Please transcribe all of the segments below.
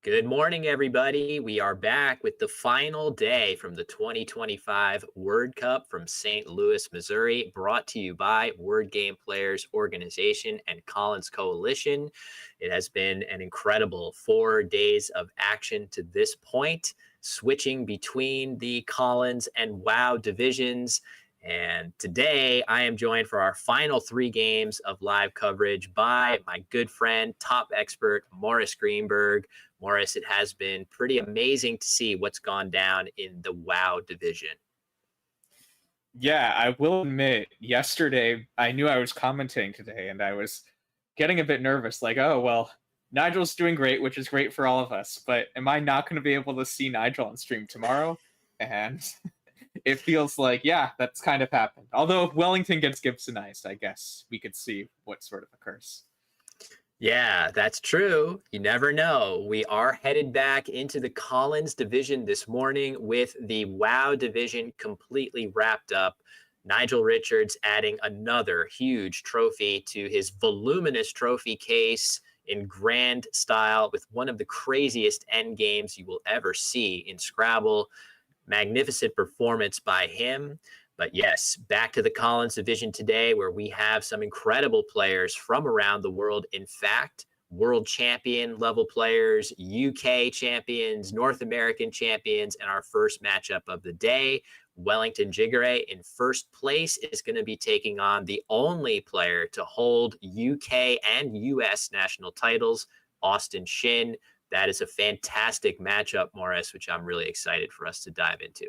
Good morning, everybody. We are back with the final day from the 2025 Word Cup from St. Louis, Missouri, brought to you by Word Game Players Organization and Collins Coalition. It has been an incredible 4 days of action to this point, switching between the Collins and WoW divisions. And today I am joined for our final 3 games of live coverage by my good friend, top expert, Morris Greenberg. Morris, it has been pretty amazing to see what's gone down in the WoW division. Yeah, I will admit, yesterday I knew I was commenting today and I was getting a bit nervous. Like, oh, well, Nigel's doing great, which is great for all of us, but am I not going to be able to see Nigel on stream tomorrow? And it feels like, yeah, that's kind of happened. Although if Wellington gets Gibsonized, I guess we could see what sort of occurs. Yeah, that's true. You never know. We are headed back into the Collins division this morning with the WoW division completely wrapped up. Nigel Richards adding another huge trophy to his voluminous trophy case in grand style with one of the craziest end games you will ever see in Scrabble. Magnificent performance by him. But yes, back to the Collins division today, where we have some incredible players from around the world. In fact, world champion level players, UK champions, North American champions, and our first matchup of the day. Wellington Jighere in first place is going to be taking on the only player to hold UK and US national titles, Austin Shin. That is a fantastic matchup, Morris, which I'm really excited for us to dive into.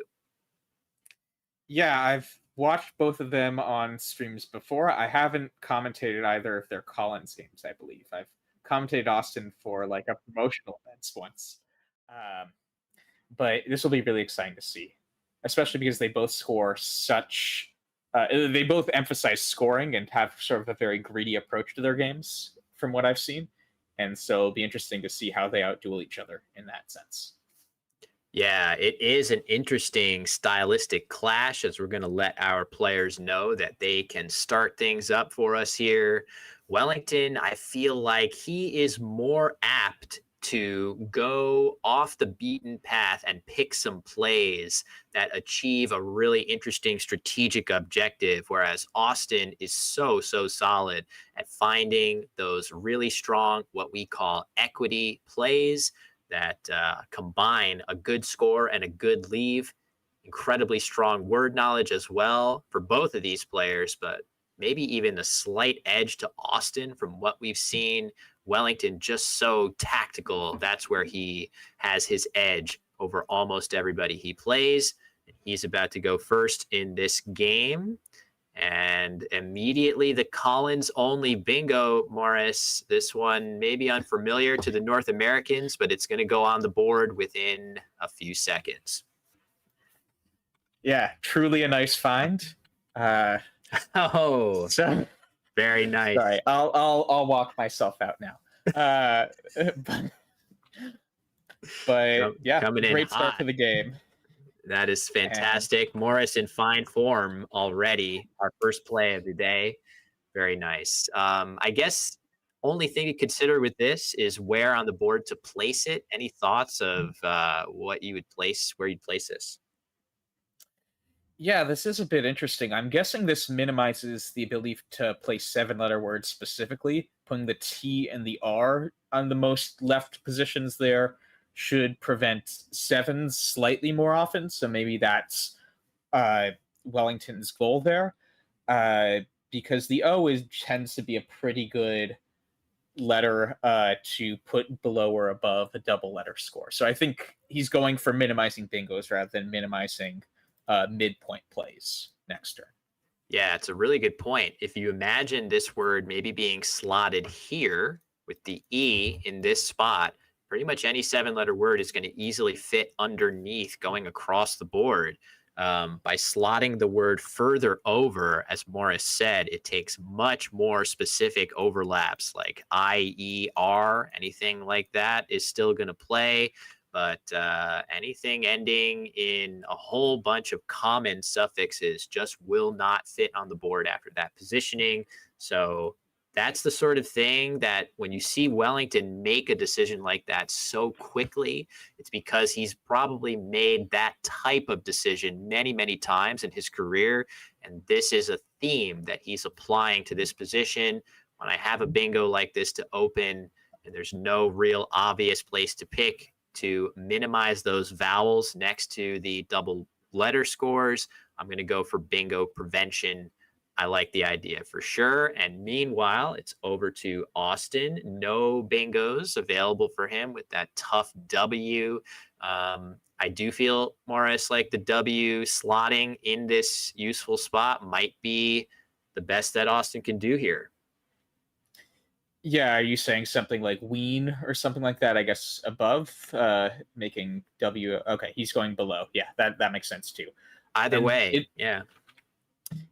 Yeah, I've watched both of them on streams before. I haven't commentated either of their Collins games, I believe. I've commentated Austin for like a promotional events once. Um, but this will be really exciting to see, especially because they both score such. They both emphasize scoring and have sort of a very greedy approach to their games, from what I've seen, and so it'll be interesting to see how they outduel each other in that sense. Yeah, it is an interesting stylistic clash as we're going to let our players know that they can start things up for us here. Wellington, I feel like he is more apt to go off the beaten path and pick some plays that achieve a really interesting strategic objective, whereas Austin is so solid at finding those really strong, what we call equity plays that combine a good score and a good leave. Incredibly strong word knowledge as well for both of these players, but maybe even a slight edge to Austin from what we've seen. Wellington just so tactical. That's where he has his edge over almost everybody he plays. He's about to go first in this game. And immediately the Collins only bingo, Morris. This one may be unfamiliar to the North Americans, but it's going to go on the board within a few seconds. Yeah, truly a nice find. Oh, So very nice. sorry, I'll walk myself out now. But yeah, coming in great start hot. to the game. That is fantastic. Morris in fine form already. Our first play of the day. Very nice. I guess only thing to consider with this is where on the board to place it. Any thoughts of what you would place, where you'd place this? Yeah, this is a bit interesting. I'm guessing this minimizes the ability to place 7-letter words specifically. Putting the T and the R on the most left positions there should prevent sevens slightly more often. So maybe that's Wellington's goal there. Because the O tends to be a pretty good letter to put below or above a double letter score. So I think he's going for minimizing bingos rather than minimizing midpoint plays next turn. Yeah, it's a really good point. If you imagine this word maybe being slotted here with the E in this spot, pretty much any 7-letter word is going to easily fit underneath going across the board. By slotting the word further over, as Morris said, it takes much more specific overlaps like I, E, R, anything like that is still going to play. But anything ending in a whole bunch of common suffixes just will not fit on the board after that positioning. So that's the sort of thing that when you see Wellington make a decision like that so quickly, it's because he's probably made that type of decision many, many times in his career. And this is a theme that he's applying to this position. When I have a bingo like this to open and there's no real obvious place to pick to minimize those vowels next to the double letter scores, I'm going to go for bingo prevention. I like the idea for sure. And meanwhile, it's over to Austin. No bingos available for him with that tough W. I do feel, Morris, like the W slotting in this useful spot might be the best that Austin can do here. Yeah, are you saying something like Ween or something like that? I guess above, making W. Okay, he's going below. Yeah, that makes sense too. Either And way, it, yeah.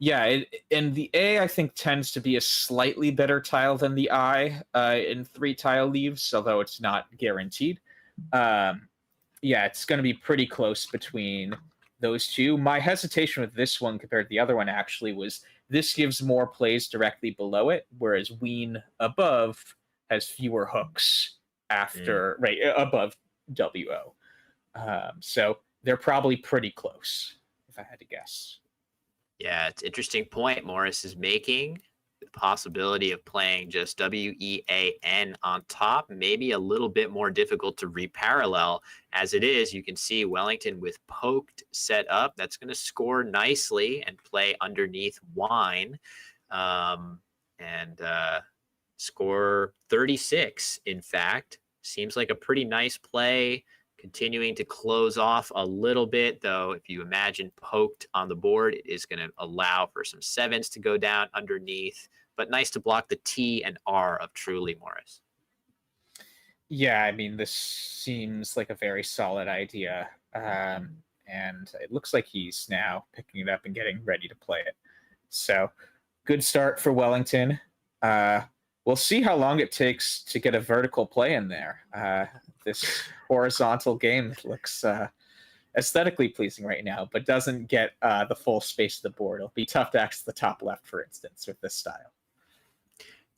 yeah, and the A I think tends to be a slightly better tile than the I in 3 tile leaves, although it's not guaranteed. Um, yeah, it's going to be pretty close between those two. My hesitation with this one compared to the other one actually was this gives more plays directly below it, whereas Ween above has fewer hooks Mm. after right above WO. So they're probably pretty close, if I had to guess. Yeah, it's an interesting point Morris is making. The possibility of playing just WEAN on top, maybe a little bit more difficult to reparallel. As it is, you can see Wellington with poked set up. That's going to score nicely and play underneath wine, and score 36, in fact. Seems like a pretty nice play. Continuing to close off a little bit, though, if you imagine poked on the board, it is going to allow for some sevens to go down underneath, but nice to block the T and R of Truly, Morris. Yeah, I mean, this seems like a very solid idea. And it looks like he's now picking it up and getting ready to play it. So, good start for Wellington. Uh, we'll see how long it takes to get a vertical play in there. This horizontal game looks aesthetically pleasing right now, but doesn't get the full space of the board. It'll be tough to access the top left, for instance, with this style.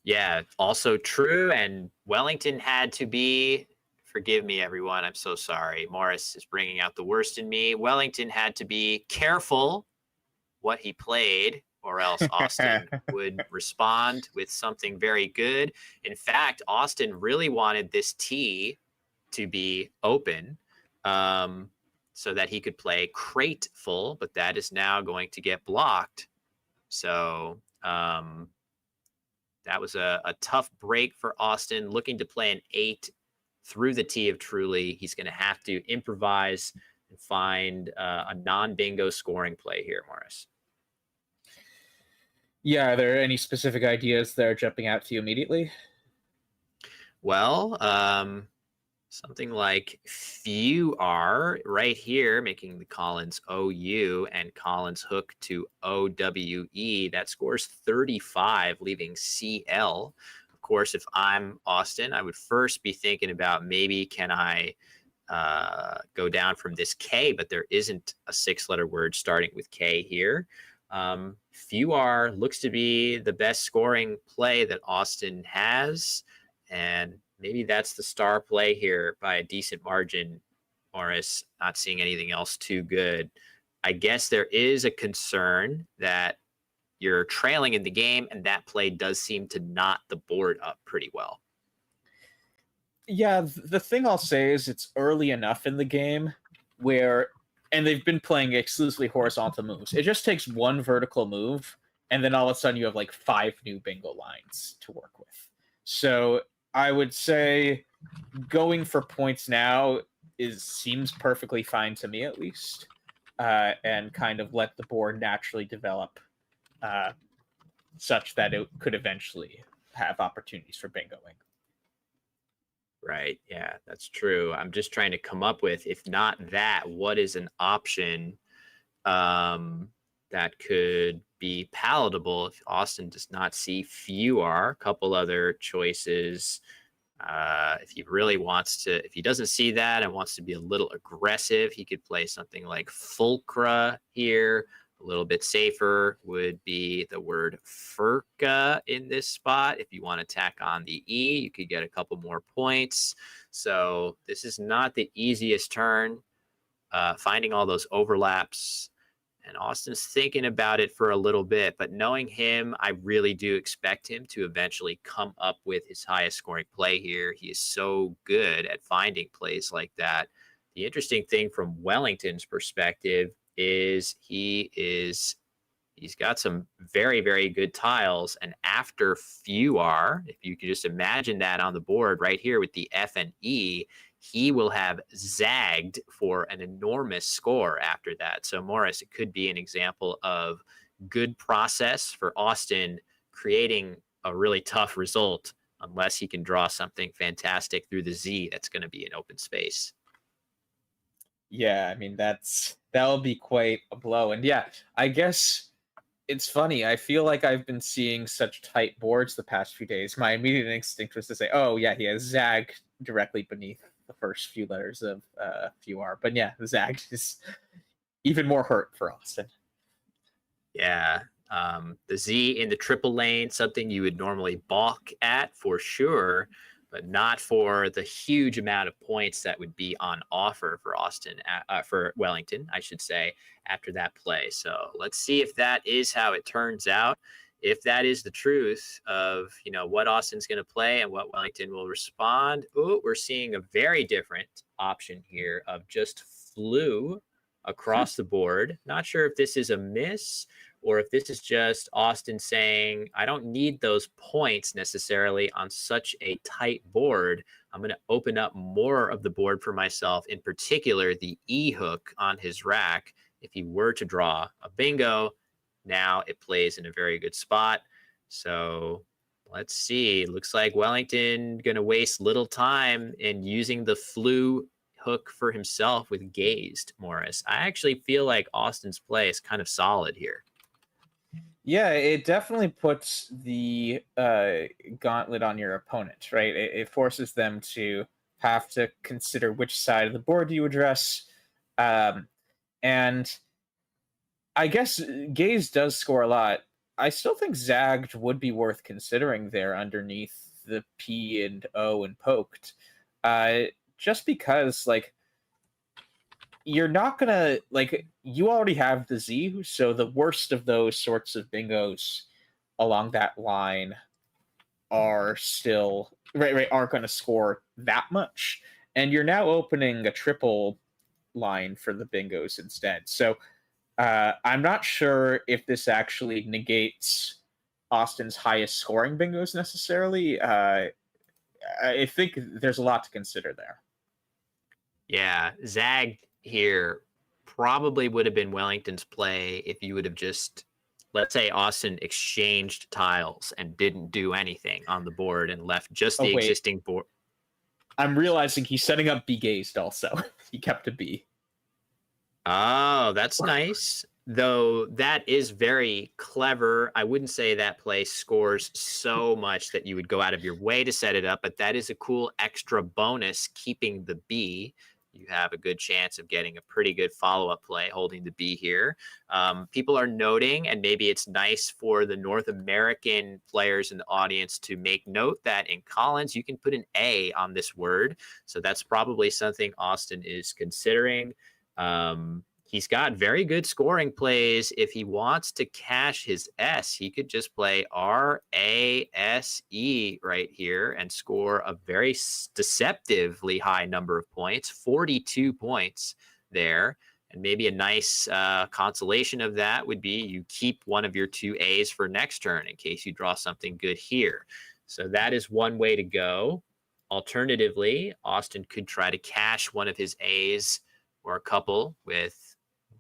Yeah, also true. And Wellington had to be, forgive me, everyone. I'm so sorry. Morris is bringing out the worst in me. Wellington had to be careful what he played, or else Austin would respond with something very good. In fact, Austin really wanted this T to be open, so that he could play crate full, but that is now going to get blocked. So that was a tough break for Austin, looking to play an 8 through the T of Truly. He's going to have to improvise and find a non-bingo scoring play here, Morris. Yeah, are there any specific ideas that are jumping out to you immediately? Well, something like few are right here, making the Collins OU and Collins hook to OWE. That scores 35, leaving CL. Of course, if I'm Austin, I would first be thinking about maybe can I go down from this K, but there isn't a 6-letter word starting with K here. Few are looks to be the best scoring play that Austin has, and maybe that's the star play here by a decent margin. Morris, not seeing anything else too good. I guess there is a concern that you're trailing in the game, and that play does seem to knot the board up pretty well. Yeah, the thing I'll say is it's early enough in the game where, and they've been playing exclusively horizontal moves. It just takes one vertical move, and then all of a sudden you have like 5 new bingo lines to work with. So I would say going for points now seems perfectly fine to me, at least, and kind of let the board naturally develop, such that it could eventually have opportunities for bingoing. Right. Yeah, that's true. I'm just trying to come up with, if not that, what is an option that could be palatable if Austin does not see few are. A couple other choices. If he really wants to, if he doesn't see that and wants to be a little aggressive, he could play something like Fulcra here, A little bit safer would be the word furka in this spot. If you want to tack on the E, you could get a couple more points. So this is not the easiest turn. Finding all those overlaps. And Austin's thinking about it for a little bit, but knowing him, I really do expect him to eventually come up with his highest scoring play here. He is so good at finding plays like that. The interesting thing from Wellington's perspective is he's got some very, very good tiles. And after few are, if you could just imagine that on the board right here with the F and E, he will have zagged for an enormous score after that. So, Morris, it could be an example of good process for Austin creating a really tough result unless he can draw something fantastic through the Z that's going to be an open space. Yeah, I mean that'll be quite a blow. And yeah, I guess it's funny. I feel like I've been seeing such tight boards the past few days. My immediate instinct was to say, "Oh yeah, he has zag directly beneath the first few letters of few R." But yeah, zag is even more hurt for Austin. Yeah. The Z in the triple lane, something you would normally balk at for sure, but not for the huge amount of points that would be on offer for for Wellington, I should say, after that play. So let's see if that is how it turns out. If that is the truth of what Austin's going to play and what Wellington will respond. Oh, we're seeing a very different option here of just flew across the board. Not sure if this is a miss or if this is just Austin saying, I don't need those points necessarily on such a tight board. I'm going to open up more of the board for myself, in particular, the E hook on his rack. If he were to draw a bingo, now it plays in a very good spot. So let's see. Looks like Wellington going to waste little time in using the flu hook for himself with gazed, Morris. I actually feel like Austin's play is kind of solid here. Yeah, it definitely puts the gauntlet on your opponent, right? It forces them to have to consider which side of the board you address. And I guess Gaze does score a lot. I still think zagged would be worth considering there underneath the P and O and poked. Just because, like, you're not gonna you already have the Z, so the worst of those sorts of bingos along that line are still aren't gonna score that much. And you're now opening a triple line for the bingos instead. So I'm not sure if this actually negates Austin's highest scoring bingos necessarily. I think there's a lot to consider there. Yeah, zag here probably would have been Wellington's play if you would have just, let's say, Austin exchanged tiles and didn't do anything on the board and left just Oh the wait, existing board. I'm realizing he's setting up B gazed also. He kept a B. Oh, that's nice. Though that is very clever. I wouldn't say that play scores so much that you would go out of your way to set it up, but that is a cool extra bonus keeping the B. You have a good chance of getting a pretty good follow-up play holding the B here. People are noting, and maybe it's nice for the North American players in the audience to make note that in Collins, you can put an A on this word. So that's probably something Austin is considering. He's got very good scoring plays. If he wants to cash his S, he could just play RASE right here and score a very deceptively high number of points, 42 points there. And maybe a nice consolation of that would be you keep one of your two A's for next turn in case you draw something good here. So that is one way to go. Alternatively, Austin could try to cash one of his A's or a couple with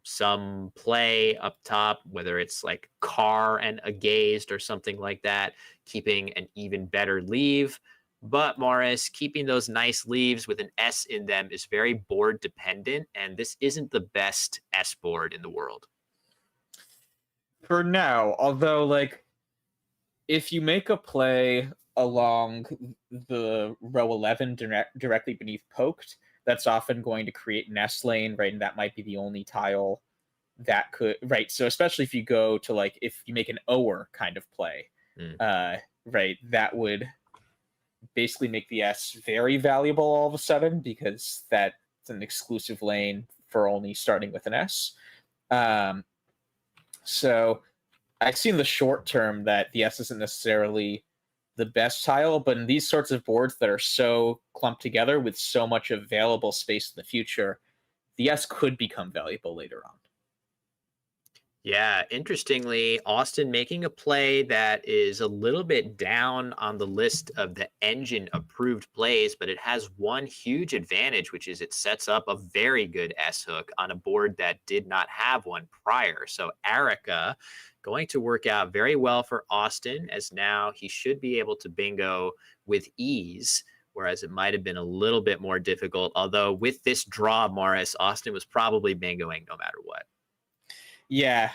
some play up top, whether it's like car and a gazed or something like that, keeping an even better leave. But Morris, keeping those nice leaves with an S in them is very board dependent, and this isn't the best S board in the world. For now, although, like, if you make a play along the row 11 directly beneath poked, that's often going to create an S lane, right? And that might be the only tile that could, right. So especially if you go to like, if you make an oer kind of play, Mm. uh, right, that would basically make the S very valuable all of a sudden because that's an exclusive lane for only starting with an S. Um, so I see in the short term that the S isn't necessarily the best tile, but in these sorts of boards that are so clumped together with so much available space in the future, the S could become valuable later on. Yeah, interestingly, Austin making a play that is a little bit down on the list of the engine approved plays, but it has one huge advantage, which is it sets up a very good S hook on a board that did not have one prior. So Erica going to work out very well for Austin, as now he should be able to bingo with ease. Whereas it might have been a little bit more difficult. Although with this draw, Morris, Austin was probably bingoing no matter what. Yeah,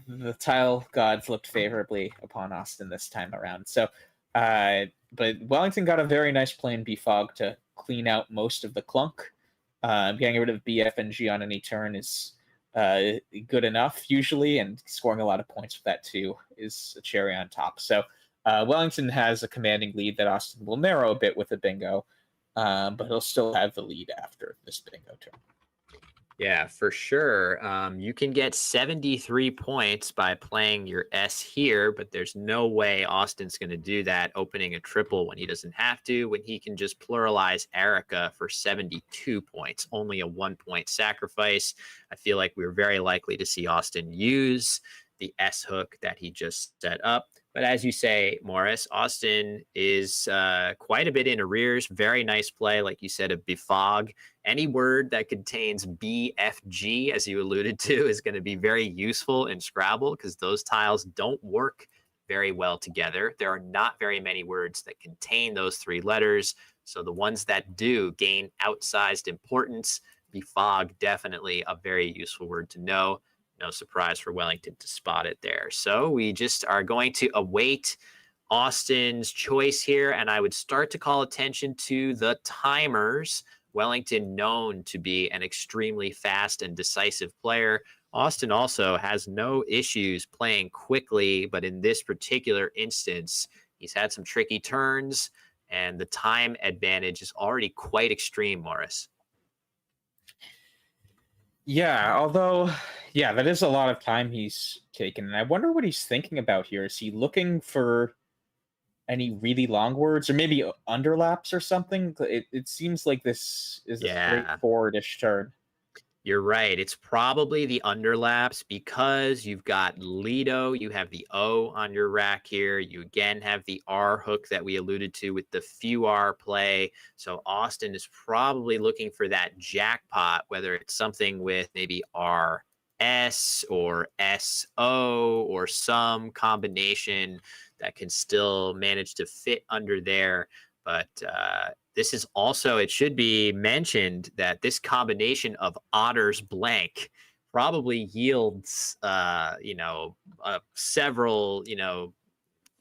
the tile gods looked favorably upon Austin this time around. So, but Wellington got a very nice play in B-Fog to clean out most of the clunk. Getting rid of BF and G on any turn is good enough usually, and scoring a lot of points with that too is a cherry on top. So, Wellington has a commanding lead that Austin will narrow a bit with a bingo, but he'll still have the lead after this bingo turn. Yeah, for sure. You can get 73 points by playing your S here, but there's no way Austin's going to do that, opening a triple when he doesn't have to, when he can just pluralize Erica for 72 points, only a 1 point sacrifice. I feel like we're very likely to see Austin use the S hook that he just set up. But as you say, Morris, Austin is quite a bit in arrears. Very nice play, like you said, of Befog. Any word that contains BFG, as you alluded to, is going to be very useful in Scrabble because those tiles don't work very well together. There are not very many words that contain those three letters. So the ones that do gain outsized importance. Befog, definitely a very useful word to know. No surprise for Wellington to spot it there. So we just are going to await Austin's choice here. And I would start to call attention to the timers. Wellington known to be an extremely fast and decisive player. Austin also has no issues playing quickly, but in this particular instance, he's had some tricky turns, and the time advantage is already quite extreme, Morris. Yeah, although, yeah, that is a lot of time he's taken. And I wonder what he's thinking about here. Is he looking for any really long words or maybe underlaps or something? It seems like this is a Yeah. straightforward-ish turn. You're right. It's probably the underlaps because you've got Lido, you have the O on your rack here. You again have the R hook that we alluded to with the few R play. So Austin is probably looking for that jackpot, whether it's something with maybe RS or SO or some combination that can still manage to fit under there. But this is also, it should be mentioned that this combination of otters blank probably yields, several,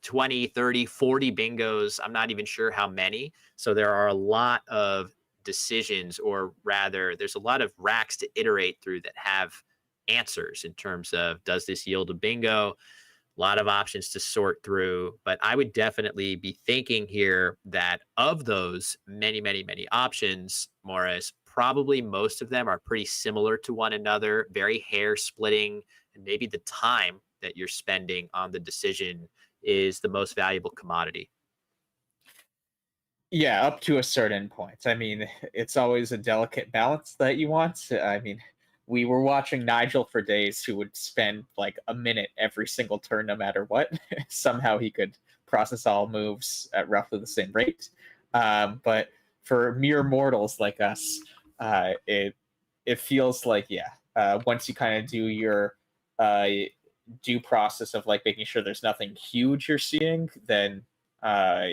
20, 30, 40 bingos. I'm not even sure how many. So there are a lot of decisions, or rather, there's a lot of racks to iterate through that have answers in terms of does this yield a bingo? A lot of options to sort through, but I would definitely be thinking here that of those many, many, many options, Morris, probably most of them are pretty similar to one another, very hair splitting, and maybe the time that you're spending on the decision is the most valuable commodity. Yeah, up to a certain point. I mean, it's always a delicate balance that you want. I mean, we were watching Nigel for days who would spend like a minute every single turn, no matter what. Somehow he could process all moves at roughly the same rate. But for mere mortals like us, it feels like, yeah, once you kind of do your uh, due process of like making sure there's nothing huge you're seeing, then uh,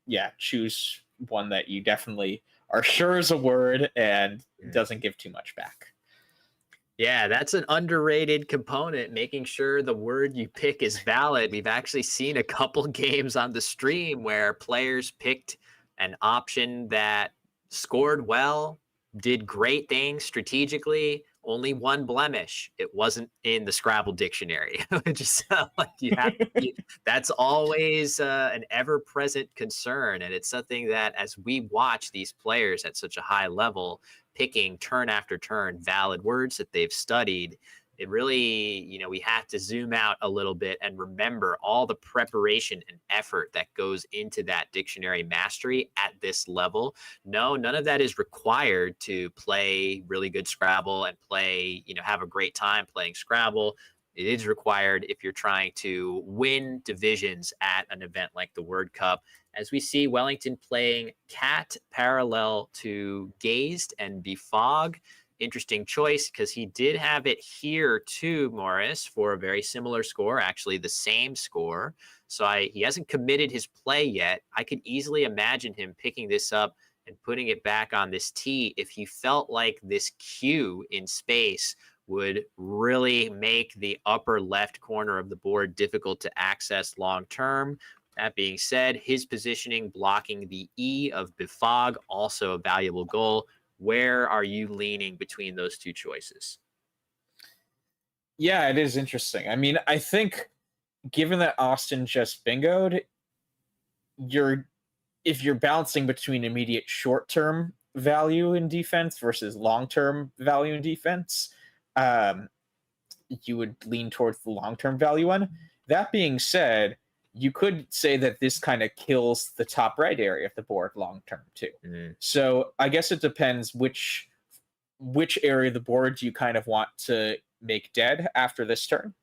yeah, choose one that you definitely are sure is a word and doesn't give too much back. Yeah, that's an underrated component, making sure the word you pick is valid. We've actually seen a couple games on the stream where players picked an option that scored well, did great things strategically, only one blemish. It wasn't in the Scrabble dictionary, which is like that's always an ever-present concern, and it's something that as we watch these players at such a high level picking turn after turn valid words that they've studied, it really, we have to zoom out a little bit and remember all the preparation and effort that goes into that dictionary mastery at this level. No, none of that is required to play really good Scrabble and play, have a great time playing Scrabble. It is required if you're trying to win divisions at an event like the Word Cup. As we see Wellington playing Cat parallel to Gazed and Befog. Interesting choice because he did have it here too, Morris, for a very similar score, actually the same score. So he hasn't committed his play yet. I could easily imagine him picking this up and putting it back on this tee if he felt like this Q in space would really make the upper left corner of the board difficult to access long term. That being said, his positioning blocking the E of Befog, also a valuable goal. Where are you leaning between those two choices? Yeah, it is interesting. I mean, I think given that Austin just bingoed, you're if you're balancing between immediate short-term value in defense versus long-term value in defense, um, you would lean towards the long-term value one. That being said, you could say that this kind of kills the top right area of the board long term too. Mm. So I guess it depends which area of the board you kind of want to make dead after this turn.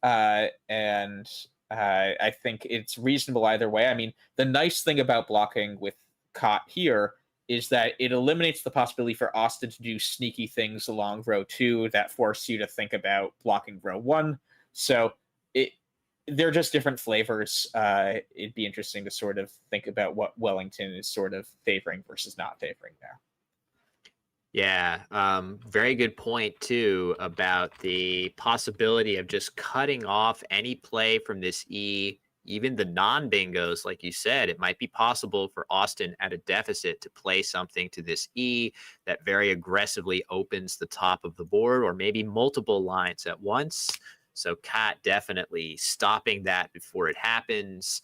And I think it's reasonable either way. I mean, the nice thing about blocking with Cot here is that it eliminates the possibility for Austin to do sneaky things along row 2 that force you to think about blocking row 1. So they're just different flavors. It'd be interesting to sort of think about what Wellington is sort of favoring versus not favoring there. Yeah, very good point too about the possibility of just cutting off any play from this E, even the non-bingos, like you said. It might be possible for Austin at a deficit to play something to this E that very aggressively opens the top of the board, or maybe multiple lines at once. So Cat definitely stopping that before it happens.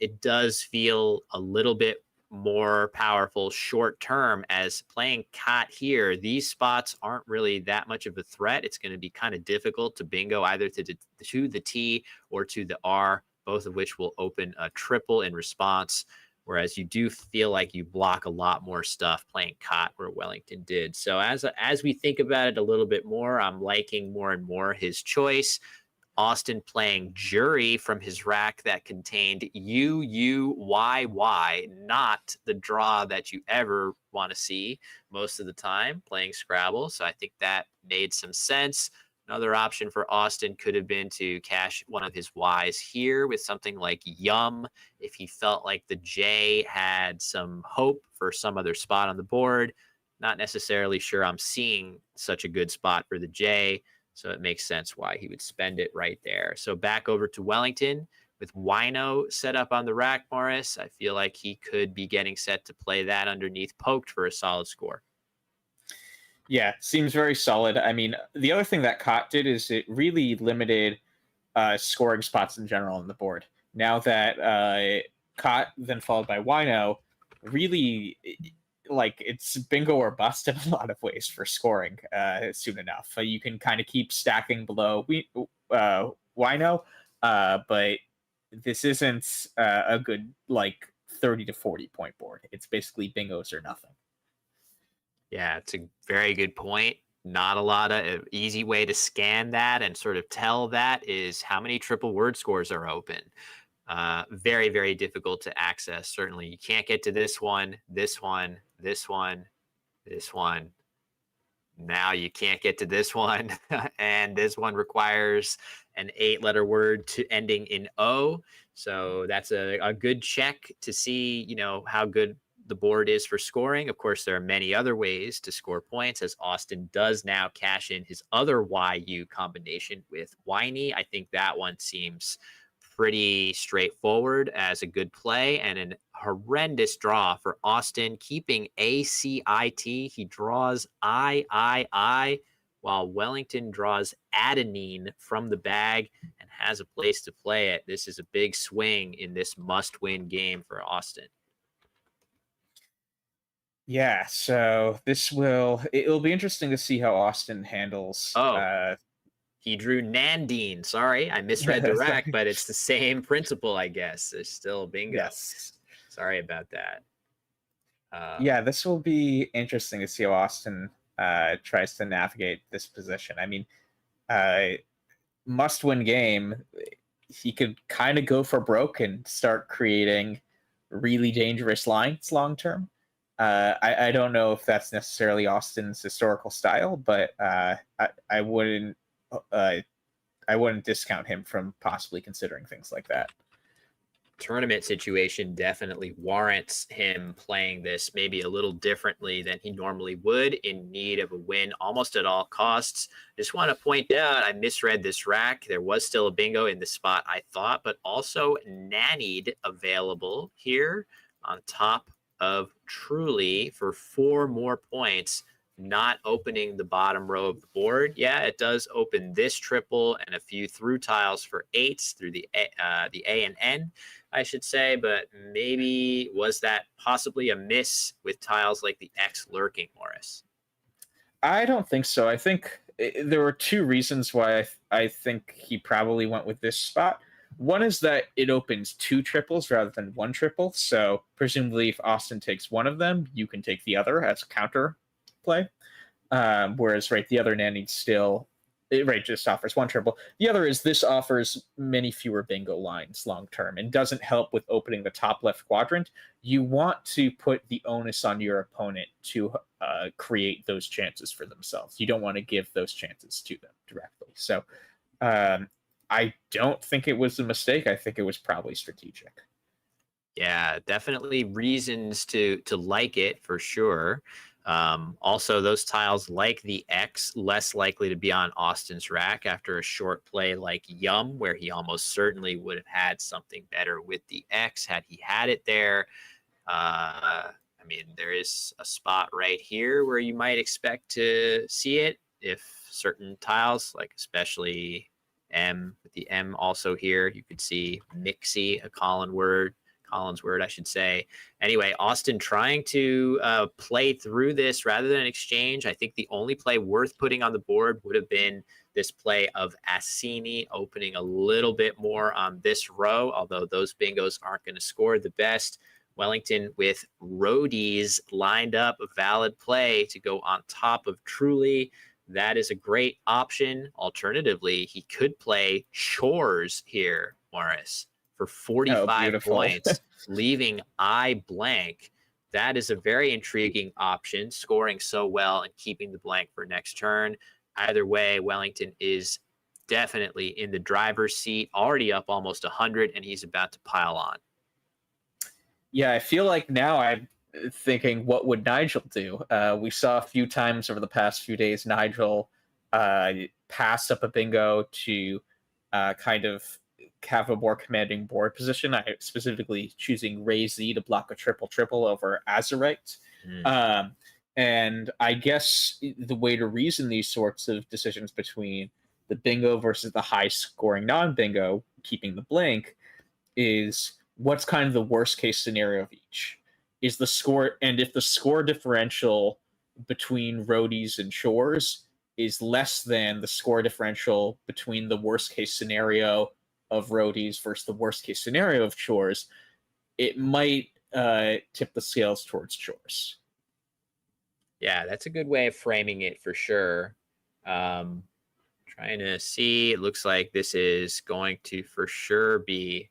It does feel a little bit more powerful short term, as playing Cat here, these spots aren't really that much of a threat. It's going to be kind of difficult to bingo either to the T or to the R, both of which will open a triple in response. Whereas you do feel like you block a lot more stuff playing Cot where Wellington did. So as we think about it a little bit more, I'm liking more and more his choice. Austin playing Jury from his rack that contained UUYY, not the draw that you ever want to see most of the time playing Scrabble. So I think that made some sense. Another option for Austin could have been to cash one of his Ys here with something like Yum if he felt like the J had some hope for some other spot on the board. Not necessarily sure I'm seeing such a good spot for the J. So it makes sense why he would spend it right there. So back over to Wellington with Wino set up on the rack, Morris. I feel like he could be getting set to play that underneath poked for a solid score. Yeah, seems very solid. I mean, the other thing that Cot did is it really limited scoring spots in general on the board. Now that Cot, then followed by Wino, really like it's bingo or bust in a lot of ways for scoring soon enough. You can kind of keep stacking below Wino, but this isn't a good like 30 to 40 point board. It's basically bingos or nothing. Yeah, it's a very good point. Not a lot of easy way to scan that and sort of tell that is how many triple word scores are open. Very, very difficult to access. Certainly, you can't get to this one, this one, this one, this one. Now you can't get to this one, and this one requires an 8-letter word to ending in O. So that's a good check to see, how good the board is for scoring. Of course, there are many other ways to score points, as Austin does now cash in his other YU combination with Winey. I think that one seems pretty straightforward as a good play, and an horrendous draw for Austin, keeping ACIT. He draws I. while Wellington draws adenine from the bag and has a place to play it. This is a big swing in this must-win game for Austin. Yeah, so it'll be interesting to see how Austin handles Oh, he drew Nandine. Sorry, I misread the rack, sorry. but it's the same principle, I guess. It's still bingo. Yes. Sorry about that. Yeah, this will be interesting to see how Austin tries to navigate this position. I mean, uh, must-win game. He could kind of go for broke and start creating really dangerous lines long term. I don't know if that's necessarily Austin's historical style, but I wouldn't uh, I wouldn't discount him from possibly considering things like that. Tournament situation definitely warrants him playing this maybe a little differently than he normally would, in need of a win almost at all costs. Just want to point out, I misread this rack. There was still a bingo in the spot, I thought, but also nannied available here on top of Truly for 4 more points, not opening the bottom row of the board. Yeah, it does open this triple and a few through tiles for 8s through the A and N, I should say, but maybe was that possibly a miss with tiles like the X lurking, Morris? I don't think so. I think there were two reasons why I think he probably went with this spot. One is that it opens 2 triples rather than 1 triple. So presumably, if Austin takes one of them, you can take the other as counter play. Whereas, right, the other nanny still, right, just offers 1 triple. The other is this offers many fewer bingo lines long term and doesn't help with opening the top left quadrant. You want to put the onus on your opponent to create those chances for themselves. You don't want to give those chances to them directly. So I don't think it was a mistake. I think it was probably strategic. Yeah, definitely reasons to like it for sure. Also, those tiles like the X, less likely to be on Austin's rack after a short play like Yum, where he almost certainly would have had something better with the X had he had it there. I mean, there is a spot right here where you might expect to see it if certain tiles, like especially M, with the M also here, you could see Mixie, a Collins word, I should say. Anyway, Austin trying to play through this rather than exchange. I think the only play worth putting on the board would have been this play of Assini opening a little bit more on this row, although those bingos aren't going to score the best. Wellington with roadies lined up, a valid play to go on top of Truly. That is a great option. Alternatively, he could play Shores here, Morris, for Oh, 45 beautiful. points, leaving I blank. That is a very intriguing option, scoring so well and keeping the blank for next turn. Either way, Wellington is definitely in the driver's seat, already up almost 100, and he's about to pile on. Yeah, I feel like now I'm thinking, what would Nigel do? We saw a few times over the past few days Nigel pass up a bingo to kind of have a more commanding board position. I specifically choosing Ray Z to block a triple triple over Azurite. Um, and I guess the way to reason these sorts of decisions between the bingo versus the high scoring non bingo, keeping the blank, is what's kind of the worst case scenario of each. Is the score, and if the score differential between roadies and shores is less than the score differential between the worst case scenario of roadies versus the worst case scenario of shores, it might tip the scales towards shores. Yeah, that's a good way of framing it for sure. Trying to see, it looks like this is going to for sure be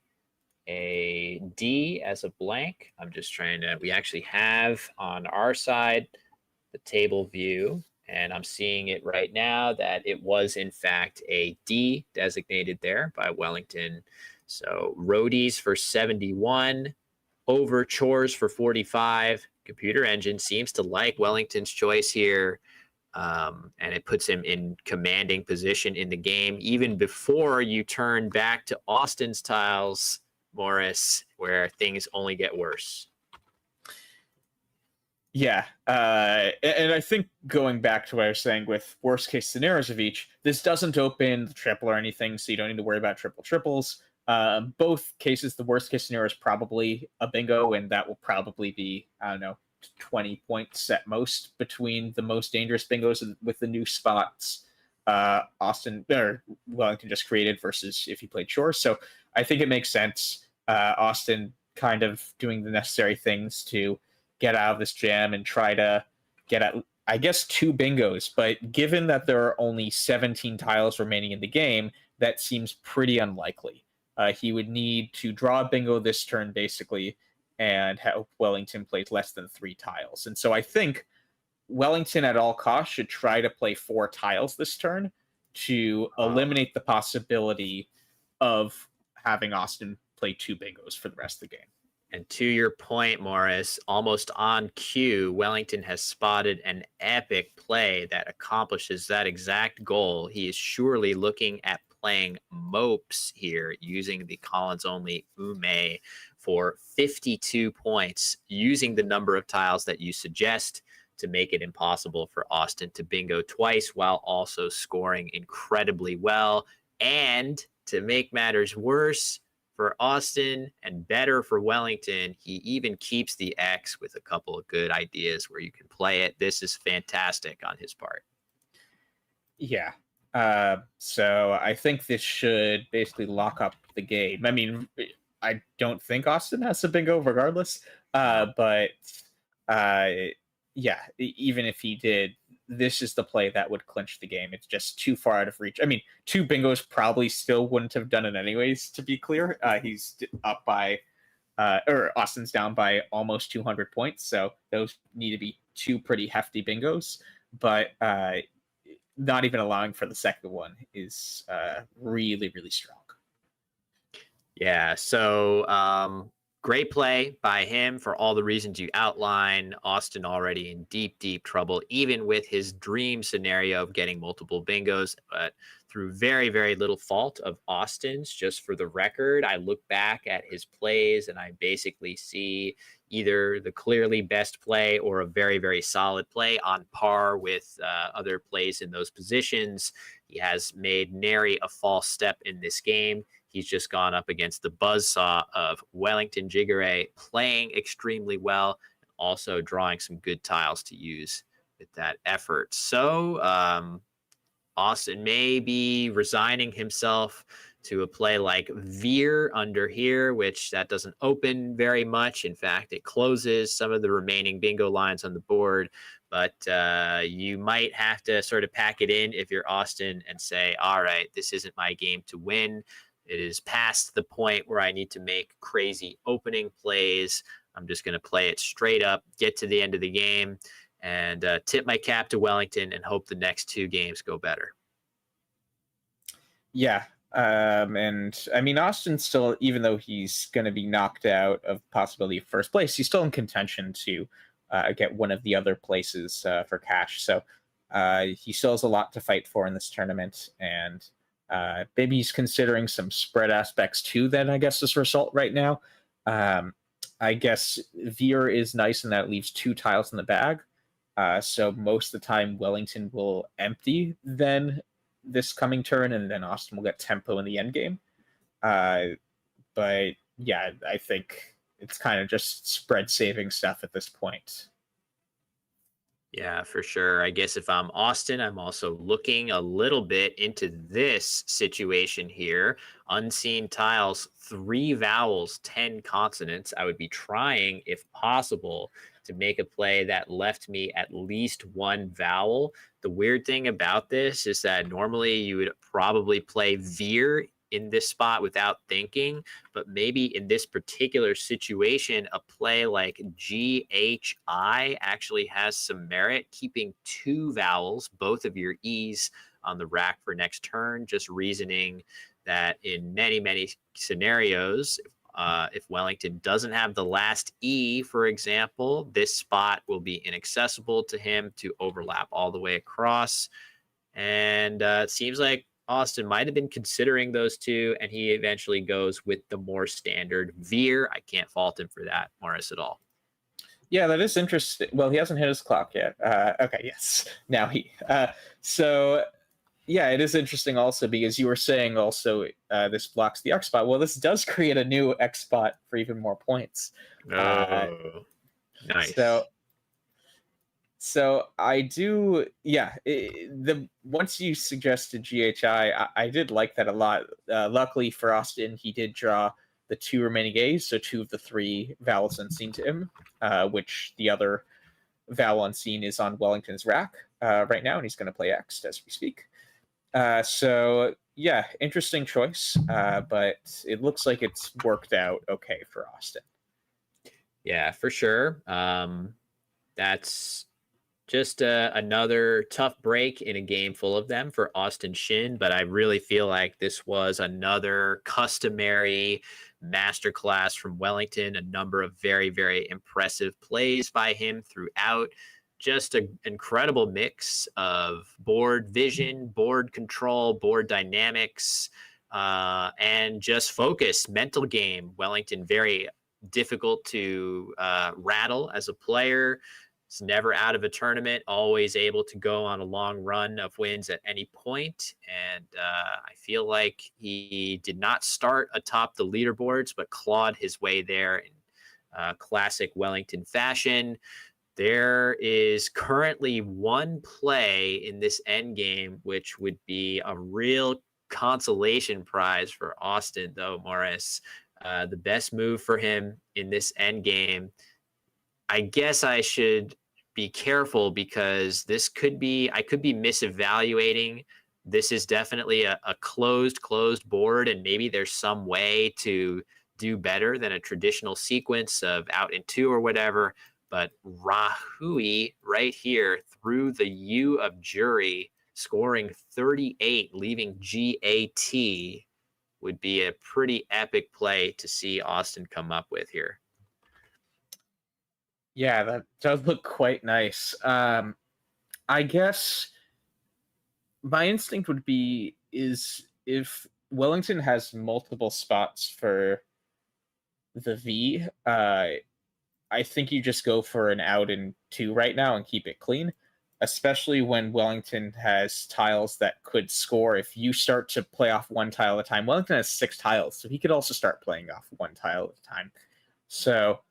a D as a blank. I'm just trying to, we actually have on our side the table view, and I'm seeing it right now that it was in fact a D designated there by Wellington. So roadies for 71, over chores for 45. Computer engine seems to like Wellington's choice here. And it puts him in commanding position in the game, even before you turn back to Austin's tiles, Morris, where things only get worse. Yeah, and I think going back to what I was saying with worst case scenarios of each, this doesn't open the triple or anything, so you don't need to worry about triple triples. Both cases, the worst case scenario is probably a bingo, and that will probably be, I don't know, 20 points at most between the most dangerous bingos with the new spots Austin or Wellington just created versus if he played Shore. So I think it makes sense. Austin kind of doing the necessary things to get out of this jam and try to get at, I guess, two bingos. But given that there are only 17 tiles remaining in the game, that seems pretty unlikely. He would need to draw a bingo this turn, basically, and have Wellington plays less than 3 tiles. And so I think Wellington at all costs should try to play 4 tiles this turn to eliminate the possibility of having Austin play 2 bingos for the rest of the game. And to your point, Morris, almost on cue, Wellington has spotted an epic play that accomplishes that exact goal. He is surely looking at playing Mopes here using the Collins only Ume for 52 points, using the number of tiles that you suggest to make it impossible for Austin to bingo twice while also scoring incredibly well. And to make matters worse for Austin and better for Wellington, he even keeps the X with a couple of good ideas where you can play it. This is fantastic on his part. Yeah. So I think this should basically lock up the game. I mean, I don't think Austin has a bingo regardless. But yeah, even if he did, this is the play that would clinch the game. It's just too far out of reach. I mean, 2 bingos probably still wouldn't have done it anyways, to be clear. He's up by, or Austin's down by almost 200 points. So those need to be 2 pretty hefty bingos. But not even allowing for the second one is really, really strong. Yeah. So great play by him for all the reasons you outline. Austin already in deep, deep trouble, even with his dream scenario of getting multiple bingos, but through very, very little fault of Austin's. Just for the record, I look back at his plays and I basically see either the clearly best play or a very, very solid play on par with other plays in those positions. He has made nary a false step in this game. He's just gone up against the buzzsaw of Wellington Jighere playing extremely well, and also drawing some good tiles to use with that effort. So Austin may be resigning himself to a play like Veer under here, which that doesn't open very much. In fact, it closes some of the remaining bingo lines on the board. But you might have to sort of pack it in if you're Austin and say, all right, this isn't my game to win. It is past the point where I need to make crazy opening plays. I'm just going to play it straight up, get to the end of the game, and tip my cap to Wellington and hope the next 2 games go better. Yeah. And I mean, Austin still, even though he's going to be knocked out of possibility of first place, he's still in contention to get one of the other places for cash. So he still has a lot to fight for in this tournament. And maybe he's considering some spread aspects too, then I guess this result right now. I guess Veer is nice in that it leaves 2 tiles in the bag. So most of the time Wellington will empty then this coming turn, and then Austin will get tempo in the end game. But yeah, I think it's kind of just spread saving stuff at this point. Yeah, for sure. I guess if I'm Austin, I'm also looking a little bit into this situation here. Unseen tiles, 3 vowels, 10 consonants. I would be trying, if possible, to make a play that left me at least 1 vowel. The weird thing about this is that normally you would probably play Veer in this spot without thinking, but maybe in this particular situation, a play like GHI actually has some merit, keeping 2 vowels, both of your E's on the rack for next turn, just reasoning that in many, many scenarios, if Wellington doesn't have the last E, for example, this spot will be inaccessible to him to overlap all the way across. And it seems like Austin might have been considering those 2, and he eventually goes with the more standard Veer. I can't fault him for that, Morris, at all. Yeah, that is interesting. Well, he hasn't hit his clock yet. Okay, yes. Now he. So yeah, it is interesting also because you were saying also this blocks the X spot. Well, this does create a new X spot for even more points. Uh, Oh, so nice. so I do. Yeah, the once you suggested GHI, I did like that a lot. Luckily for Austin, he did draw the two remaining A's, so two of the three vowels unseen to him, which the other vowel unseen is on Wellington's rack right now, and he's going to play X as we speak. So yeah, interesting choice, but it looks like it's worked out okay for Austin. Yeah, for sure. That's just another tough break in a game full of them for Austin Shin, but I really feel like this was another customary masterclass from Wellington. A number of very, very impressive plays by him throughout. Just an incredible mix of board vision, board control, board dynamics, and just focus, mental game. Wellington, very difficult to rattle as a player. He's never out of a tournament, always able to go on a long run of wins at any point. And I feel like he did not start atop the leaderboards, but clawed his way there in classic Wellington fashion. There is currently one play in this end game, which would be a real consolation prize for Austin, though, Morris. The best move for him in this end game, I guess I should be careful because I could be misevaluating. This is definitely a closed board, and maybe there's some way to do better than a traditional sequence of out in two or whatever. But Rahui right here through the U of jury, scoring 38, leaving GAT would be a pretty epic play to see Austin come up with here. Yeah, that does look quite nice. I guess my instinct would be is if Wellington has multiple spots for the V, I think you just go for an out in two right now and keep it clean, especially when Wellington has tiles that could score. If you start to play off one tile at a time, Wellington has 6 tiles, so he could also start playing off one tile at a time. So,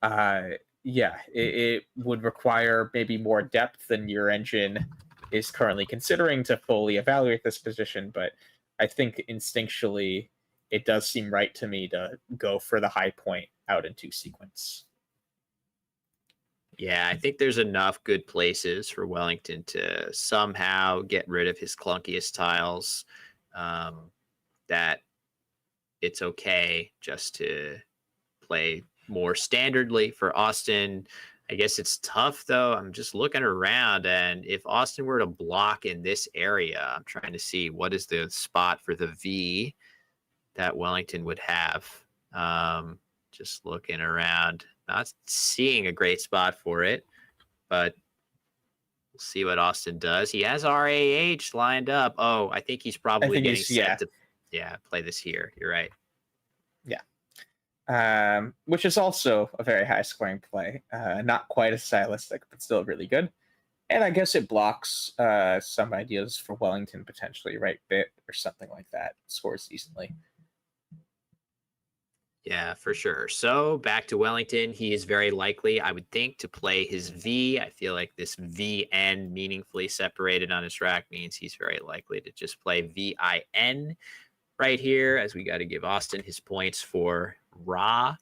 uh, yeah, it would require maybe more depth than your engine is currently considering to fully evaluate this position, but I think instinctually it does seem right to me to go for the high point out in two sequence. Yeah, I think there's enough good places for Wellington to somehow get rid of his clunkiest tiles, um, that it's okay just to play more standardly for Austin. I guess it's tough though. I'm just looking around, and if Austin were to block in this area, I'm trying to see what is the spot for the V that Wellington would have. Um, just looking around, not seeing a great spot for it, but we'll see what Austin does. He has RAH lined up. Oh, I think he's I probably think getting he's yeah, set to, yeah, play this here. You're right. yeah. Which is also a very high scoring play. Not quite as stylistic, but still really good. And I guess it blocks some ideas for Wellington potentially, right? Bit or something like that. Scores decently. Yeah, for sure. So back to Wellington. He is very likely, I would think, to play his V. I feel like this VN meaningfully separated on his rack means he's very likely to just play VIN right here, as we got to give Austin his points for Ra.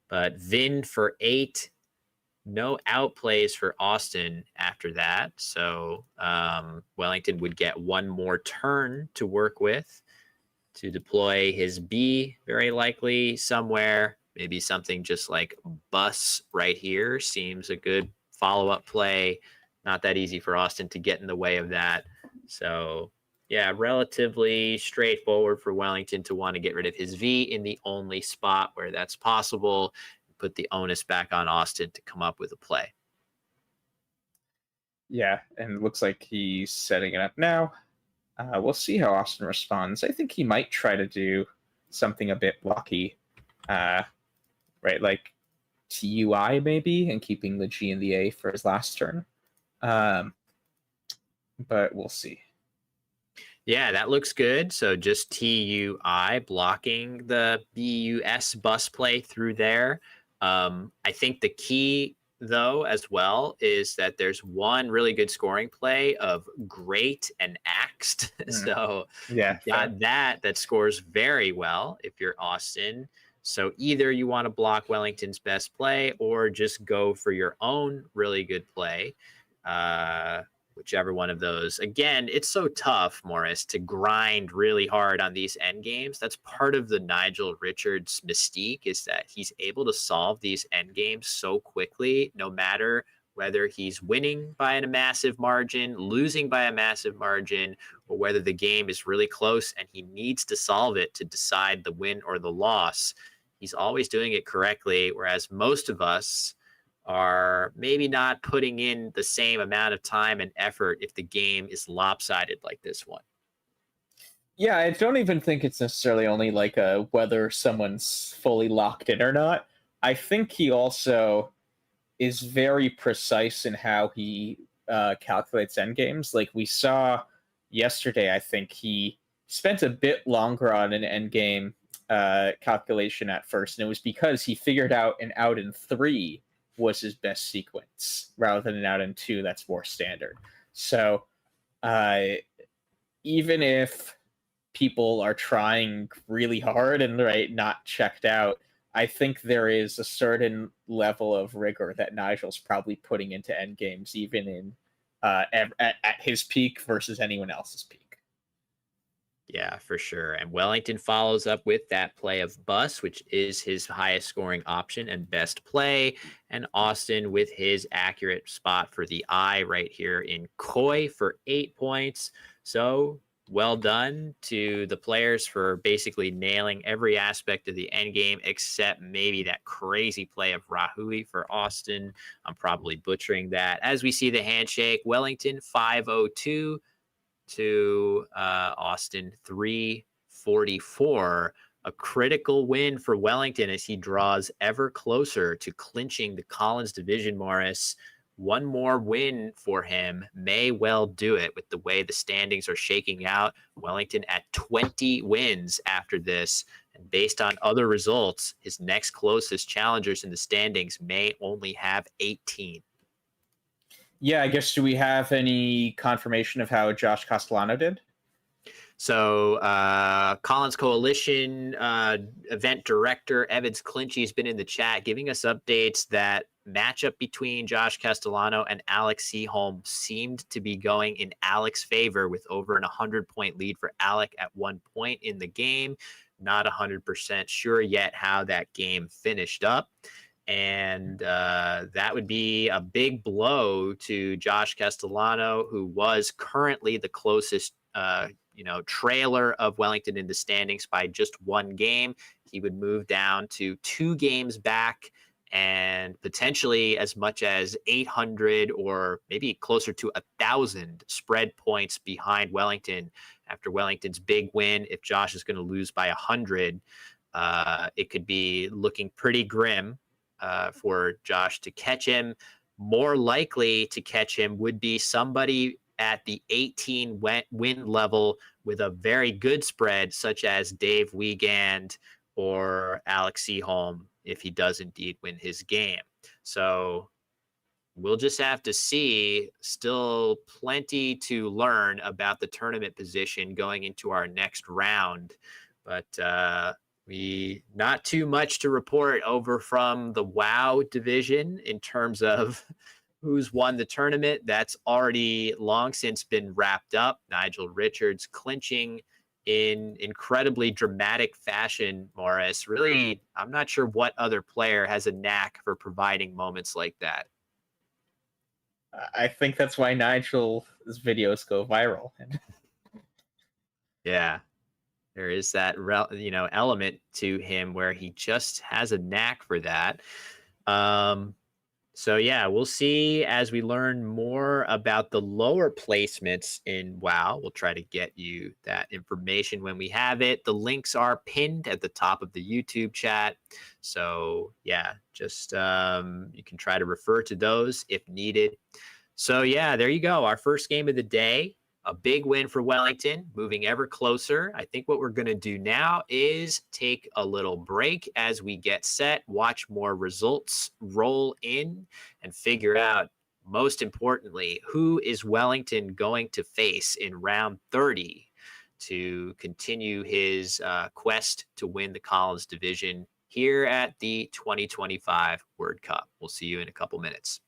But Vin for 8. No outplays for Austin after that. So Wellington would get one more turn to work with to deploy his B, very likely somewhere. Maybe something just like bus right here seems a good follow-up play. Not that easy for Austin to get in the way of that. So yeah, relatively straightforward for Wellington to want to get rid of his V in the only spot where that's possible. Put the onus back on Austin to come up with a play. Yeah, and it looks like he's setting it up now. We'll see how Austin responds. I think he might try to do something a bit blocky, right? Like TUI maybe, and keeping the G and the A for his last turn. But we'll see. Yeah, that looks good. So just TUI blocking the BUS bus play through there. I think the key, though, as well, is that there's one really good scoring play of great and axed. Mm. So Yeah, you've got that scores very well if you're Austin. So either you want to block Wellington's best play or just go for your own really good play. Whichever one of those. Again, it's so tough, Morris, to grind really hard on these end games. That's part of the Nigel Richards mystique, is that he's able to solve these end games so quickly, no matter whether he's winning by a massive margin, losing by a massive margin, or whether the game is really close and he needs to solve it to decide the win or the loss. He's always doing it correctly, whereas most of us are maybe not putting in the same amount of time and effort if the game is lopsided like this one. Yeah, I don't even think it's necessarily only like a whether someone's fully locked in or not. I think he also is very precise in how he calculates endgames. Like we saw yesterday, I think he spent a bit longer on an endgame calculation at first, and it was because he figured out an out in 3 was his best sequence rather than an out in 2 that's more standard. So uh, even if people are trying really hard and not checked out, I think there is a certain level of rigor that Nigel's probably putting into endgames, even in at his peak versus anyone else's peak. Yeah, for sure. And Wellington follows up with that play of Bus, which is his highest scoring option and best play. And Austin with his accurate spot for the eye right here in Koi for 8 points. So well done to the players for basically nailing every aspect of the end game, except maybe that crazy play of Rahui for Austin. I'm probably butchering that. As we see the handshake, Wellington 502 to Austin 344. A critical win for Wellington as he draws ever closer to clinching the Collins division, Morris. One more win for him may well do it with the way the standings are shaking out. Wellington at 20 wins after this. And based on other results, his next closest challengers in the standings may only have 18. Yeah, I guess, do we have any confirmation of how Josh Castellano did? So Collins Coalition event director Evans Clinchy has been in the chat giving us updates that matchup between Josh Castellano and Alex Seaholm seemed to be going in Alex's favor, with over an 100-point lead for Alec at one point in the game. Not 100% sure yet how that game finished up. And that would be a big blow to Josh Castellano, who was currently the closest trailer of Wellington in the standings by just one game. He would move down to 2 games back and potentially as much as 800 or maybe closer to 1,000 spread points behind Wellington after Wellington's big win. If Josh is going to lose by 100, it could be looking pretty grim for Josh to catch him. More likely to catch him would be somebody at the 18 win level with a very good spread, such as Dave Wiegand or Alex Seaholm, if he does indeed win his game. So we'll just have to see. Still plenty to learn about the tournament position going into our next round. But we not too much to report over from the WoW division in terms of who's won the tournament. That's already long since been wrapped up. Nigel Richards clinching in incredibly dramatic fashion, Morris. Really, I'm not sure what other player has a knack for providing moments like that. I think that's why Nigel's videos go viral. Yeah, there is that element to him where he just has a knack for that. So yeah, we'll see as we learn more about the lower placements in WoW. We'll try to get you that information when we have it. The links are pinned at the top of the YouTube chat. So yeah, just you can try to refer to those if needed. So yeah, there you go. Our first game of the day, a big win for Wellington, moving ever closer. I think what we're going to do now is take a little break as we get set, watch more results roll in, and figure out, most importantly, who is Wellington going to face in round 30 to continue his quest to win the Collins division here at the 2025 Word Cup. We'll see you in a couple minutes.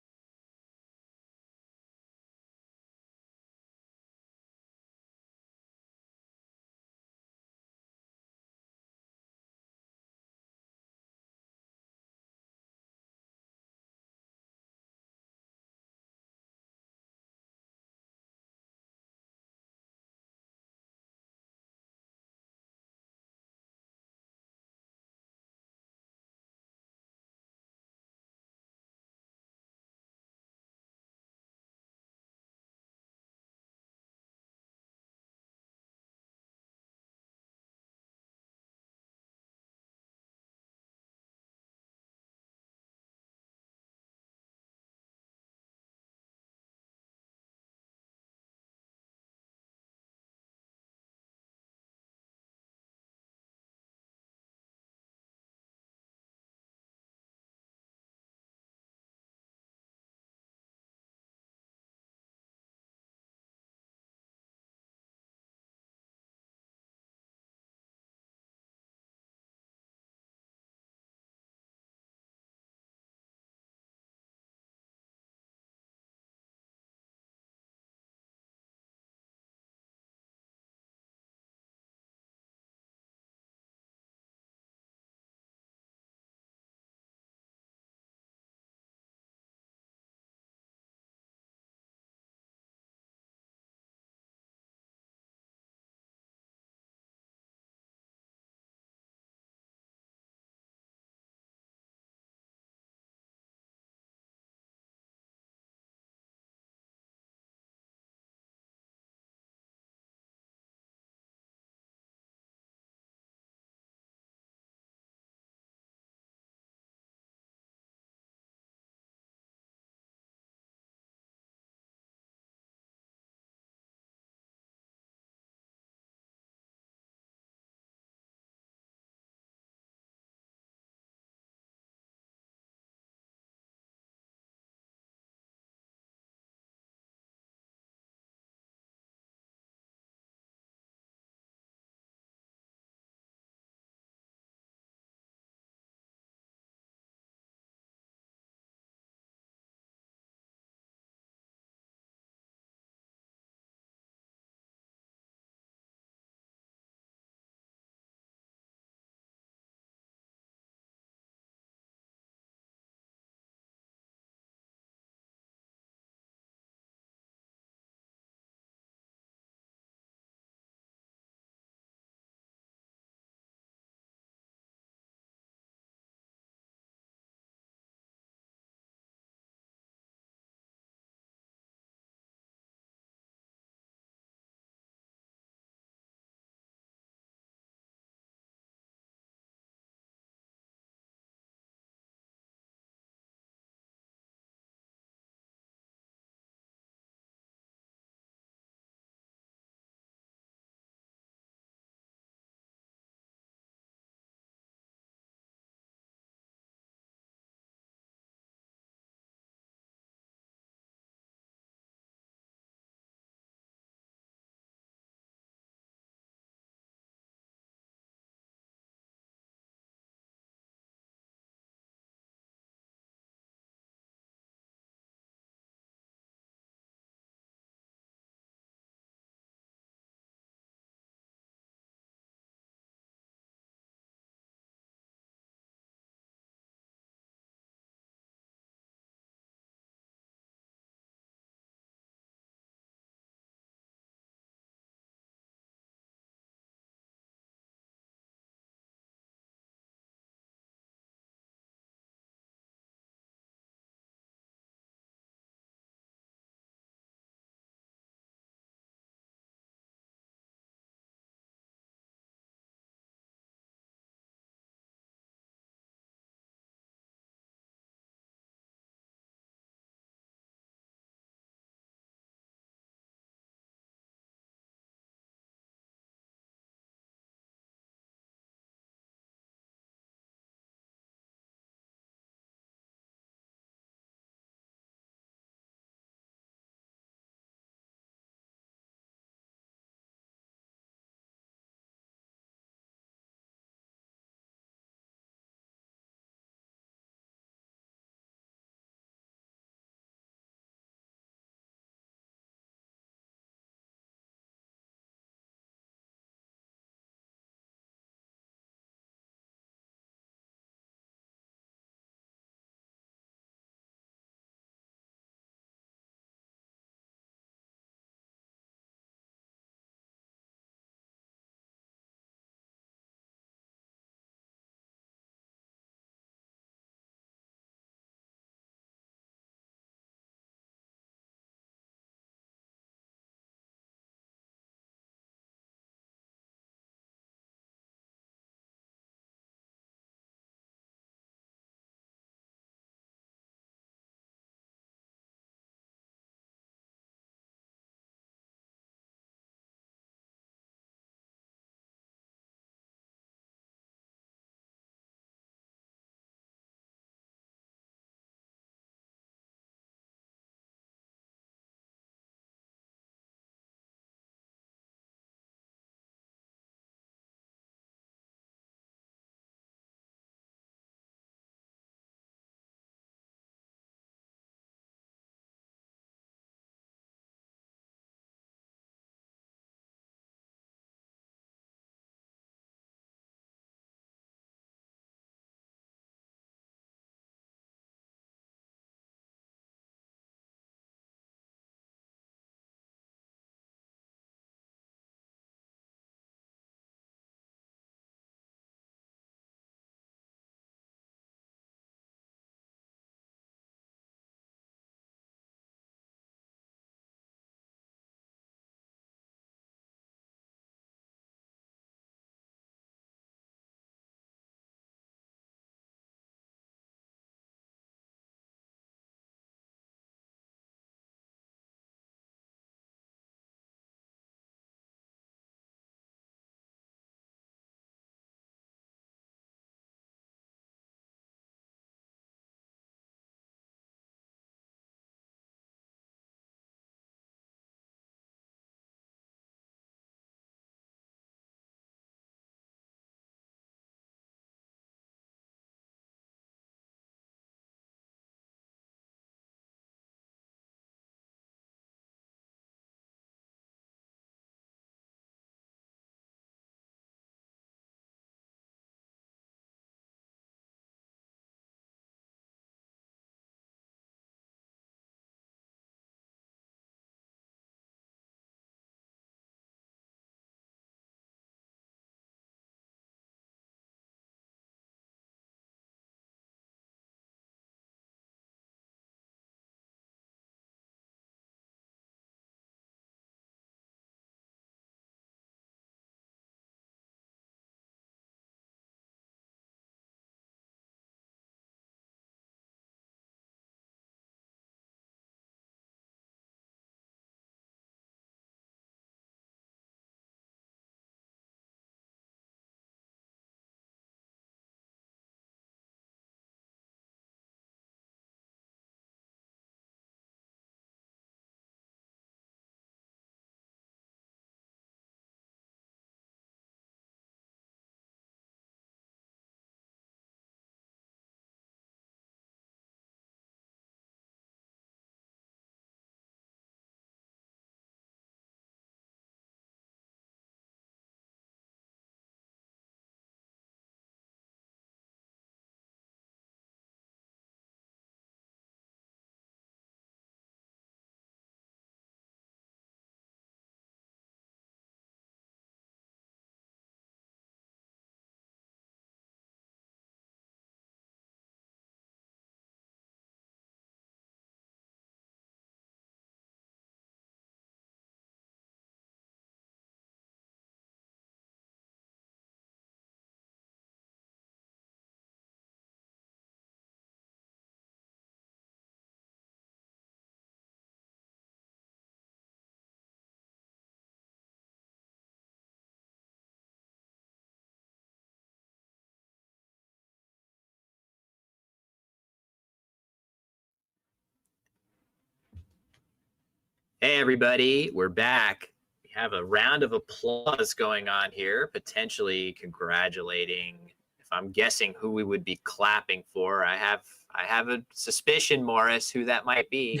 Hey, everybody, we're back. We have a round of applause going on here, potentially congratulating. If I'm guessing who we would be clapping for, I have a suspicion, Morris, who that might be.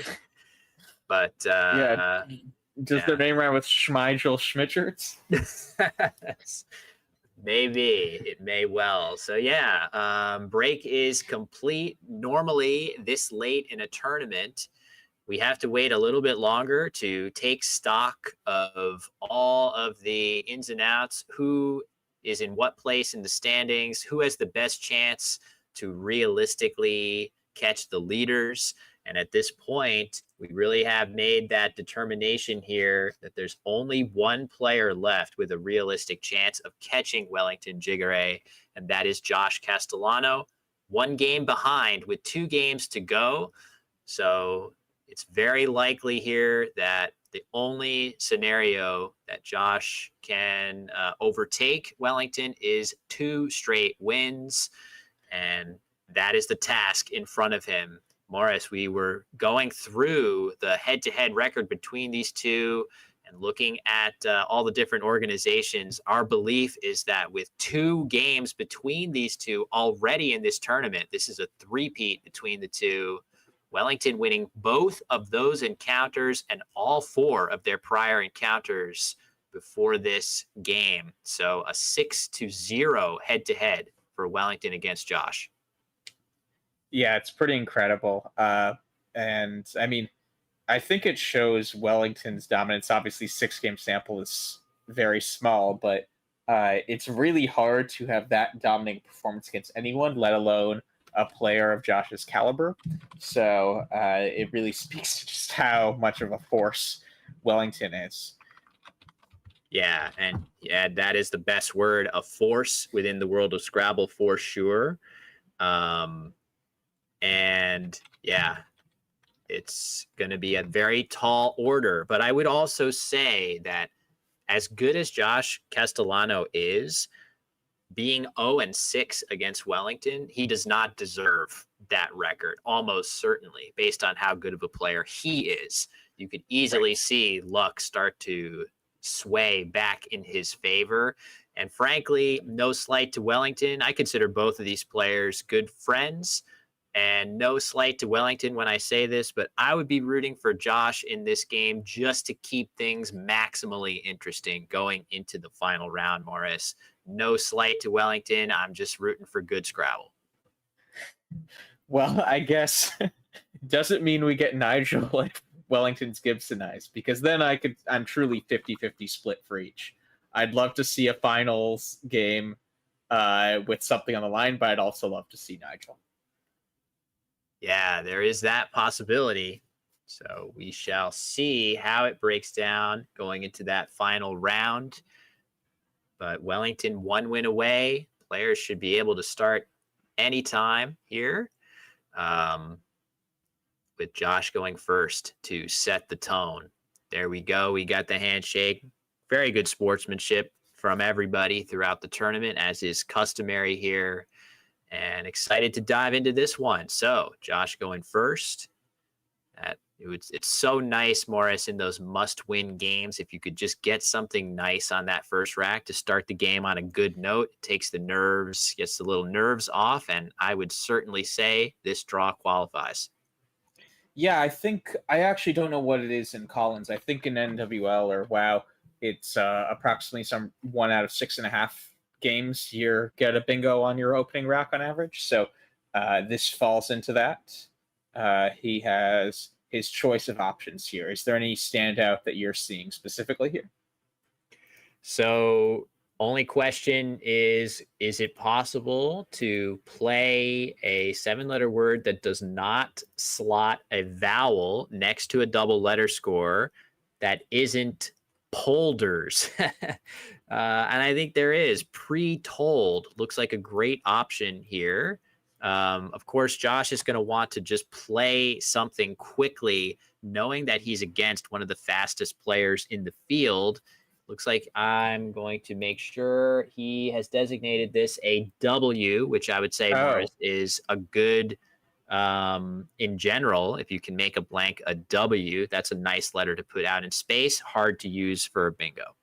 But Yeah, does their yeah, name rhyme with Schmeigel Schmitcherts? maybe it may well. So yeah, break is complete. Normally, this late in a tournament, we have to wait a little bit longer to take stock of all of the ins and outs, who is in what place in the standings, who has the best chance to realistically catch the leaders. And at this point, we really have made that determination here that there's only one player left with a realistic chance of catching Wellington Jighere, and that is Josh Castellano, one game behind with 2 games to go. So it's very likely here that the only scenario that Josh can overtake Wellington is 2 straight wins. And that is the task in front of him. Morris, we were going through the head-to-head record between these two and looking at all the different organizations. Our belief is that with 2 games between these two already in this tournament, this is a three-peat between the two. Wellington winning both of those encounters and all 4 of their prior encounters before this game. So a 6-0 head-to-head for Wellington against Josh. Yeah, it's pretty incredible. And I mean, I think it shows Wellington's dominance. Obviously, 6-game sample is very small, but it's really hard to have that dominating performance against anyone, let alone a player of Josh's caliber. So it really speaks to just how much of a force Wellington is. Yeah, and yeah, that is the best word, a force within the world of Scrabble for sure. And yeah, it's going to be a very tall order. But I would also say that as good as Josh Castellano is, being 0-6 against Wellington, he does not deserve that record, almost certainly, based on how good of a player he is. You could easily see luck start to sway back in his favor. And frankly, no slight to Wellington. I consider both of these players good friends. And no slight to Wellington when I say this, but I would be rooting for Josh in this game just to keep things maximally interesting going into the final round, Morris. No slight to Wellington. I'm just rooting for good Scrabble. Well, I guess doesn't mean we get Nigel if Wellington's Gibsonized, because then I'm truly 50-50 split for each. I'd love to see a finals game with something on the line, but I'd also love to see Nigel. Yeah, there is that possibility. So we shall see how it breaks down going into that final round. But Wellington 1 win away. Players should be able to start anytime here. With Josh going first to set the tone. There we go. We got the handshake. Very good sportsmanship from everybody throughout the tournament, as is customary here. And excited to dive into this one. So Josh going first. It's so nice, Morris, in those must-win games. If you could just get something nice on that first rack to start the game on a good note, it takes the nerves, gets the little nerves off, and I would certainly say this draw qualifies. Yeah, I actually don't know what it is in Collins. I think in NWL or WoW, it's approximately some 1 out of 6.5 games you get a bingo on your opening rack on average. So this falls into that. He has his choice of options here. Is there any standout that you're seeing specifically here? So only question is it possible to play a 7-letter word that does not slot a vowel next to a double letter score that isn't polders? And I think there is. Pre-told looks like a great option here. Of course, Josh is going to want to just play something quickly, knowing that he's against one of the fastest players in the field. Looks like I'm going to make sure he has designated this a W, which I would say, Morris, is a good In general, if you can make a blank a W, that's a nice letter to put out in space. Hard to use for bingo.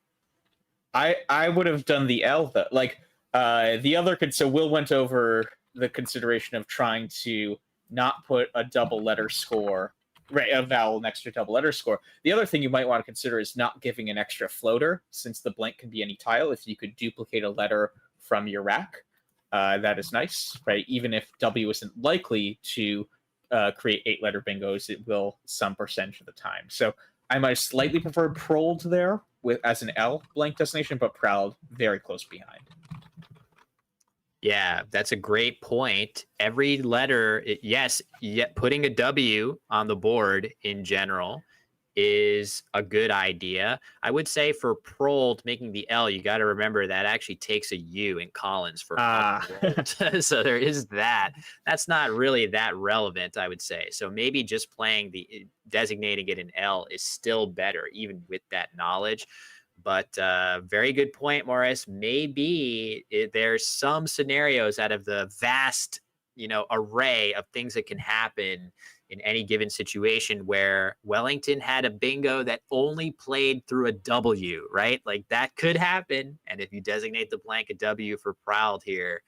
I would have done the L though. Like the other so Will went over the consideration of trying to not put a double letter score, right, a vowel next to a double letter score. The other thing you might want to consider is not giving an extra floater, since the blank can be any tile. If you could duplicate a letter from your rack, that is nice, right? Even if W isn't likely to create 8-letter bingos, it will some percentage of the time. So I might slightly prefer Prold there with as an L blank destination, but Proud very close behind. Yeah, that's a great point. Every letter, yes, yet putting a W on the board in general is a good idea. I would say for Prold, making the L, you got to remember that actually takes a U in Collins for Ah, unrolled. So there is that. That's not really that relevant, I would say. So maybe just playing designating it an L is still better, even with that knowledge. But very good point, Morris. Maybe there's some scenarios out of the vast, array of things that can happen in any given situation where Wellington had a bingo that only played through a W, right? Like that could happen. And if you designate the blank a W for Proud here,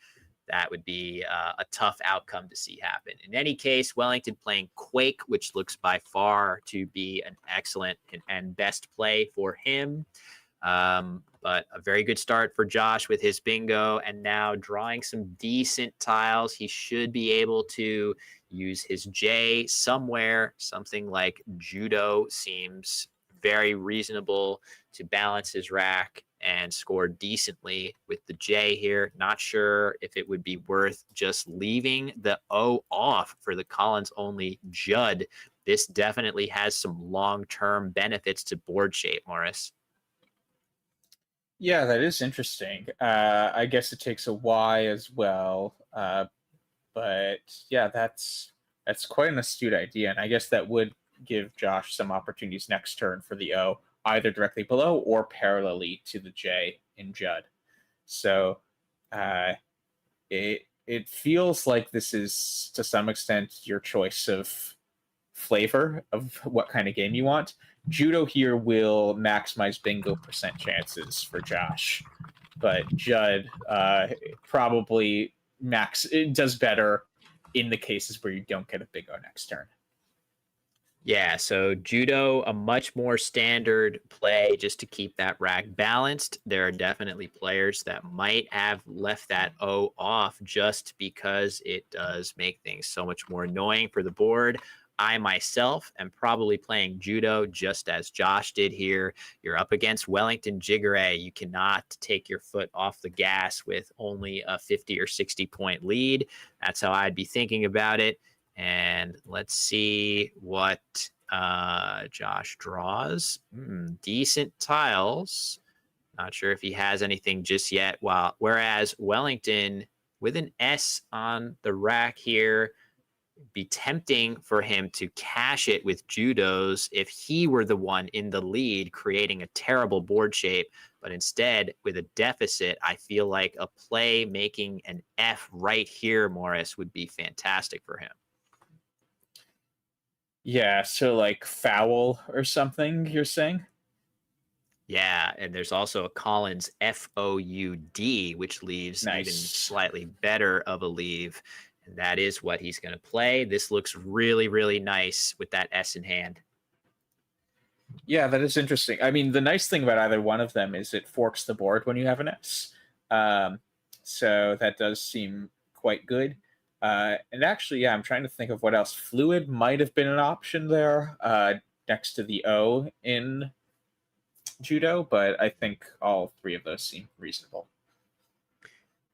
that would be a tough outcome to see happen. In any case, Wellington playing Quake, which looks by far to be an excellent and best play for him. But a very good start for Josh with his bingo, and now drawing some decent tiles. He should be able to use his J somewhere. Something like judo seems very reasonable to balance his rack and score decently with the J here. Not sure if it would be worth just leaving the O off for the Collins only Judd. This definitely has some long-term benefits to board shape, Morris. yeah, that is interesting. I guess it takes a Y as well, but yeah, that's quite an astute idea, and I guess that would give Josh some opportunities next turn for the O, either directly below or parallelly to the J in Judd. So uh, it feels like this is to some extent your choice of flavor of what kind of game you want. Judo here will maximize bingo percent chances for Josh, but Judd probably it does better in the cases where you don't get a bingo next turn. Yeah, so judo, a much more standard play just to keep that rack balanced. There are definitely players that might have left that O off just because it does make things so much more annoying for the board. I myself am probably playing judo just as Josh did here. You're up against Wellington Jighere. You cannot take your foot off the gas with only a 50 or 60 point lead. That's how I'd be thinking about it. And let's see what Josh draws. Decent tiles. Not sure if he has anything just yet. Whereas Wellington, with an S on the rack here, be tempting for him to cash it with judos if he were the one in the lead, creating a terrible board shape. But instead, with a deficit, I feel like a play making an F right here, Morris, would be fantastic for him. Yeah, so like foul or something, you're saying? Yeah, and there's also a Collins FOUD, which leaves even Nice. slightly better of a leave. And that is what he's going to play. This looks really, really nice with that S in hand. Yeah, that is interesting. I mean, the nice thing about either one of them is it forks the board when you have an S. Um, so that does seem quite good. And actually, yeah, I'm trying to think of what else. Fluid might have been an option there next to the O in judo, but I think all three of those seem reasonable.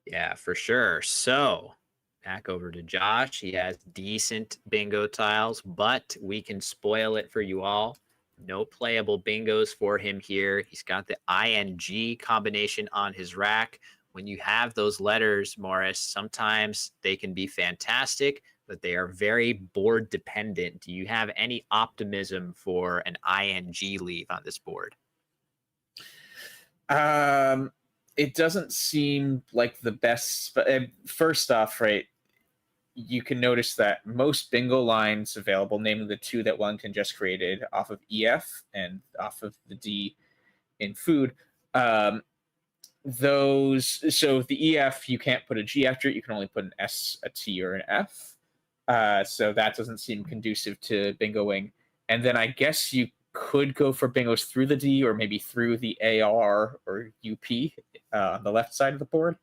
Yeah, for sure. So back over to Josh. He has decent bingo tiles, but we can spoil it for you all. No playable bingos for him here. He's got the ING combination on his rack. When you have those letters, Morris, sometimes they can be fantastic, but they are very board dependent. Do you have any optimism for an ING leave on this board? It doesn't seem like the best. But first off, right, you can notice that most bingo lines available, namely the two that Wellington just created off of EF and off of the D in food, um, so the EF, you can't put a G after it, you can only put an S, a T, or an F. So that doesn't seem conducive to bingoing. And then I guess you could go for bingos through the D or maybe through the AR or UP on the left side of the board,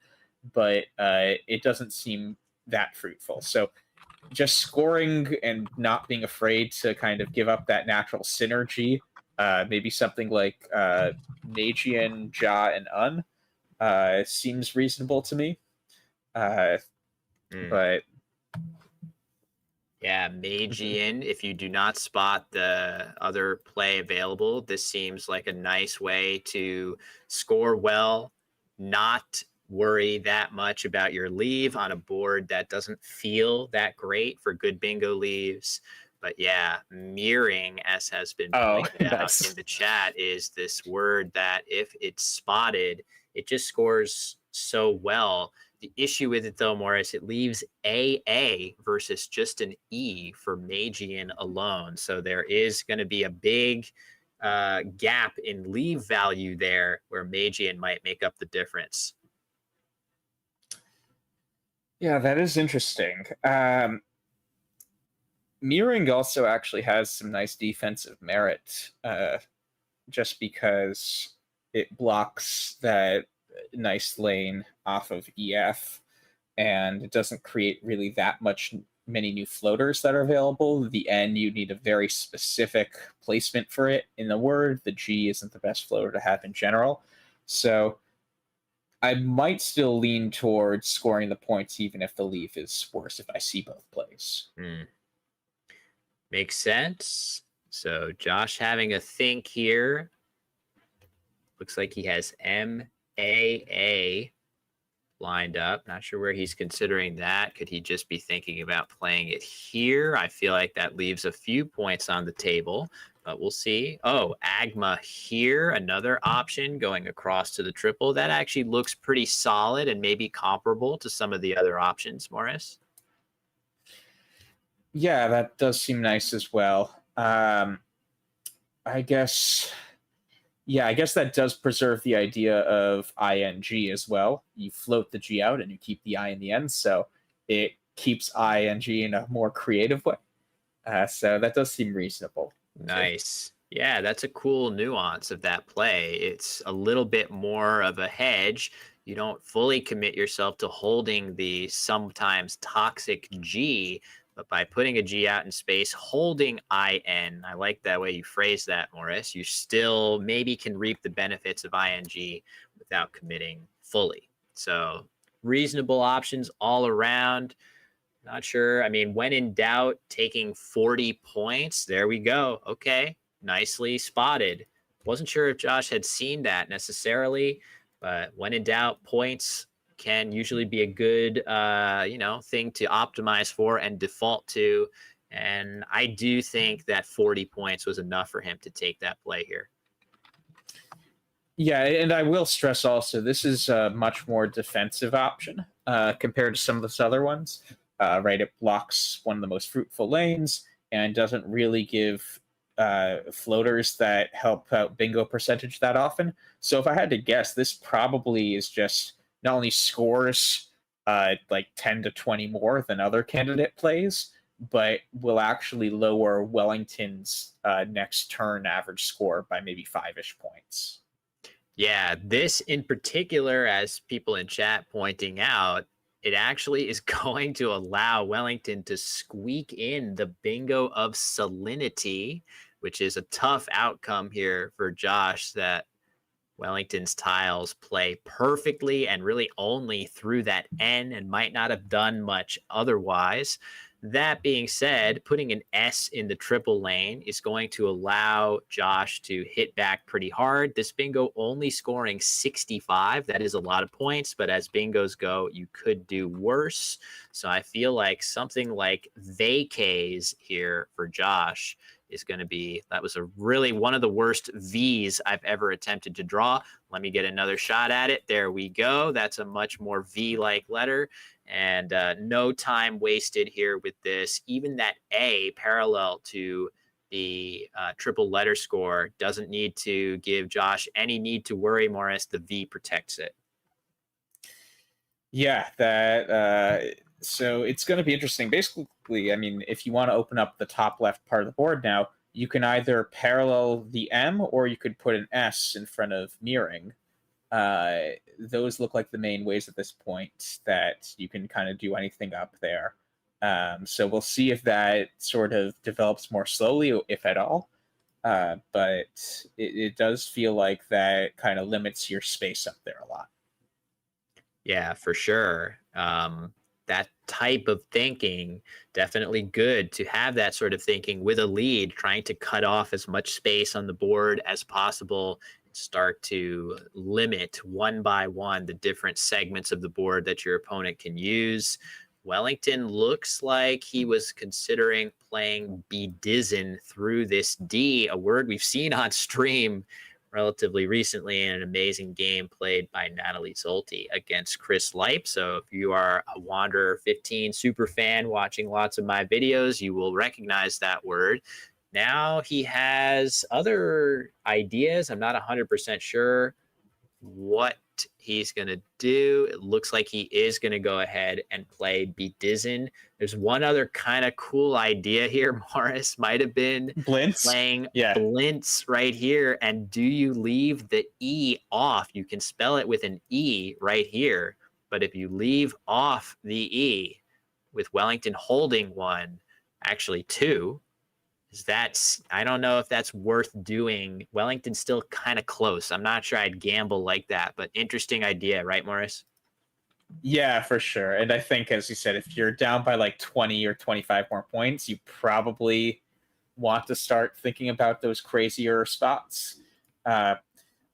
but it doesn't seem that fruitful. So just scoring and not being afraid to kind of give up that natural synergy, maybe something like Magian, Ja, and Un seems reasonable to me. Uh, Mm. but Yeah, Magian, if you do not spot the other play available, this seems like a nice way to score well, not worry that much about your leave on a board that doesn't feel that great for good bingo leaves. But yeah, mirroring, as has been oh, pointed out in nice. the chat, is this word that if it's spotted, it just scores so well. The issue with it, though, Morris, it leaves AA versus just an E for Magian alone. So there is going to be a big gap in leave value there where Magian might make up the difference. Yeah, that is interesting. Mirroring also actually has some nice defensive merit, just because it blocks that nice lane off of EF, and it doesn't create really that many new floaters that are available. The N, you need a very specific placement for it in the word. The G isn't the best floater to have in general. So I might still lean towards scoring the points even if the leaf is worse if I see both plays. Makes sense. So Josh having a think here. Looks like he has MAA lined up. Not sure where he's considering that. Could he just be thinking about playing it here? I feel like that leaves a few points on the table, but we'll see. Oh, Agma here, another option going across to the triple. That actually looks pretty solid and maybe comparable to some of the other options, Morris. Yeah, that does seem nice as well. I guess, yeah, I guess that does preserve the idea of ing as well. You float the G out and you keep the I in the end, so it keeps ing in a more creative way. So that does seem reasonable. Too. Nice. Yeah, that's a cool nuance of that play. It's a little bit more of a hedge. You don't fully commit yourself to holding the sometimes toxic G, but by putting a G out in space, holding IN, I like that way you phrase that, Morris. You still maybe can reap the benefits of ING without committing fully. So reasonable options all around. Not sure. I mean, when in doubt, taking 40 points, there we go. Okay, nicely spotted. Wasn't sure if Josh had seen that necessarily, but when in doubt, points can usually be a good, thing to optimize for and default to. And I do think that 40 points was enough for him to take that play here. Yeah, and I will stress also, this is a much more defensive option compared to some of those other ones. Right, it blocks one of the most fruitful lanes and doesn't really give floaters that help out bingo percentage that often. So if I had to guess, this probably is just not only scores like 10 to 20 more than other candidate plays, but will actually lower Wellington's next turn average score by maybe 5-ish points. Yeah, this in particular, as people in chat pointing out, it actually is going to allow Wellington to squeak in the bingo of salinity, which is a tough outcome here for Josh, that Wellington's tiles play perfectly and really only through that N and might not have done much otherwise. That being said, putting an S in the triple lane is going to allow Josh to hit back pretty hard. This bingo only scoring 65. That is a lot of points, but as bingos go, you could do worse. So I feel like something like vacays here for Josh is going to be, that was a really one of the worst V's I've ever attempted to draw. Let me get another shot at it. There we go. That's a much more V-like letter. And no time wasted here with this. Even that A parallel to the triple letter score doesn't need to give Josh any need to worry, Morris. The V protects it. Yeah, that so it's going to be interesting. Basically, I mean, if you want to open up the top left part of the board now, you can either parallel the M or you could put an S in front of mirroring. Those look like the main ways at this point that you can kind of do anything up there. So we'll see if that sort of develops more slowly, if at all. But it does feel like that kind of limits your space up there a lot. Yeah, for sure. That type of thinking, definitely good to have that sort of thinking with a lead, trying to cut off as much space on the board as possible, start to limit one by one the different segments of the board that your opponent can use. Wellington looks like he was considering playing bedizen through this D, a word we've seen on stream relatively recently in an amazing game played by Natalie Zolti against Chris Lipe. So if you are a Wanderer 15 super fan watching lots of my videos, you will recognize that word. Now he has other ideas. I'm not 100% sure what he's going to do. It looks like he is going to go ahead and play Bedizen. There's one other kind of cool idea here. Morris might have been Blintz? playing Yeah. Blintz right here. And do you leave the E off? You can spell it with an E right here. But if you leave off the E with Wellington holding one, actually two, that's, I don't know if that's worth doing. Wellington's still kind of close. I'm not sure I'd gamble like that, but interesting idea, right, Morris? Yeah, for sure. And I think, as you said, if you're down by like 20 or 25 more points, you probably want to start thinking about those crazier spots. Uh,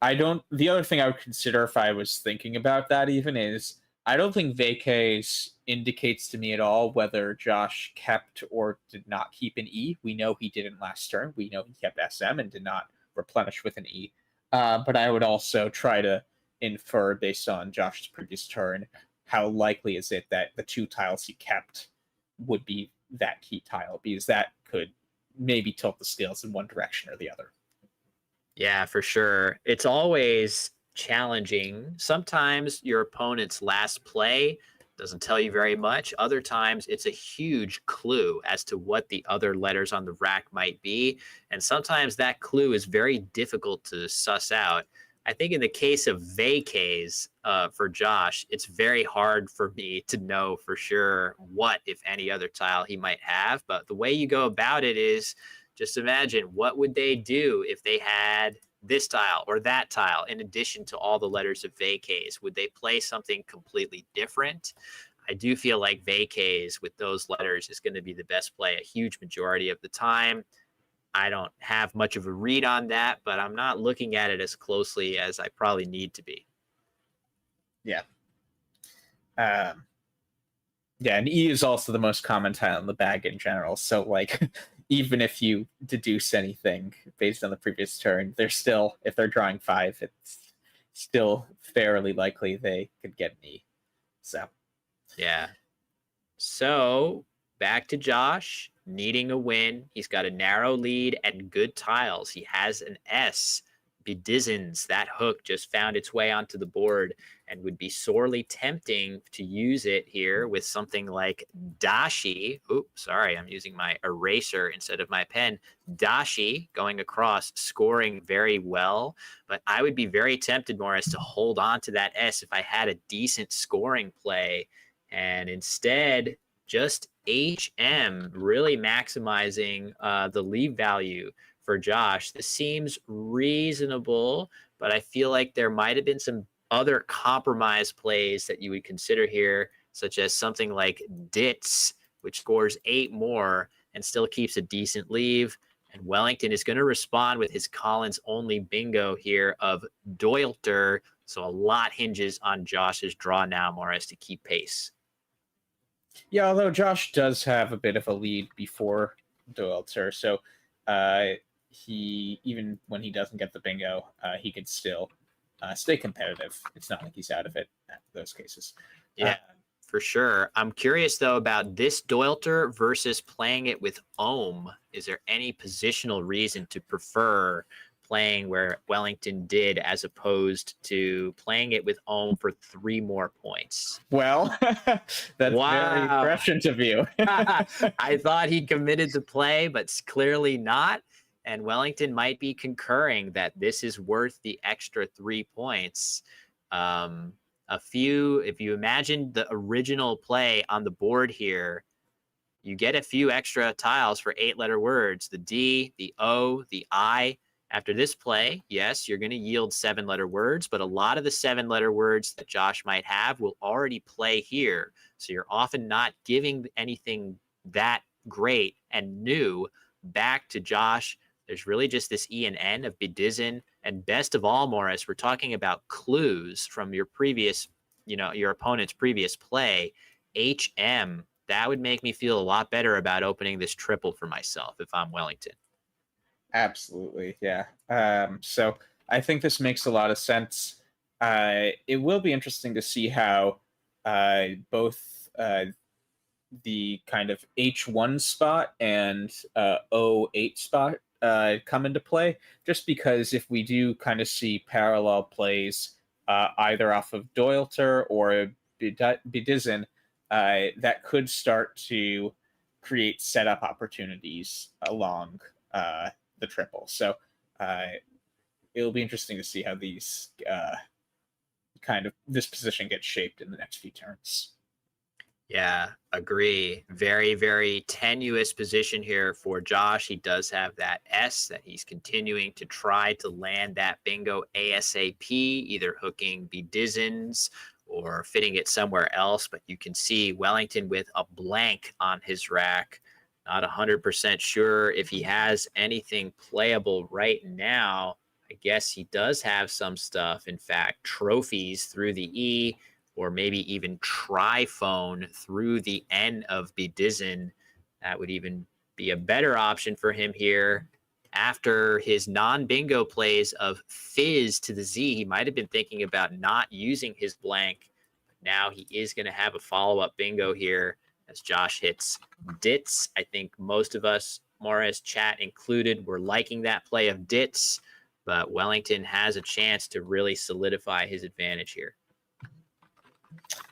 I don't. The other thing I would consider if I was thinking about that even is I don't think vacays indicates to me at all whether Josh kept or did not keep an E. We know he didn't last turn. We know he kept SM and did not replenish with an E. But I would also try to infer based on Josh's previous turn how likely is it that the two tiles he kept would be that key tile, because that could maybe tilt the scales in one direction or the other. Yeah, for sure. It's always challenging. Sometimes your opponent's last play doesn't tell you very much. Other times it's a huge clue as to what the other letters on the rack might be. And sometimes that clue is very difficult to suss out. I think in the case of vacays for Josh, it's very hard for me to know for sure what, if any, other tile he might have. But the way you go about it is just imagine what would they do if they had this tile or that tile in addition to all the letters of vacays? Would they play something completely different? I do feel like vacays with those letters is going to be the best play a huge majority of the time. I don't have much of a read on that, but I'm not looking at it as closely as I probably need to be. Yeah. Yeah, and E is also the most common tile in the bag in general. So, like, even if you deduce anything based on the previous turn, they're still, if they're drawing 5, it's still fairly likely they could get an E. So, yeah. So back to Josh needing a win. He's got a narrow lead and good tiles. He has an S. Bedizens, that hook just found its way onto the board and would be sorely tempting to use it here with something like Dashi. Oops, sorry, I'm using my eraser instead of my pen. Dashi going across, scoring very well. But I would be very tempted, Morris, to hold on to that S if I had a decent scoring play. And instead, just HM really maximizing the lead value for Josh. This seems reasonable, but I feel like there might have been some other compromise plays that you would consider here, such as something like Ditz, which scores 8 more and still keeps a decent leave. And Wellington is going to respond with his Collins only bingo here of Doylter. So a lot hinges on Josh's draw now, Morris, to keep pace. yeah, although Josh does have a bit of a lead before Doylter, so he, even when he doesn't get the bingo, he could still stay competitive. It's not like he's out of it in those cases. Yeah, for sure. I'm curious though about this Doilter versus playing it with Ohm. Is there any positional reason to prefer playing where Wellington did as opposed to playing it with Ohm for 3 more points? Well, that's very Wow. prescient of you. I thought he committed to play, but clearly not. And Wellington might be concurring that this is worth the extra 3 points. If you imagine the original play on the board here, you get a few extra tiles for 8 letter words, the D, the O, the I. After this play, yes, you're going to yield 7 letter words, but a lot of the 7 letter words that Josh might have will already play here. So you're often not giving anything that great and new back to Josh. There's really just this E and N of bedizen. And best of all, Morris, we're talking about clues from your previous, your opponent's previous play. HM, that would make me feel a lot better about opening this triple for myself if I'm Wellington. Absolutely, yeah. So I think this makes a lot of sense. It will be interesting to see how both the kind of H1 spot and O8 spot come into play, just because if we do kind of see parallel plays either off of Doilter or Bedizen, that could start to create setup opportunities along the triple. So uh, it'll be interesting to see how these kind of this position gets shaped in the next few turns. Yeah, agree. Very, very tenuous position here for Josh. He does have that S that he's continuing to try to land that bingo ASAP, either hooking Bedizens or fitting it somewhere else. But you can see Wellington with a blank on his rack. Not 100% sure if he has anything playable right now. I guess he does have some stuff. In fact, trophies through the E, or maybe even triphone through the N of Bedizen. That would even be a better option for him here. After his non-bingo plays of Fizz to the Z, he might have been thinking about not using his blank. But now he is going to have a follow-up bingo here as Josh hits Dits. I think most of us, Morris, chat included, were liking that play of Dits, but Wellington has a chance to really solidify his advantage here.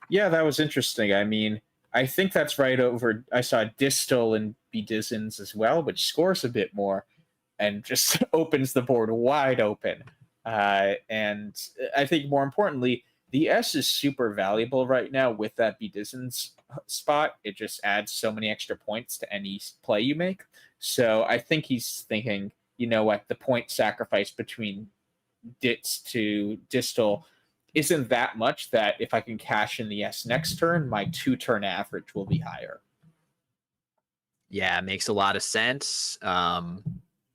Yeah, that was interesting. I mean, I think that's right over. I saw Distal and Bedizens as well, which scores a bit more and just opens the board wide open. And I think more importantly, the S is super valuable right now with that Bedizens spot. It just adds so many extra points to any play you make. So I think he's thinking, you know what, the point sacrifice between Dits to Distal isn't that much that if I can cash in the S next turn, my 2-turn average will be higher. Yeah, it makes a lot of sense.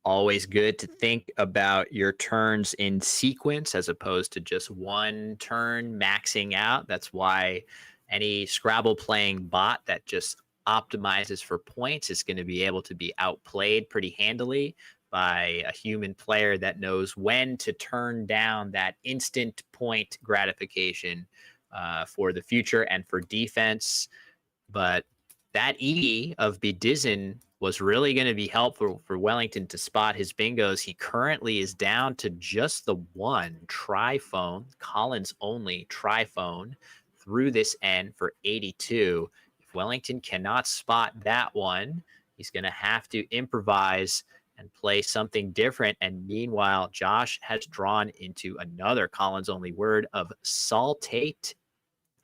Always good to think about your turns in sequence as opposed to just one turn maxing out. That's why any Scrabble playing bot that just optimizes for points is going to be able to be outplayed pretty handily by a human player that knows when to turn down that instant point gratification for the future and for defense. But that E of Bedizen was really going to be helpful for Wellington to spot his bingos. He currently is down to just the one triphone, Collins only triphone through this N for 82. If Wellington cannot spot that one, he's going to have to improvise and play something different. And meanwhile, Josh has drawn into another Collins only word of saltate,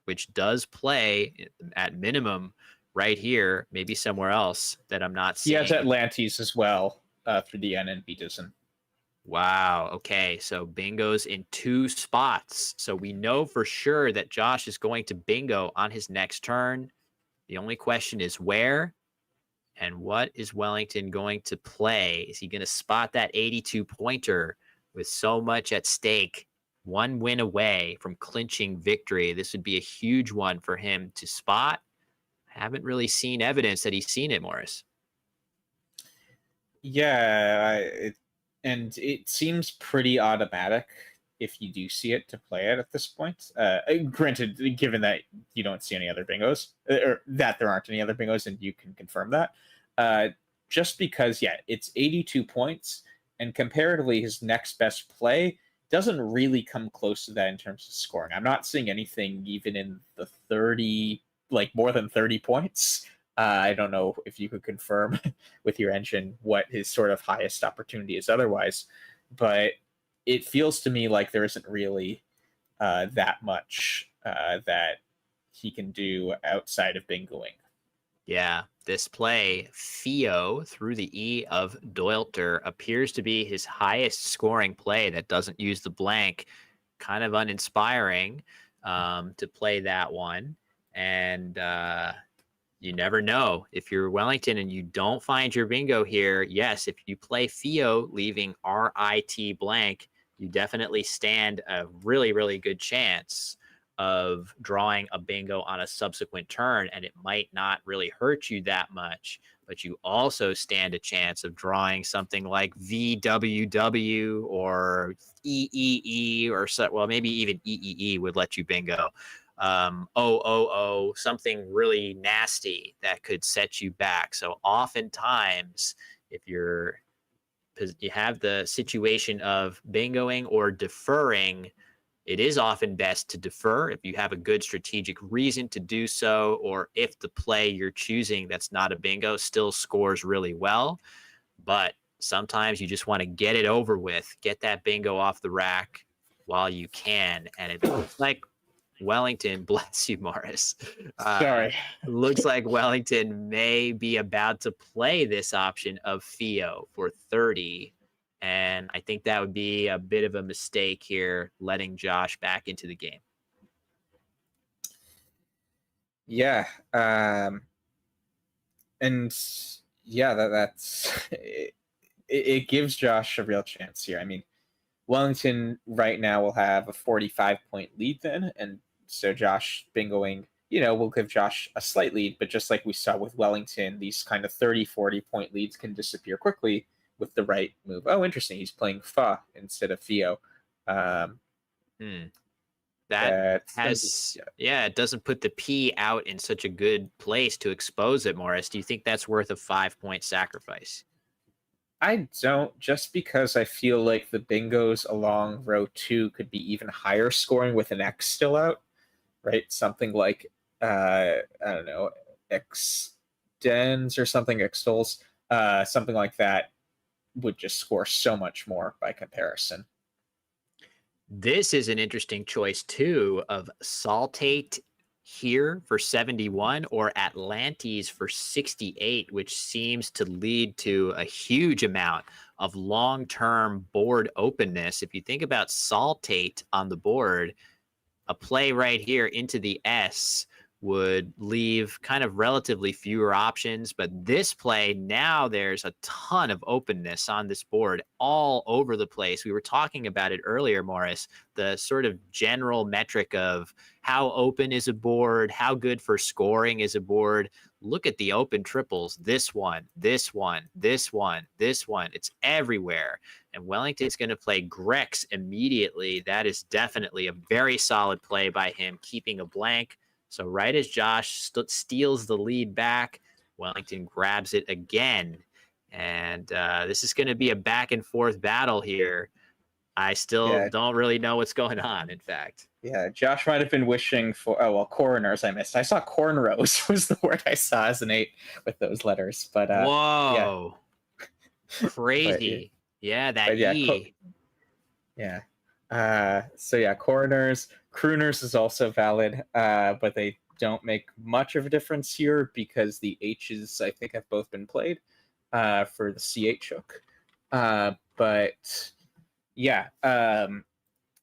which does play at minimum right here, maybe somewhere else that I'm not seeing. He has Atlantes as well through the N and Bedizzen. Wow. Okay. So bingo's in 2 spots. So we know for sure that Josh is going to bingo on his next turn. The only question is where and what is Wellington going to play? Is he going to spot that 82 pointer with so much at stake? 1 win away from clinching victory. This would be a huge one for him to spot. I haven't really seen evidence that he's seen it, Morris. Yeah, and it seems pretty automatic if you do see it, to play it at this point. Granted, given that you don't see any other bingos, or that there aren't any other bingos, and you can confirm that. Uh, just because, yeah, it's 82 points, and comparatively, his next best play doesn't really come close to that in terms of scoring. I'm not seeing anything even in the 30, like more than 30 points. I don't know if you could confirm with your engine what his sort of highest opportunity is otherwise, but it feels to me like there isn't really that much that he can do outside of bingoing. Yeah, this play, Theo through the E of Doilter, appears to be his highest scoring play that doesn't use the blank. Kind of uninspiring to play that one. And you never know. If you're Wellington and you don't find your bingo here, yes, if you play Theo leaving RIT blank, you definitely stand a really, really good chance of drawing a bingo on a subsequent turn, and it might not really hurt you that much. But you also stand a chance of drawing something like VWW or EEE or so. Well, maybe even EEE would let you bingo. Something really nasty that could set you back. So oftentimes, if you have the situation of bingoing or deferring, it is often best to defer if you have a good strategic reason to do so, or if the play you're choosing that's not a bingo still scores really well. But sometimes you just want to get it over with, get that bingo off the rack while you can. And it looks like Wellington, bless you, Morris. Sorry. Looks like Wellington may be about to play this option of Theo for 30. And I think that would be a bit of a mistake here, letting Josh back into the game. Yeah. And yeah, that's it gives Josh a real chance here. I mean, Wellington right now will have a 45-point lead then, and so Josh bingoing, will give Josh a slight lead, but just like we saw with Wellington, these kind of 30, 40-point leads can disappear quickly with the right move. Oh, interesting. He's playing Fa instead of Theo. That Gonna has, yeah, it doesn't put the P out in such a good place to expose it, Morris. Do you think that's worth a 5-point sacrifice? I don't, just because I feel like the bingos along row 2 could be even higher scoring with an X still out, right? Something like, I don't know, extends or something, extols, something like that would just score so much more by comparison. This is an interesting choice too of Saltate here for 71 or Atlantes for 68, which seems to lead to a huge amount of long-term board openness. If you think about Saltate on the board, a play right here into the S would leave kind of relatively fewer options. But this play, now there's a ton of openness on this board all over the place. We were talking about it earlier, Morris, the sort of general metric of how open is a board, how good for scoring is a board. Look at the open triples. This one, this one, this one, this one. It's everywhere. And Wellington's going to play Grex immediately. That is definitely a very solid play by him, keeping a blank. So right as Josh steals the lead back, Wellington grabs it again. And this is going to be a back and forth battle here. I still don't really know what's going on, in fact. Yeah, Josh might have been wishing for, coroners I missed. I saw cornrows was the word I saw as an 8 with those letters. But whoa. Yeah. Crazy. Yeah, that E. So yeah, coroners. Crooners is also valid, but they don't make much of a difference here because the H's, I think, have both been played for the CH hook. But yeah,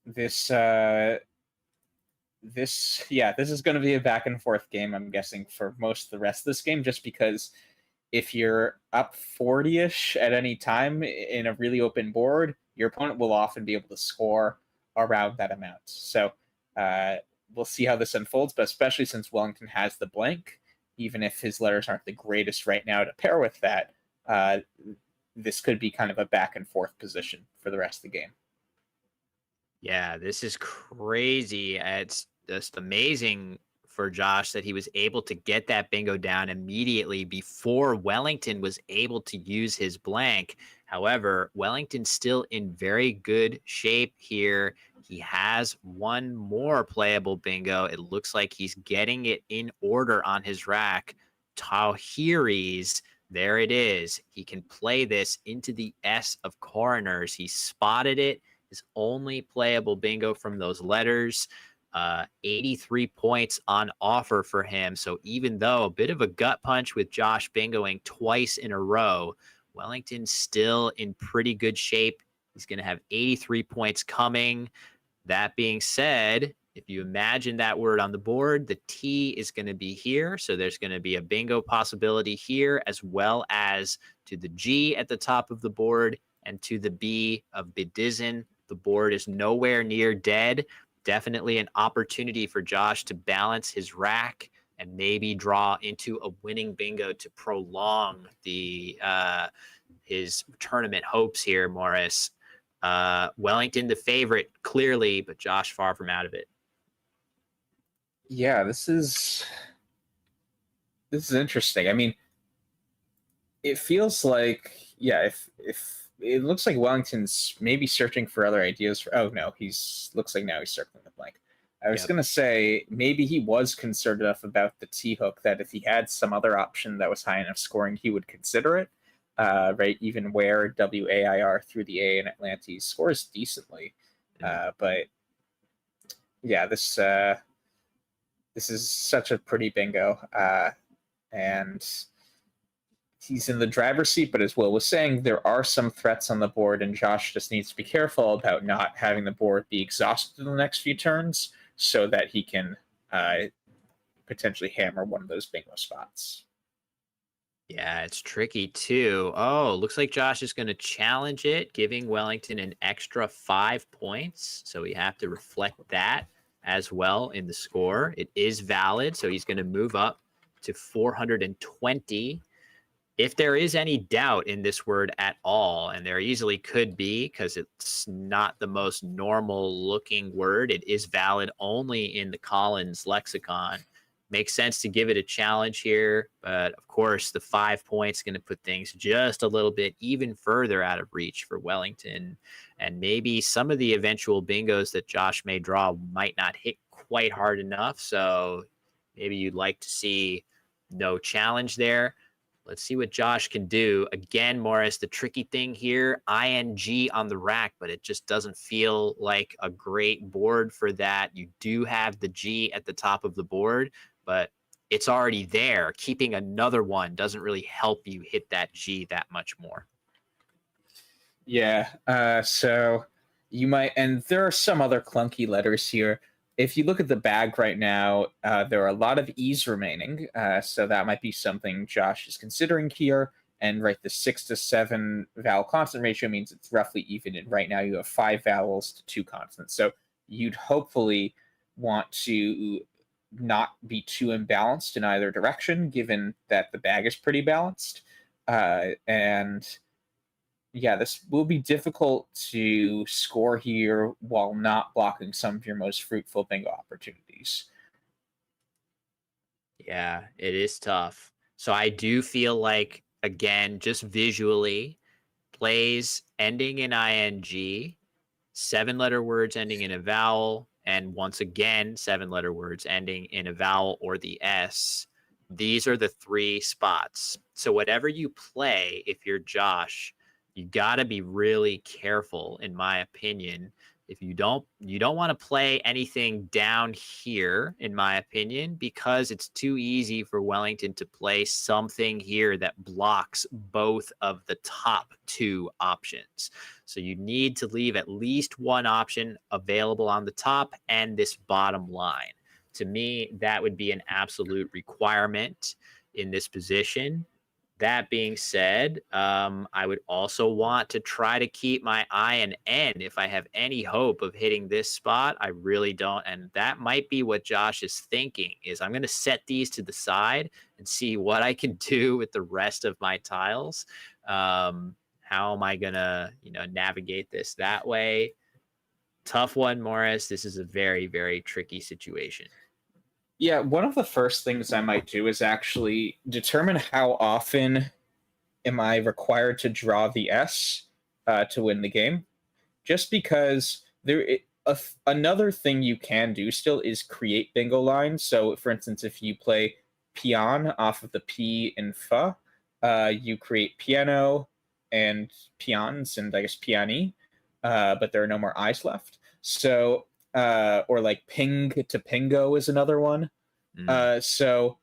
this is going to be a back and forth game, I'm guessing, for most of the rest of this game, just because if you're up 40-ish at any time in a really open board, your opponent will often be able to score around that amount. So we'll see how this unfolds, but especially since Wellington has the blank, even if his letters aren't the greatest right now to pair with that, this could be kind of a back and forth position for the rest of the game. Yeah, this is crazy. It's just amazing for Josh that he was able to get that bingo down immediately before Wellington was able to use his blank. However, Wellington's still in very good shape here. He has one more playable bingo. It looks like he's getting it in order on his rack. Tahiri's, there it is. He can play this into the S of coroners. He spotted it, his only playable bingo from those letters. 83 points on offer for him. So even though a bit of a gut punch with Josh bingoing twice in a row, Wellington's still in pretty good shape. He's going to have 83 points coming. That being said, if you imagine that word on the board, the T is going to be here. So there's going to be a bingo possibility here, as well as to the G at the top of the board and to the B of bedizen. The board is nowhere near dead. Definitely an opportunity for Josh to balance his rack and maybe draw into a winning bingo to prolong the his tournament hopes here, Morris. Wellington, the favorite, clearly, but Josh far from out of it. Yeah, this is interesting. I mean, it feels like, yeah, if it looks like Wellington's maybe searching for other ideas for, oh no, he's looks like now he's circling the blank. I was Yep. gonna say maybe he was concerned enough about the T hook that if he had some other option that was high enough scoring, he would consider it. Right, even where WAIR through the A in Atlantis scores decently. But yeah, this is such a pretty bingo. And he's in the driver's seat, but as Will was saying, there are some threats on the board, and Josh just needs to be careful about not having the board be exhausted in the next few turns so that he can uh, potentially hammer one of those bingo spots. Yeah, it's tricky too. Oh, looks like Josh is going to challenge it, giving Wellington an extra 5 points. So we have to reflect that as well in the score. It is valid. So he's going to move up to 420. If there is any doubt in this word at all, and there easily could be because it's not the most normal looking word, it is valid only in the Collins lexicon. Makes sense to give it a challenge here, but of course, the 5 points going to put things just a little bit even further out of reach for Wellington. And maybe some of the eventual bingos that Josh may draw might not hit quite hard enough. So maybe you'd like to see no challenge there. Let's see what Josh can do. Again, Morris, the tricky thing here, ING on the rack, but it just doesn't feel like a great board for that. You do have the G at the top of the board, but it's already there. Keeping another one doesn't really help you hit that G that much more. Yeah, so you might, and there are some other clunky letters here. If you look at the bag right now, there are a lot of E's remaining, so that might be something Josh is considering here. And right, the 6 to 7 vowel consonant ratio means it's roughly even. And right now you have 5 vowels to 2 consonants. So you'd hopefully want to not be too imbalanced in either direction, given that the bag is pretty balanced. And yeah, this will be difficult to score here while not blocking some of your most fruitful bingo opportunities. Yeah, it is tough. So I do feel like, again, just visually, plays ending in ing, 7-letter words ending in a vowel, and once again, 7-letter words ending in a vowel or the S. These are the three spots. So whatever you play, if you're Josh, you got to be really careful, in my opinion. If you don't want to play anything down here, in my opinion, because it's too easy for Wellington to play something here that blocks both of the top two options. So you need to leave at least one option available on the top and this bottom line. To me, that would be an absolute requirement in this position. That being said, I would also want to try to keep my I and N if I have any hope of hitting this spot. I really don't. And that might be what Josh is thinking is I'm going to set these to the side and see what I can do with the rest of my tiles. How am I going to, navigate this that way? tough one, Morris. This is a very, very tricky situation. Yeah, one of the first things I might do is actually determine how often am I required to draw the S to win the game. Just because another thing you can do still is create bingo lines. So, for instance, if you play pian off of the P in fa, you create piano and pians and I guess piani, but there are no more I's left. So, or like ping to pingo is another one. Mm.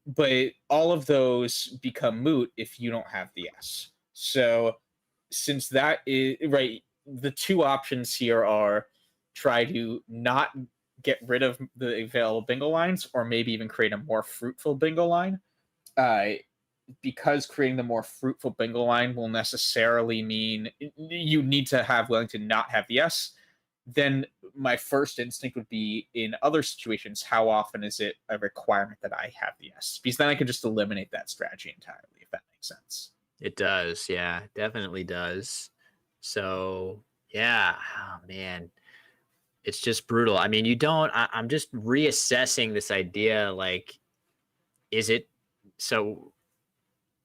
But all of those become moot if you don't have the S. So, since that is right, the two options here are try to not get rid of the available bingo lines, or maybe even create a more fruitful bingo line. Uh, because creating the more fruitful bingo line will necessarily mean you need to have Wellington not have the S, then my first instinct would be in other situations, how often is it a requirement that I have the S? Because then I can just eliminate that strategy entirely, if that makes sense. It does. Yeah, definitely does. So, yeah, oh, man, it's just brutal. I mean, I'm just reassessing this idea. Like, is it so?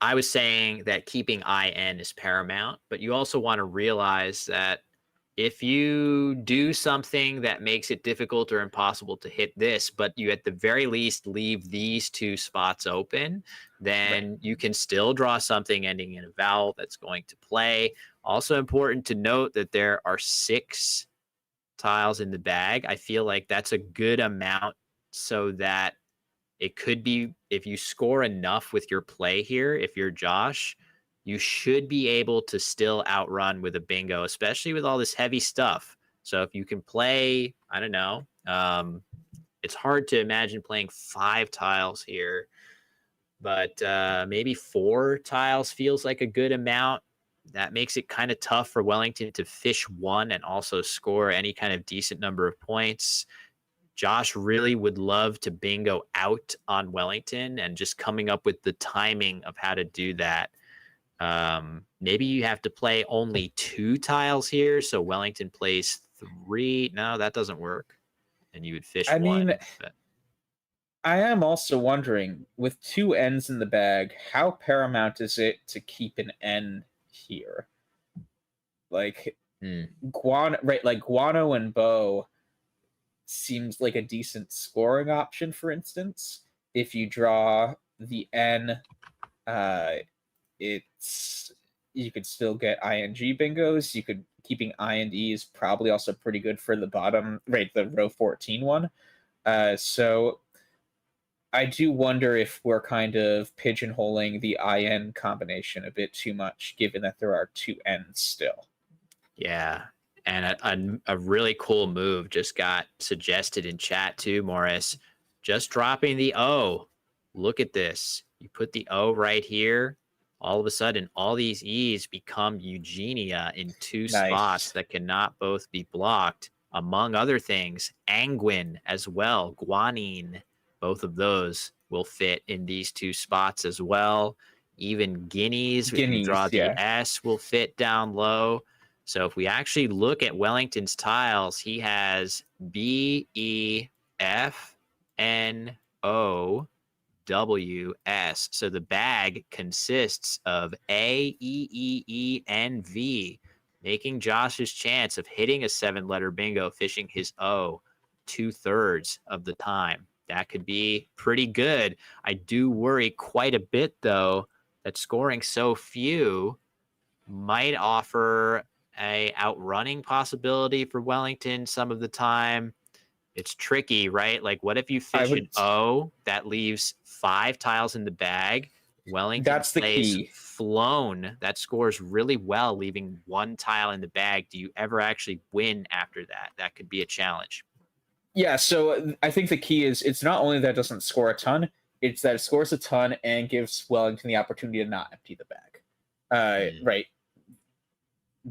I was saying that keeping IN is paramount, but you also want to realize that if you do something that makes it difficult or impossible to hit this, but you at the very least leave these two spots open, Right. then you can still draw something ending in a vowel that's going to play. Also important to note that there are 6 tiles in the bag. I feel like that's a good amount so that it could be if you score enough with your play here, if you're Josh, you should be able to still outrun with a bingo, especially with all this heavy stuff. So if you can play, I don't know, it's hard to imagine playing 5 tiles here, but maybe 4 tiles feels like a good amount. That makes it kind of tough for Wellington to fish one and also score any kind of decent number of points. Josh really would love to bingo out on Wellington, and just coming up with the timing of how to do that. Maybe you have to play only 2 tiles here, so Wellington plays 3. No, that doesn't work, and you would fish I mean, one. But I am also wondering, with two N's in the bag, how paramount is it to keep an N here? Like hmm, guano, right? Like guano and bow seems like a decent scoring option. For instance, if you draw the N, uh, it's you could still get ing bingos. You could keeping I and E is probably also pretty good for the bottom, right? The row 14 one. So I do wonder if we're kind of pigeonholing the IN combination a bit too much, given that there are two N's still. yeah, and a really cool move just got suggested in chat too, Morris. Just dropping the O. Look at this. You put the O right here. All of a sudden, all these E's become Eugenia in 2 spots Nice. that cannot both be blocked. Among other things, Anguin as well, guanine. Both of those will fit in these 2 spots as well. Even guineas, if you Guineas, draw the yeah. S, will fit down low. So if we actually look at Wellington's tiles, he has B, E, F, N, O, W, S. So the bag consists of A, E, E, E, and V, making Josh's chance of hitting a 7-letter bingo fishing his O 2/3 of the time. That could be pretty good. I do worry quite a bit, though, that scoring so few might offer a outrunning possibility for Wellington some of the time. It's tricky, right? Like, what if you I fish an would. O that leaves 5 tiles in the bag? Wellington That's the plays key. flown that scores really well, leaving 1 tile in the bag. Do you ever actually win after that? That could be a challenge. Yeah, so I think the key is it's not only that it doesn't score a ton, it's that it scores a ton and gives Wellington the opportunity to not empty the bag. Mm. Right.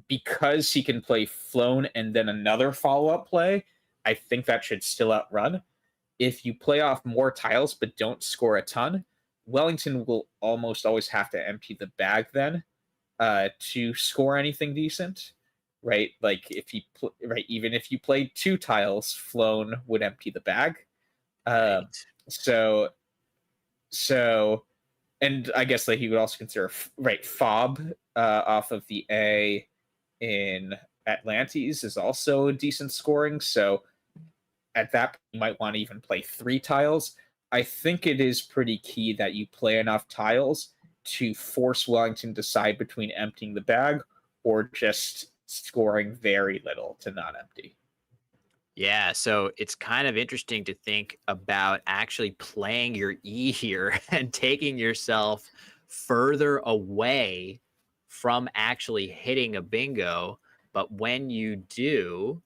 Because he can play flown and then another follow-up play, I think that should still outrun. If you play off more tiles but don't score a ton, Wellington will almost always have to empty the bag then to score anything decent. right? Like if he right, even if you played 2 tiles, Flown would empty the bag. Um, Right. so so and I guess like you would also consider right Fob off of the A in Atlantes is also a decent scoring. So at that point, you might want to even play 3 tiles. I think it is pretty key that you play enough tiles to force Wellington to decide between emptying the bag or just scoring very little to not empty. Yeah, so it's kind of interesting to think about actually playing your E here and taking yourself further away from actually hitting a bingo. But when you do,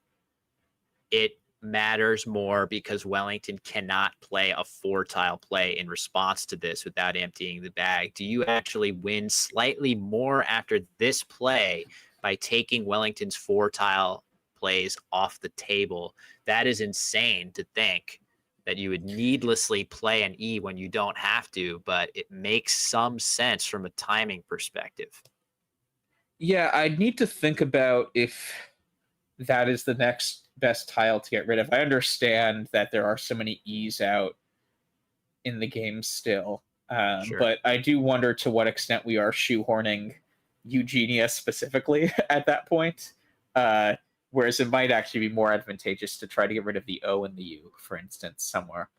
it matters more because Wellington cannot play a 4 tile play in response to this without emptying the bag. Do you actually win slightly more after this play by taking Wellington's 4 tile plays off the table? That is insane to think that you would needlessly play an E when you don't have to, but it makes some sense from a timing perspective. Yeah, I'd need to think about if that is the next best tile to get rid of. I understand that there are so many E's out in the game still, Sure. but I do wonder to what extent we are shoehorning Eugenia specifically at that point. Uh, Whereas it might actually be more advantageous to try to get rid of the O and the U, for instance, somewhere.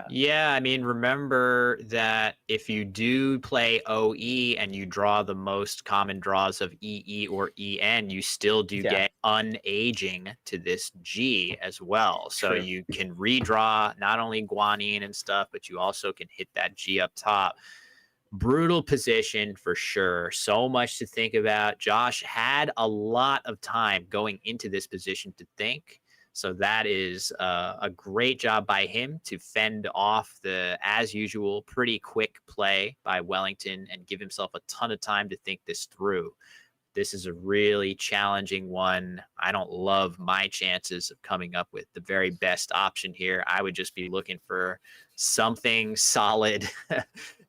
Yeah, I mean, remember that if you do play OE and you draw the most common draws of EE or EN, you still do Yeah, get unaging to this G as well. So true. you can redraw not only guanine and stuff, but you also can hit that G up top. Brutal position for sure. So much to think about. Josh had a lot of time going into this position to think. So that is a great job by him to fend off the, as usual, pretty quick play by Wellington and give himself a ton of time to think this through. This is a really challenging one. I don't love my chances of coming up with the very best option here. I would just be looking for something solid.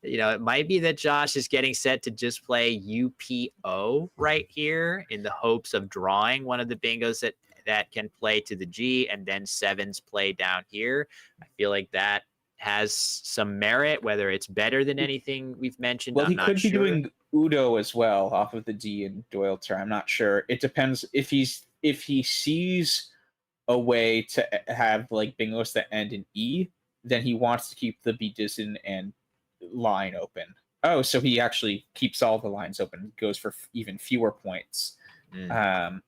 It might be that Josh is getting set to just play UPO right here in the hopes of drawing one of the bingos that can play to the G and then sevens play down here. I feel like that has some merit. Whether it's better than anything we've mentioned, Well, I'm he not could be sure. doing Udo as well off of the D and Doyle turn. I'm not sure. It depends if he sees a way to have like bingos that end in E, then he wants to keep the Bedizzen and line open. Oh, so he actually keeps all the lines open, goes for even fewer points. Mm. Um,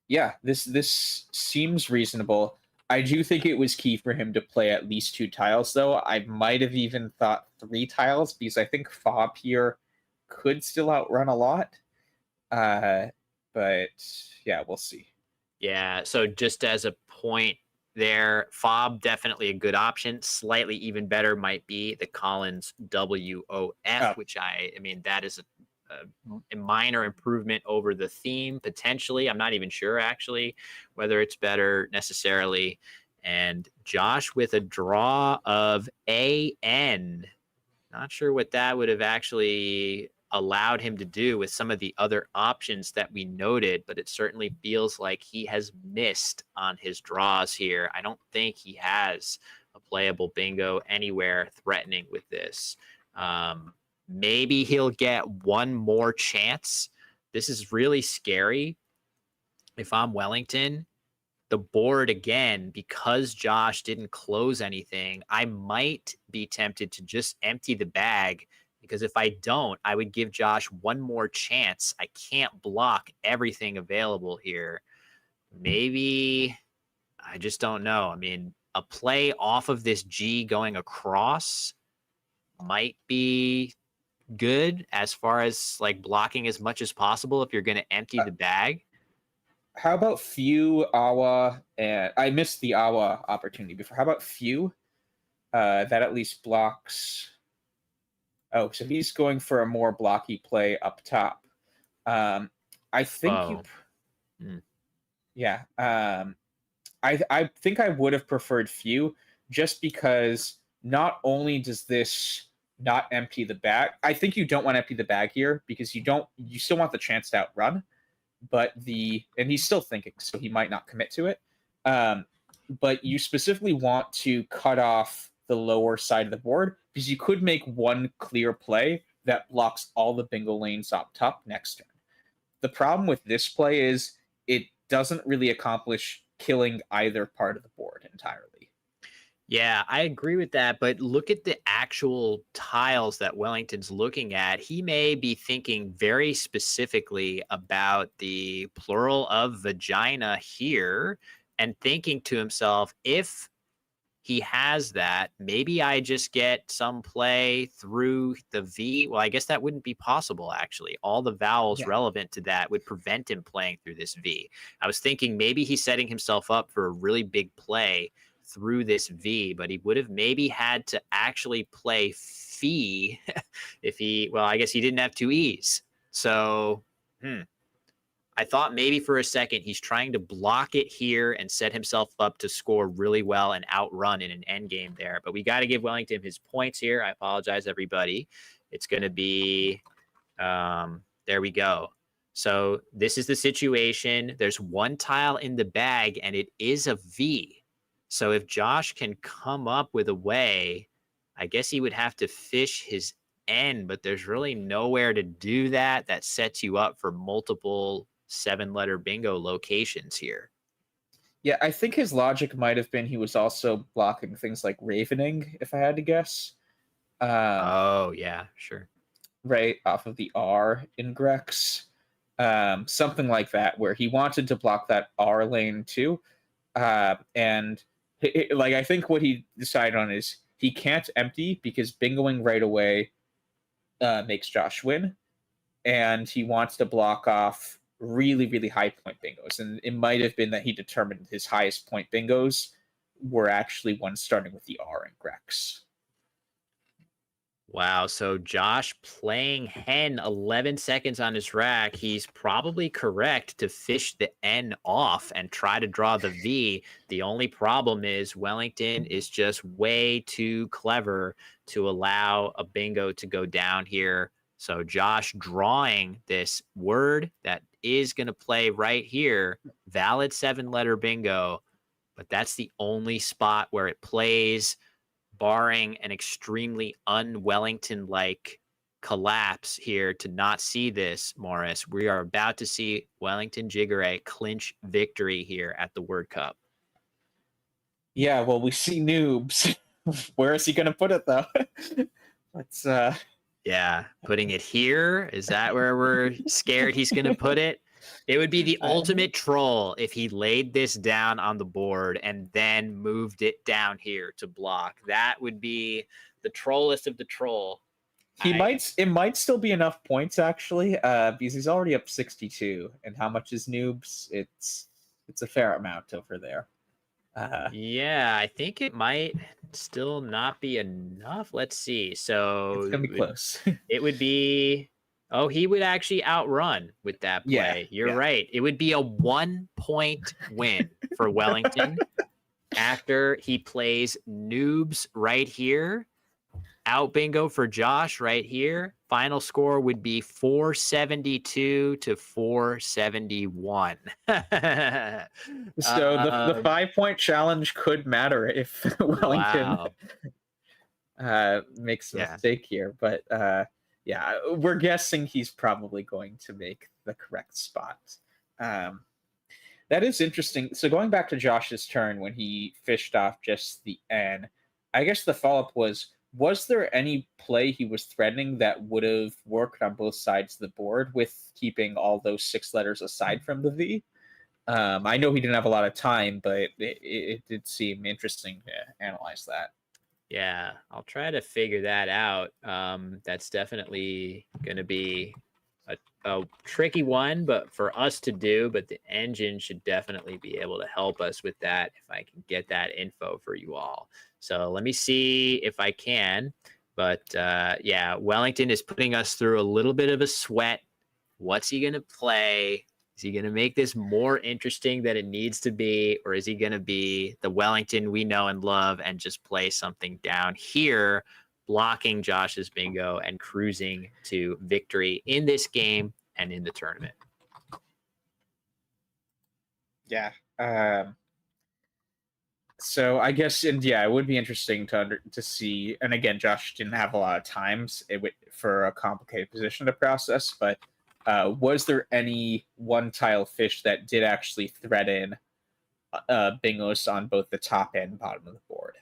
yeah, this seems reasonable. I do think it was key for him to play at least 2 tiles, though. I might have even thought 3 tiles because I think Fob here could still outrun a lot. But yeah, we'll see. Yeah, so just as a point there, Fob definitely a good option. Slightly even better might be the Collins WOF, Oh, which I mean that is a minor improvement over the theme potentially. I'm not even sure actually whether it's better necessarily. And Josh with a draw of AN. Not sure what that would have actually allowed him to do with some of the other options that we noted, but it certainly feels like he has missed on his draws here. I don't think he has a playable bingo anywhere threatening with this. Maybe he'll get one more chance. This is really scary. If I'm Wellington, the board again, because Josh didn't close anything, I might be tempted to just empty the bag because if I don't, I would give Josh one more chance. I can't block everything available here. Maybe I just don't know. I mean, a play off of this G going across might be good as far as like blocking as much as possible if you're going to empty uh, the bag. how about few Awa? And I missed the Awa opportunity before. How about few? That at least blocks. Oh, so he's going for a more blocky play up top. Um, I think you. Oh, mm, Yeah. I think I would have preferred few just because not only does this not empty the bag, I think you don't want to empty the bag here because you still want the chance to outrun. and he's still thinking, so he might not commit to it. But you specifically want to cut off the lower side of the board because you could make one clear play that blocks all the bingo lanes up top next turn. The problem with this play is it doesn't really accomplish killing either part of the board entirely. Yeah, I agree with that. But look at the actual tiles that Wellington's looking at. He may be thinking very specifically about the plural of vagina here and thinking to himself, if he has that, maybe I just get some play through the V. Well, I guess that wouldn't be possible, actually. All the vowels Yeah. relevant to that would prevent him playing through this V. I was thinking maybe he's setting himself up for a really big play through this V, but he would have maybe had to actually play phi if well, I guess he didn't have two E's. So, I thought maybe for a second he's trying to block it here and set himself up to score really well and outrun in an endgame there. But we got to give Wellington his points here. I apologize, everybody. It's going to be, there we go. So this is the situation. There's one tile in the bag, and it is a V. So if Josh can come up with a way, I guess he would have to fish his N, but there's really nowhere to do that. That sets you up for multiple 7-letter bingo locations here. Yeah, I think his logic might have been he was also blocking things like ravening, if I had to guess. Oh, yeah, sure. Right off of the R in Grex. Something like that, where he wanted to block that R lane too. And like, I think what he decided on is he can't empty because bingoing right away makes Josh win. And he wants to block off really, really high point bingos. And it might have been that he determined his highest point bingos were actually ones starting with the R in Grex. Wow. So Josh playing hen 11 seconds on his rack. He's probably correct to fish the N off and try to draw the V. The only problem is Wellington is just way too clever to allow a bingo to go down here. So Josh drawing this word that is going to play right here, valid 7-letter bingo, but that's the only spot where it plays, barring an extremely un-Wellington-like collapse here to not see this, Morris. We are about to see Wellington Jighere clinch victory here at the Word Cup. Yeah, well, we see noobs. Where is he going to put it, though? Let's Yeah, putting it here. Is that where we're scared he's going to put it? It would be the ultimate troll if he laid this down on the board and then moved it down here to block. That would be the trollest of the troll. It might still be enough points, actually, because he's already up 62. And how much is noobs? It's a fair amount over there. Yeah, I think it might still not be enough. Let's see. So it's gonna be close. It would be, oh, he would actually outrun with that play. You're right. It would be a 1-point win for Wellington after he plays noobs right here. Out bingo for Josh right here. Final score would be 472 to 471. So the 5-point challenge could matter if Wellington makes a mistake here. But yeah, we're guessing he's probably going to make the correct spot. That is interesting. So going back to Josh's turn when he fished off just the N, I guess the follow-up was there any play he was threatening that would have worked on both sides of the board with keeping all those 6 letters aside from the V? I know he didn't have a lot of time, but it did seem interesting to analyze that. Yeah, I'll try to figure that out. That's definitely going to be a tricky one, but for us to do, but the engine should definitely be able to help us with that if I can get that info for you all. So let me see if I can. But yeah, Wellington is putting us through a little bit of a sweat. What's he going to play? Is he going to make this more interesting than it needs to be? Or is he going to be the Wellington we know and love and just play something down here, blocking Josh's bingo and cruising to victory in this game and in the tournament? Yeah. So I guess, and yeah, it would be interesting to see. And again, Josh didn't have a lot of times for a complicated position to process. But was there any one tile fish that did actually threaten bingos on both the top and bottom of the board?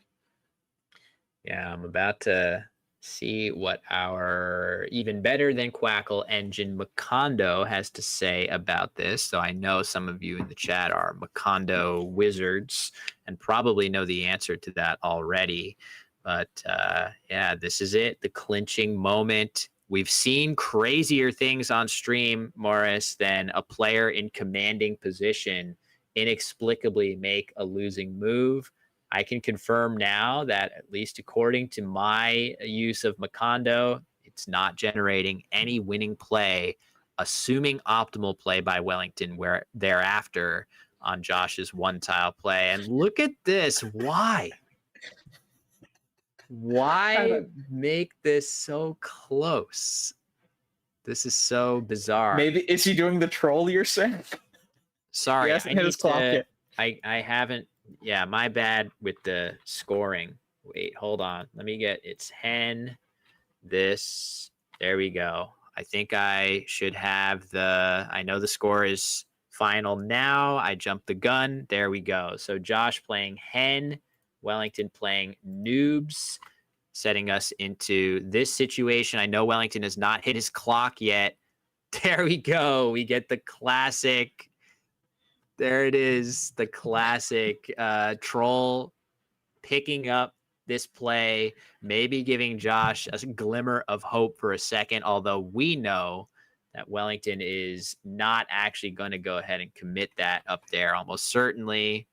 Yeah, I'm about to see what our even better than Quackle engine Macondo has to say about this. So I know some of you in the chat are Macondo wizards and probably know the answer to that already. But yeah, this is it, the clinching moment. We've seen crazier things on stream, Morris, than a player in commanding position inexplicably make a losing move. I can confirm now that, at least according to my use of Macondo, it's not generating any winning play, assuming optimal play by Wellington where thereafter on Josh's one tile play. And look at this. Why? Why make this so close? This is so bizarre. Maybe is he doing the troll you're saying? Sorry, I need to. I haven't. Yeah, my bad with the scoring. Wait, hold on. Let me get it's hen. This. There we go. I think I should have I know the score is final now. I jumped the gun. There we go. So Josh playing hen, Wellington playing noobs, setting us into this situation. I know Wellington has not hit his clock yet. There we go. We get the classic. There it is, the classic troll picking up this play, maybe giving Josh a glimmer of hope for a second, although we know that Wellington is not actually going to go ahead and commit that up there almost certainly.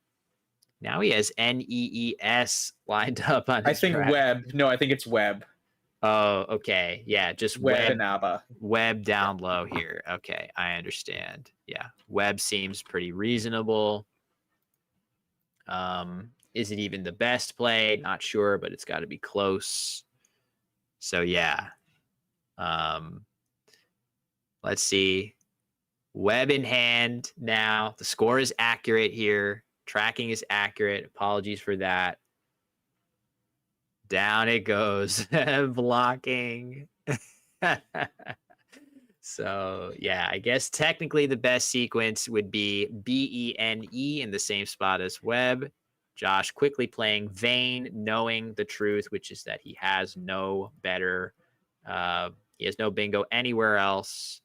Now he has NEES lined up on his I think draft. web. No, I think it's web. Oh, okay. Yeah, just web and ABBA. Web down low here. Okay, I understand. Yeah, web seems pretty reasonable. Is it even the best play? Not sure, but it's got to be close. So yeah. Let's see. Web in hand now. The score is accurate here. Tracking is accurate. Apologies for that. Down it goes. Blocking. So yeah, I guess technically the best sequence would be BENE in the same spot as web. Josh quickly playing Vane, knowing the truth, which is that he has no better, he has no bingo anywhere else.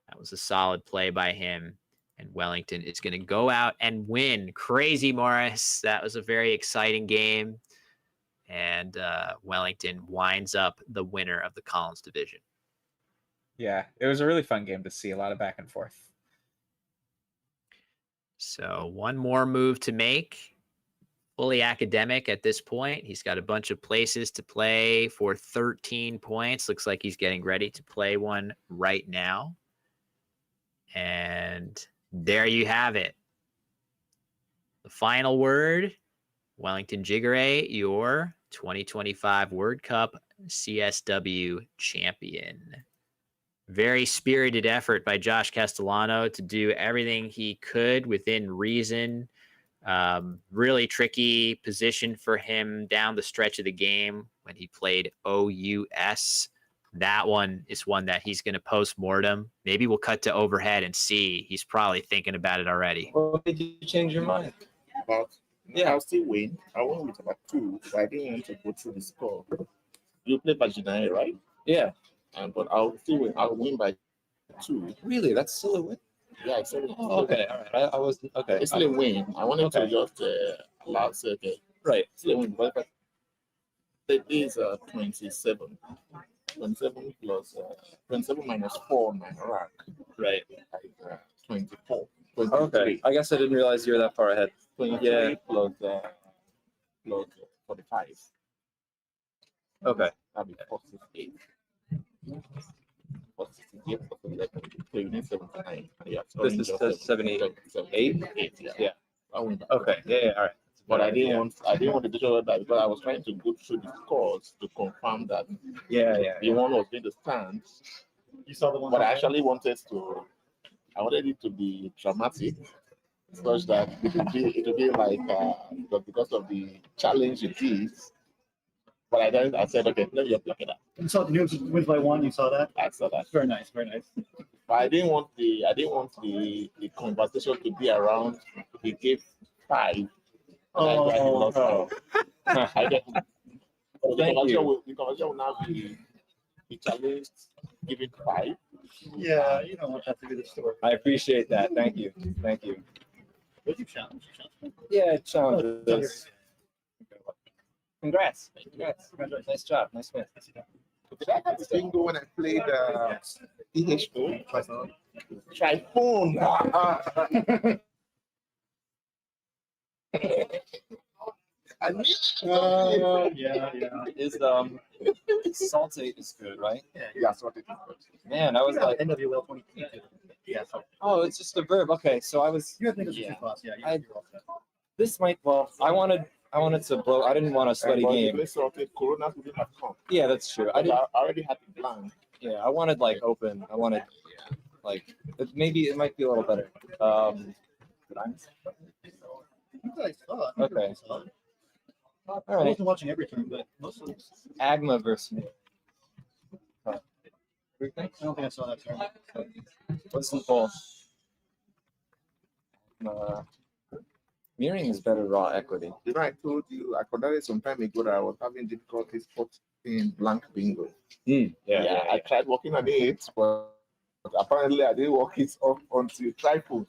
That was a solid play by him. And Wellington is going to go out and win. Crazy, Morris. That was a very exciting game. And Wellington winds up the winner of the Collins division. Yeah, it was a really fun game to see. A lot of back and forth. So one more move to make. Fully academic at this point. He's got a bunch of places to play for 13 points. Looks like he's getting ready to play one right now. And there you have it. The final word, Wellington Jighere, your 2025 World Cup CSW champion. Very spirited effort by Josh Castellano to do everything he could within reason. Really tricky position for him down the stretch of the game when he played OUS. That one is one that he's going to post-mortem. Maybe we'll cut to overhead and see. He's probably thinking about it already. What did you change your mind? I'll still win. I won with about 2, but I didn't want to go through the score. You play Bajinai, right? Yeah. But I'll still win. I'll win by 2. Really? That's still a win? Yeah, it's still a win. Oh, okay, all right. I was okay. It's still a win. I wanted to just allow circuit. Right. It's still a win. But it is 27. 27 plus 27 minus 4 on my rack. Right. 24. Okay. I guess I didn't realize you were that far ahead. 23 plus 45. Okay. That'll be 48. 48 plus 11. So you need 79. Yeah, This is 78. 8? Yeah. Okay. Yeah. All right. But I didn't want to do that because I was trying to go through the scores to confirm that the one was going to stand. You saw the one, but I wanted it to be dramatic. such that it will be like but because of the challenge it is. But I said, okay, let me just look it up. You saw the news wins by one. You saw that. I saw that. Very nice. Very nice. But I didn't want the conversation to be around. He gave 5. And I lost 5. I get, the conversation will now be the challenge giving 5. Yeah, you don't want that to be the story. I appreciate that. Thank you. Thank you. But you challenge. Yeah, it challenges. Congrats. Congratulations. Nice job. Nice win. Did I have the bingo when I played EH2? Typhoon. I knew Yeah. Is salty is good, right? Yeah, sorted. Man, I was like, NWL 22. Yeah. So oh, it's just a verb. Okay, so I was. you have to think of Yeah. two spots. Yeah. I- You're all set. This might. Well, I wanted to blow. I didn't want a sweaty game. Sorted. Corona wouldn't have come. Yeah, that's true. I I didn't. already had the plan. Yeah, I wanted like open. I wanted like maybe it might be a little better. But I'm. You guys saw it. Okay. Saw it. All I right. wasn't watching every turn, but most of them. Agma versus me. Huh. What do you think? I don't think I saw that turn. What's the poll? Mirroring is better raw equity. You know, I told you, I forgot some time ago that I was having difficulties putting blank bingo. I tried working on it, but apparently I didn't work it off until Typhoon.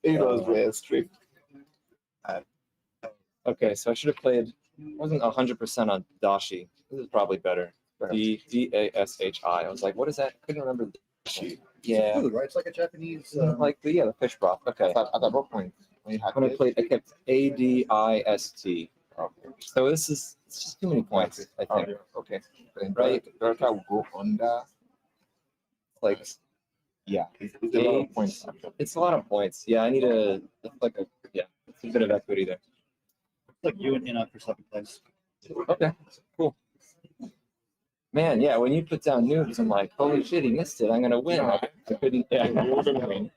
It was straight. Okay, so I should have played. Wasn't 100% on Dashi. This is probably better. Dashi. I was like, what is that? I couldn't remember. Dashi. Yeah, Food, right? It's like a Japanese. like the fish broth. Okay. At what point? When you had When I it? played, I kept ADIST. So it's just too many points, I think. Okay. Then Right. Delta will go under. Like Yeah, it's a lot of points. it's a lot of points. Yeah, I need it's a bit of equity there. Like you in for second place. Okay, cool. Man, yeah, when you put down noobs, I'm like, holy shit, he missed it. I'm gonna win. I couldn't. You Yeah. wouldn't win.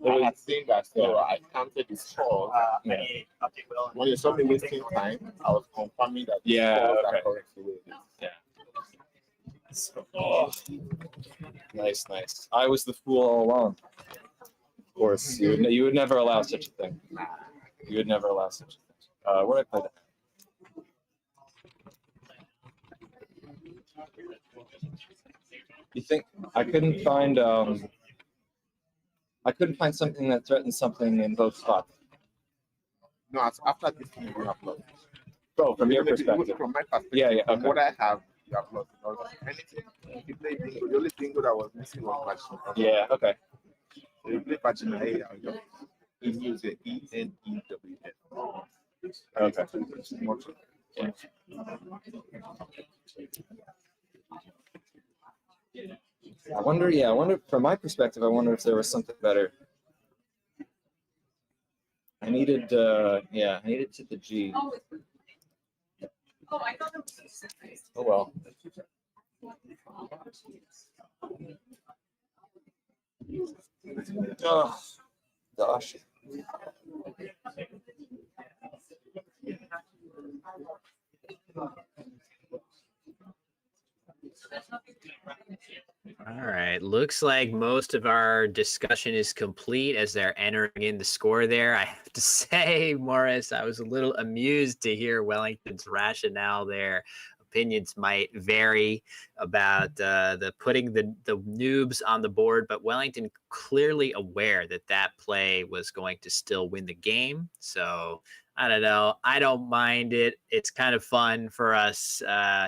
I had seen that, so I counted the score. Any update will. When you saw me wasting time, I was confirming that the Yeah, scores are okay. correct the way it is. Oh, nice. I was the fool all along. Of course, you would never allow such a thing. You would never allow such a thing. Where did I play that? You think I couldn't find something that threatened something in both spots? No, after this thing, you have lost. Oh, from your Even if you- perspective. From my perspective. Yeah, From okay. what I have, you have lost. Because anything, if you play bingo, the only bingo that was missing was match. Yeah, okay. So you play Pagina A, I'll just use the ENEWS. Okay. Much. I wonder from my perspective, I wonder if there was something better. I needed to the G. Oh, I thought that was Oh well. Oh, gosh. All right. Looks like most of our discussion is complete as they're entering in the score there. I have to say, Morris, I was a little amused to hear Wellington's rationale there. Opinions might vary about the putting the noobs on the board, but Wellington clearly aware that that play was going to still win the game. So I don't know. I don't mind it. It's kind of fun for us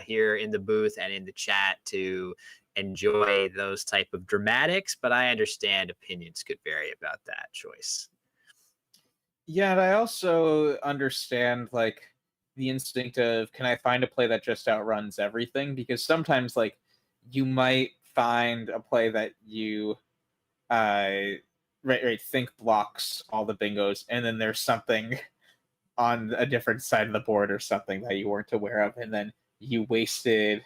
here in the booth and in the chat to enjoy those type of dramatics, but I understand opinions could vary about that choice. Yeah, and I also understand like the instinct of, can I find a play that just outruns everything? Because sometimes like you might find a play that you think blocks all the bingos, and then there's something on a different side of the board or something that you weren't aware of, and then you wasted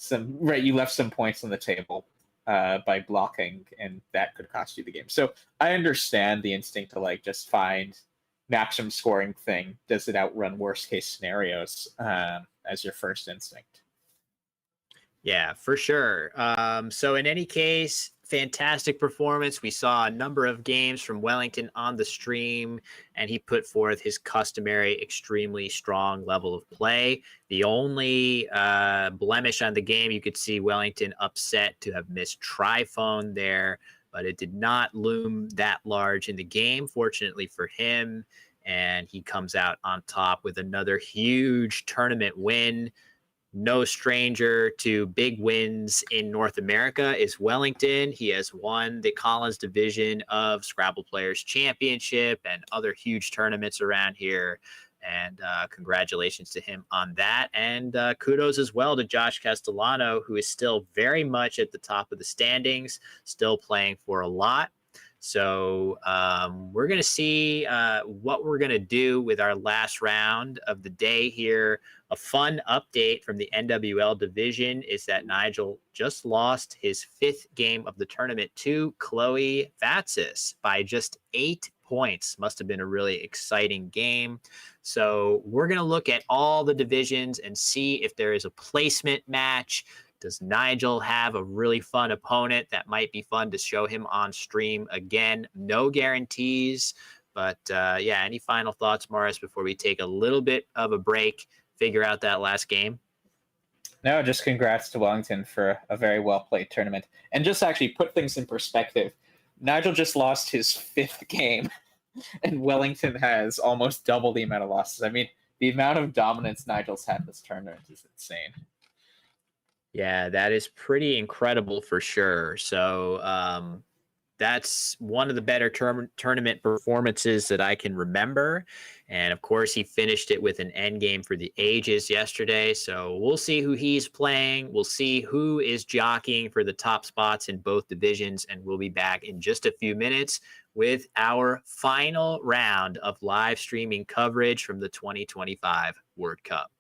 you left some points on the table. by blocking, and that could cost you the game. So I understand the instinct to like just find maximum scoring thing. Does it outrun worst case scenarios as your first instinct? Yeah, for sure. So in any case, fantastic performance. We saw a number of games from Wellington on the stream, and he put forth his customary, extremely strong level of play. The only blemish on the game, you could see Wellington upset to have missed Triphone there, but it did not loom that large in the game, fortunately for him. And he comes out on top with another huge tournament win. No stranger to big wins in North America is Wellington. He has won the Collins Division of Scrabble Players Championship and other huge tournaments around here. And congratulations to him on that. And kudos as well to Josh Castellano, who is still very much at the top of the standings, still playing for a lot. So we're going to see what we're going to do with our last round of the day here. A fun update from the NWL division is that Nigel just lost his 5th game of the tournament to Chloe Vatsis by just 8 points. Must have been a really exciting game. So we're going to look at all the divisions and see if there is a placement match. Does Nigel have a really fun opponent that might be fun to show him on stream again? No guarantees, but yeah, any final thoughts, Morris, before we take a little bit of a break, figure out that last game? No, just congrats to Wellington for a very well-played tournament. And just actually put things in perspective, Nigel just lost his 5th game, and Wellington has almost double the amount of losses. I mean, the amount of dominance Nigel's had this tournament is insane. Yeah, that is pretty incredible for sure. So that's one of the better tournament performances that I can remember. And of course, he finished it with an endgame for the ages yesterday. So we'll see who he's playing. We'll see who is jockeying for the top spots in both divisions. And we'll be back in just a few minutes with our final round of live streaming coverage from the 2025 World Cup.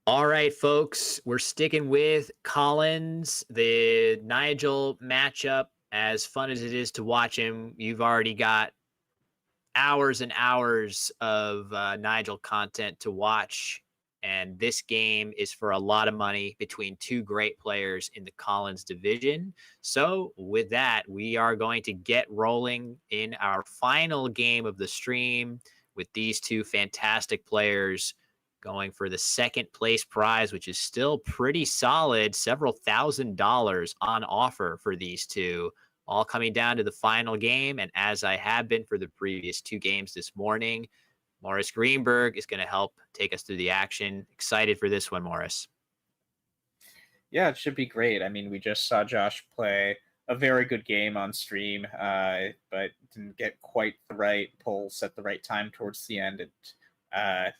All right, folks, we're sticking with Collins, the Nigel matchup. As fun as it is to watch him, you've already got hours and hours of Nigel content to watch. And this game is for a lot of money between two great players in the Collins division. So, with that, we are going to get rolling in our final game of the stream with these two fantastic players going for the second place prize, which is still pretty solid, several $1,000s on offer for these two, all coming down to the final game. And as I have been for the previous two games this morning, Morris Greenberg is going to help take us through the action. Excited for this one, Morris. Yeah, it should be great. I mean, we just saw Josh play a very good game on stream, but didn't get quite the right pulls at the right time towards the end.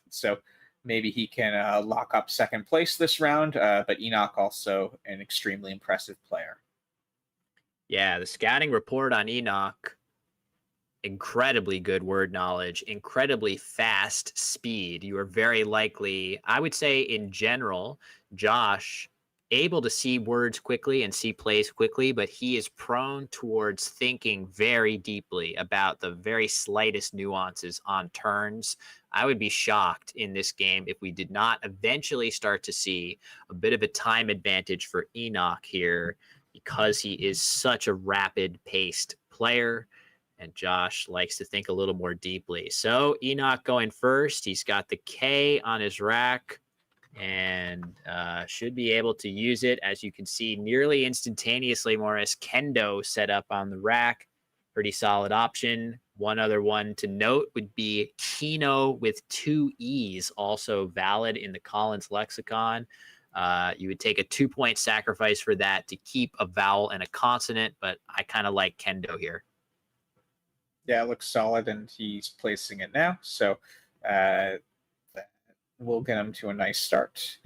So maybe he can lock up second place this round, but Enoch also an extremely impressive player. Yeah, the scouting report on Enoch, incredibly good word knowledge, incredibly fast speed. You are very likely, I would say in general, Josh, able to see words quickly and see plays quickly, but he is prone towards thinking very deeply about the very slightest nuances on turns. I would be shocked in this game if we did not eventually start to see a bit of a time advantage for Enoch here, because he is such a rapid paced player. And Josh likes to think a little more deeply. So Enoch going first. He's got the K on his rack and should be able to use it. As you can see, nearly instantaneously, Morris, Kendo set up on the rack. Pretty solid option. One other one to note would be Kino with two E's, also valid in the Collins lexicon. You would take a 2-point sacrifice for that to keep a vowel and a consonant, but I kind of like Kendo here. Yeah, it looks solid, and he's placing it now. So that will get him to a nice start.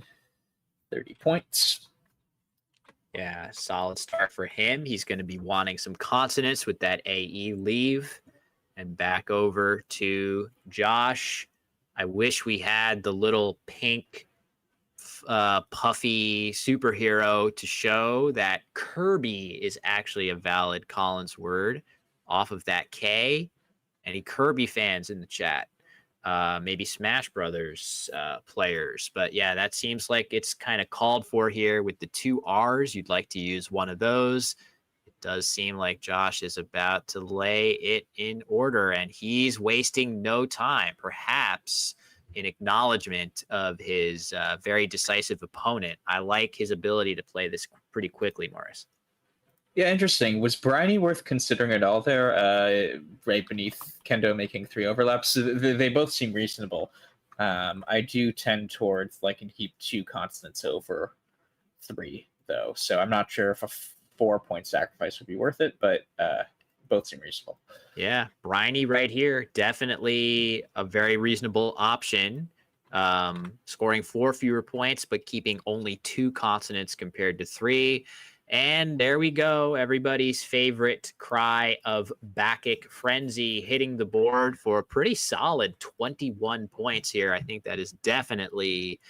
30 points. Yeah, solid start for him. He's going to be wanting some consonants with that AE leave. And back over to Josh. I wish we had the little pink puffy superhero to show that Kirby is actually a valid Collins word off of that K. Any Kirby fans in the chat? Maybe Smash Brothers players. But yeah, that seems like it's kind of called for here with the two R's. You'd like to use one of those. It does seem like Josh is about to lay it in order, and he's wasting no time, perhaps in acknowledgement of his very decisive opponent. I like his ability to play this pretty quickly, Morris. Yeah, interesting. Was Bryony worth considering at all there, right beneath Kendo making 3 overlaps? They both seem reasonable. I do tend towards liking to keep 2 consonants over 3, though. So I'm not sure if a 4-point sacrifice would be worth it, but both seem reasonable. Yeah, Bryony right here, definitely a very reasonable option. Scoring 4 fewer points, but keeping only 2 consonants compared to 3. And there we go. Everybody's favorite cry of Bacchic Frenzy hitting the board for a pretty solid 21 points here. I think that is definitely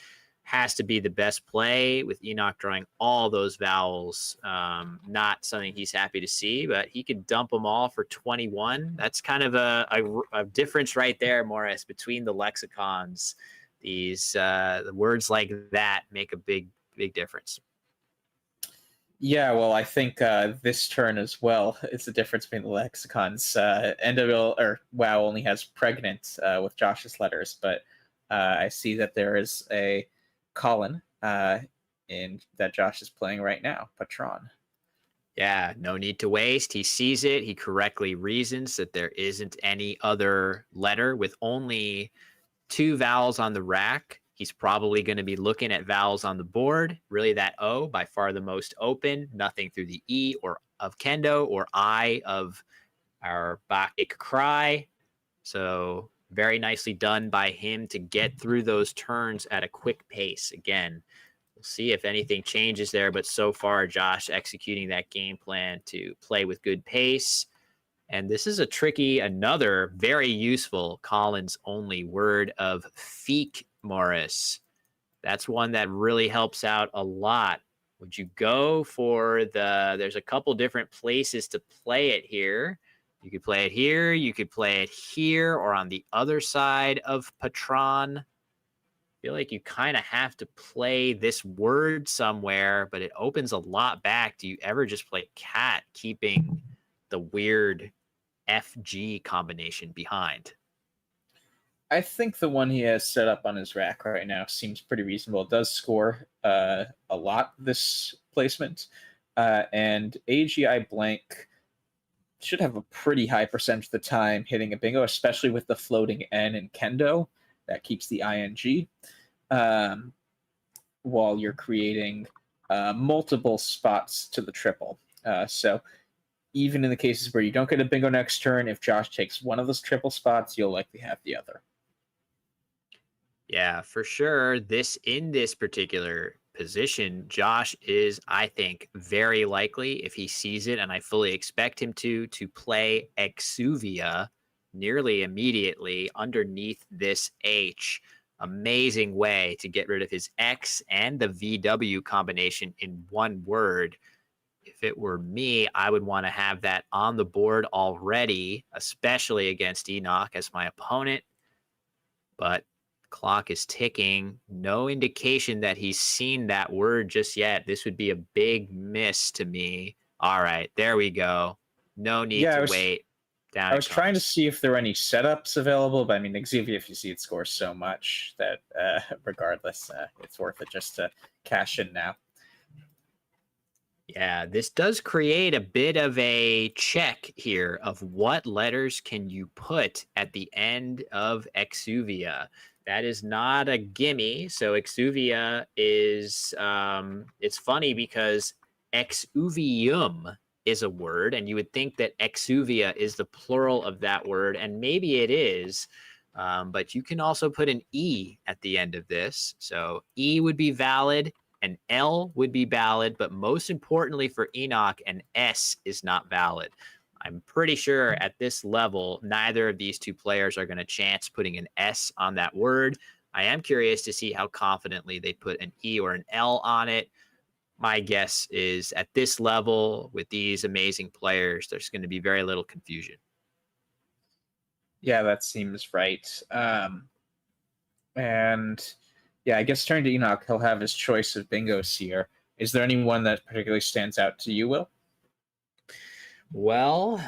has to be the best play, with Enoch drawing all those vowels. Not something he's happy to see, but he could dump them all for 21. That's kind of a difference right there, Morris, between the lexicons. These the words like that make a big difference. Yeah, well, I think this turn as well, it's the difference between the lexicons. NWL or WoW only has pregnant with Josh's letters, but I see that there is a Colin in that Josh is playing right now, Patron. Yeah, no need to waste. He sees it. He correctly reasons that there isn't any other letter with only 2 vowels on the rack. He's probably going to be looking at vowels on the board. Really, that O, by far the most open. Nothing through the E or of Kendo or I of our Bacchic cry. So very nicely done by him to get through those turns at a quick pace. Again, we'll see if anything changes there. But so far, Josh executing that game plan to play with good pace. And this is another very useful Collins only word of feek, Morris. That's one that really helps out a lot. Would you go for there's a couple different places to play it here. You could play it here, you could play it here, or on the other side of Patron. I feel like you kind of have to play this word somewhere, but it opens a lot back. Do you ever just play cat, keeping the weird FG combination behind? I think the one he has set up on his rack right now seems pretty reasonable. It does score a lot, this placement. And AGI blank should have a pretty high percentage of the time hitting a bingo, especially with the floating N in Kendo. That keeps the ING. While you're creating multiple spots to the triple. So even in the cases where you don't get a bingo next turn, if Josh takes one of those triple spots, you'll likely have the other. Yeah, for sure. In this particular position, Josh is, I think, very likely, if he sees it, and I fully expect him to play Exuvia nearly immediately underneath this H. Amazing way to get rid of his X and the VW combination in one word. If it were me, I would want to have that on the board already, especially against Enoch as my opponent. But clock is ticking. No indication that he's seen that word just yet. This would be a big miss to me. All right, there we go. No need to wait. Down I was trying to see if there were any setups available, but I mean, Xavier, if you see it scores so much that regardless, it's worth it just to cash in now. Yeah, this does create a bit of a check here of what letters can you put at the end of Exuvia. That is not a gimme. So Exuvia is, it's funny because exuvium is a word, and you would think that exuvia is the plural of that word, and maybe it is, but you can also put an E at the end of this. So E would be valid, an L would be valid, but most importantly for Enoch, an S is not valid. I'm pretty sure at this level, neither of these two players are going to chance putting an S on that word. I am curious to see how confidently they put an E or an L on it. My guess is at this level with these amazing players, there's going to be very little confusion. Yeah, that seems right. And yeah, I guess turning to Enoch, he'll have his choice of bingos here. Is there anyone that particularly stands out to you, Will? Well,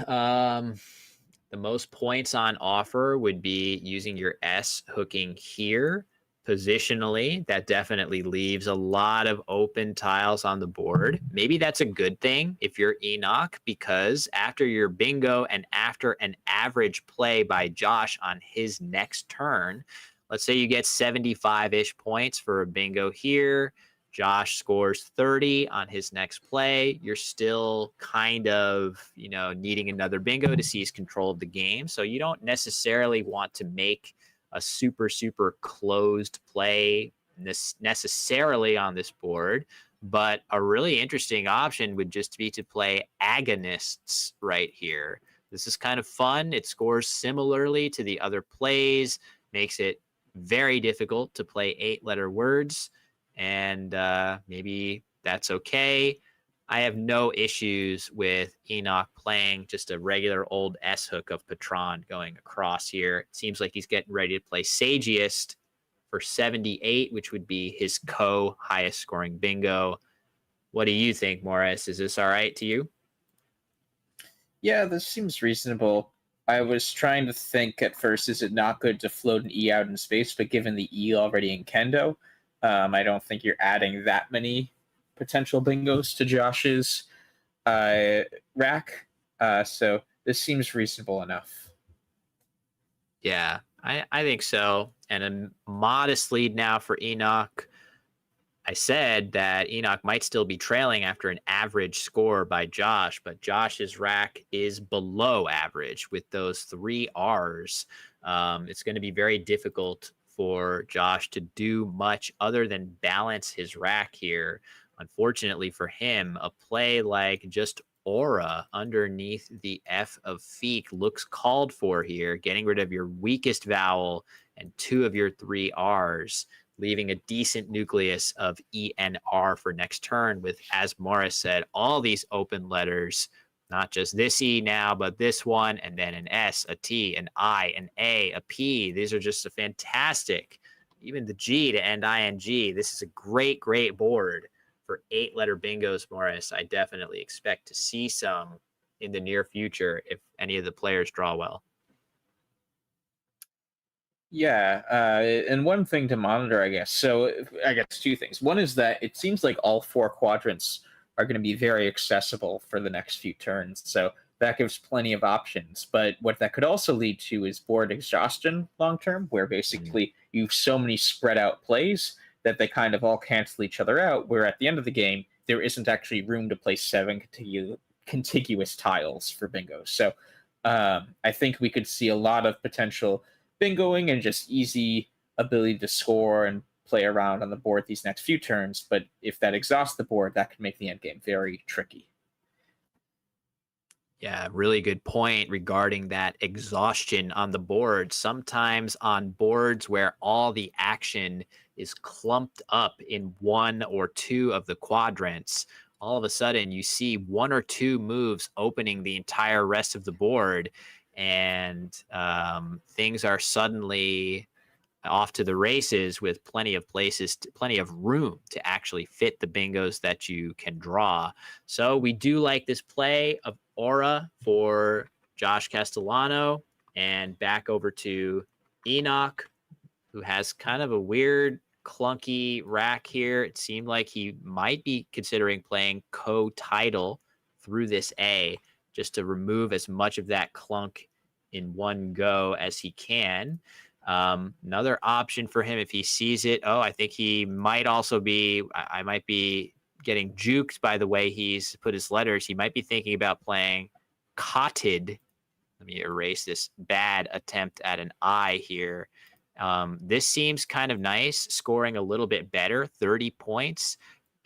the most points on offer would be using your S hooking here. Positionally, that definitely leaves a lot of open tiles on the board. Maybe that's a good thing if you're Enoch, because after your bingo and after an average play by Josh on his next turn, let's say you get 75-ish points for a bingo here, Josh scores 30 on his next play, you're still kind of, needing another bingo to seize control of the game. So you don't necessarily want to make a super, super closed play necessarily on this board, but a really interesting option would just be to play agonists right here. This is kind of fun. It scores similarly to the other plays, makes it very difficult to play 8-letter words, and maybe that's okay. I have no issues with Enoch playing just a regular old S hook of Patron going across here. It seems like he's getting ready to play Sagiest for 78, which would be his highest scoring bingo. What do you think, Morris? Is this all right to you? Yeah, this seems reasonable. I was trying to think at first, is it not good to float an E out in space? But given the E already in Kendo, I don't think you're adding that many potential bingos to Josh's rack. So this seems reasonable enough. Yeah, I think so. And a modest lead now for Enoch. I said that Enoch might still be trailing after an average score by Josh, but Josh's rack is below average with those 3 R's. It's going to be very difficult for Josh to do much other than balance his rack here. Unfortunately for him, a play like just Aura underneath the F of Feek looks called for here, getting rid of your weakest vowel and 2 of your 3 R's, leaving a decent nucleus of ENR for next turn with, as Morris said, all these open letters, not just this E now, but this one, and then an S, a T, an I, an A, a P. These are just a fantastic, even the G to end ING. This is a great, great board for 8-letter bingos, Morris. I definitely expect to see some in the near future if any of the players draw well. Yeah, and one thing to monitor, I guess. So I guess two things. One is that it seems like all 4 quadrants are going to be very accessible for the next few turns. So that gives plenty of options. But what that could also lead to is board exhaustion long term, where basically you have so many spread out plays that they kind of all cancel each other out, where at the end of the game, there isn't actually room to place 7 contiguous tiles for bingo. So I think we could see a lot of potential bingoing and just easy ability to score and play around on the board these next few turns. But if that exhausts the board, that could make the end game very tricky. Yeah, really good point regarding that exhaustion on the board. Sometimes on boards where all the action is clumped up in 1 or 2 of the quadrants, all of a sudden you see 1 or 2 moves opening the entire rest of the board, and things are suddenly off to the races with plenty of places, plenty of room to actually fit the bingos that you can draw. So we do like this play of Aura for Josh Castellano. And back over to Enoch, who has kind of a weird, clunky rack here. It seemed like he might be considering playing co-title through this A, just to remove as much of that clunk in one go as he can. Another option for him if he sees it. Oh, I think he might also be, I might be getting juked by the way he's put his letters. He might be thinking about playing cotted. Let me erase this bad attempt at an I here. This seems kind of nice, scoring a little bit better, 30 points.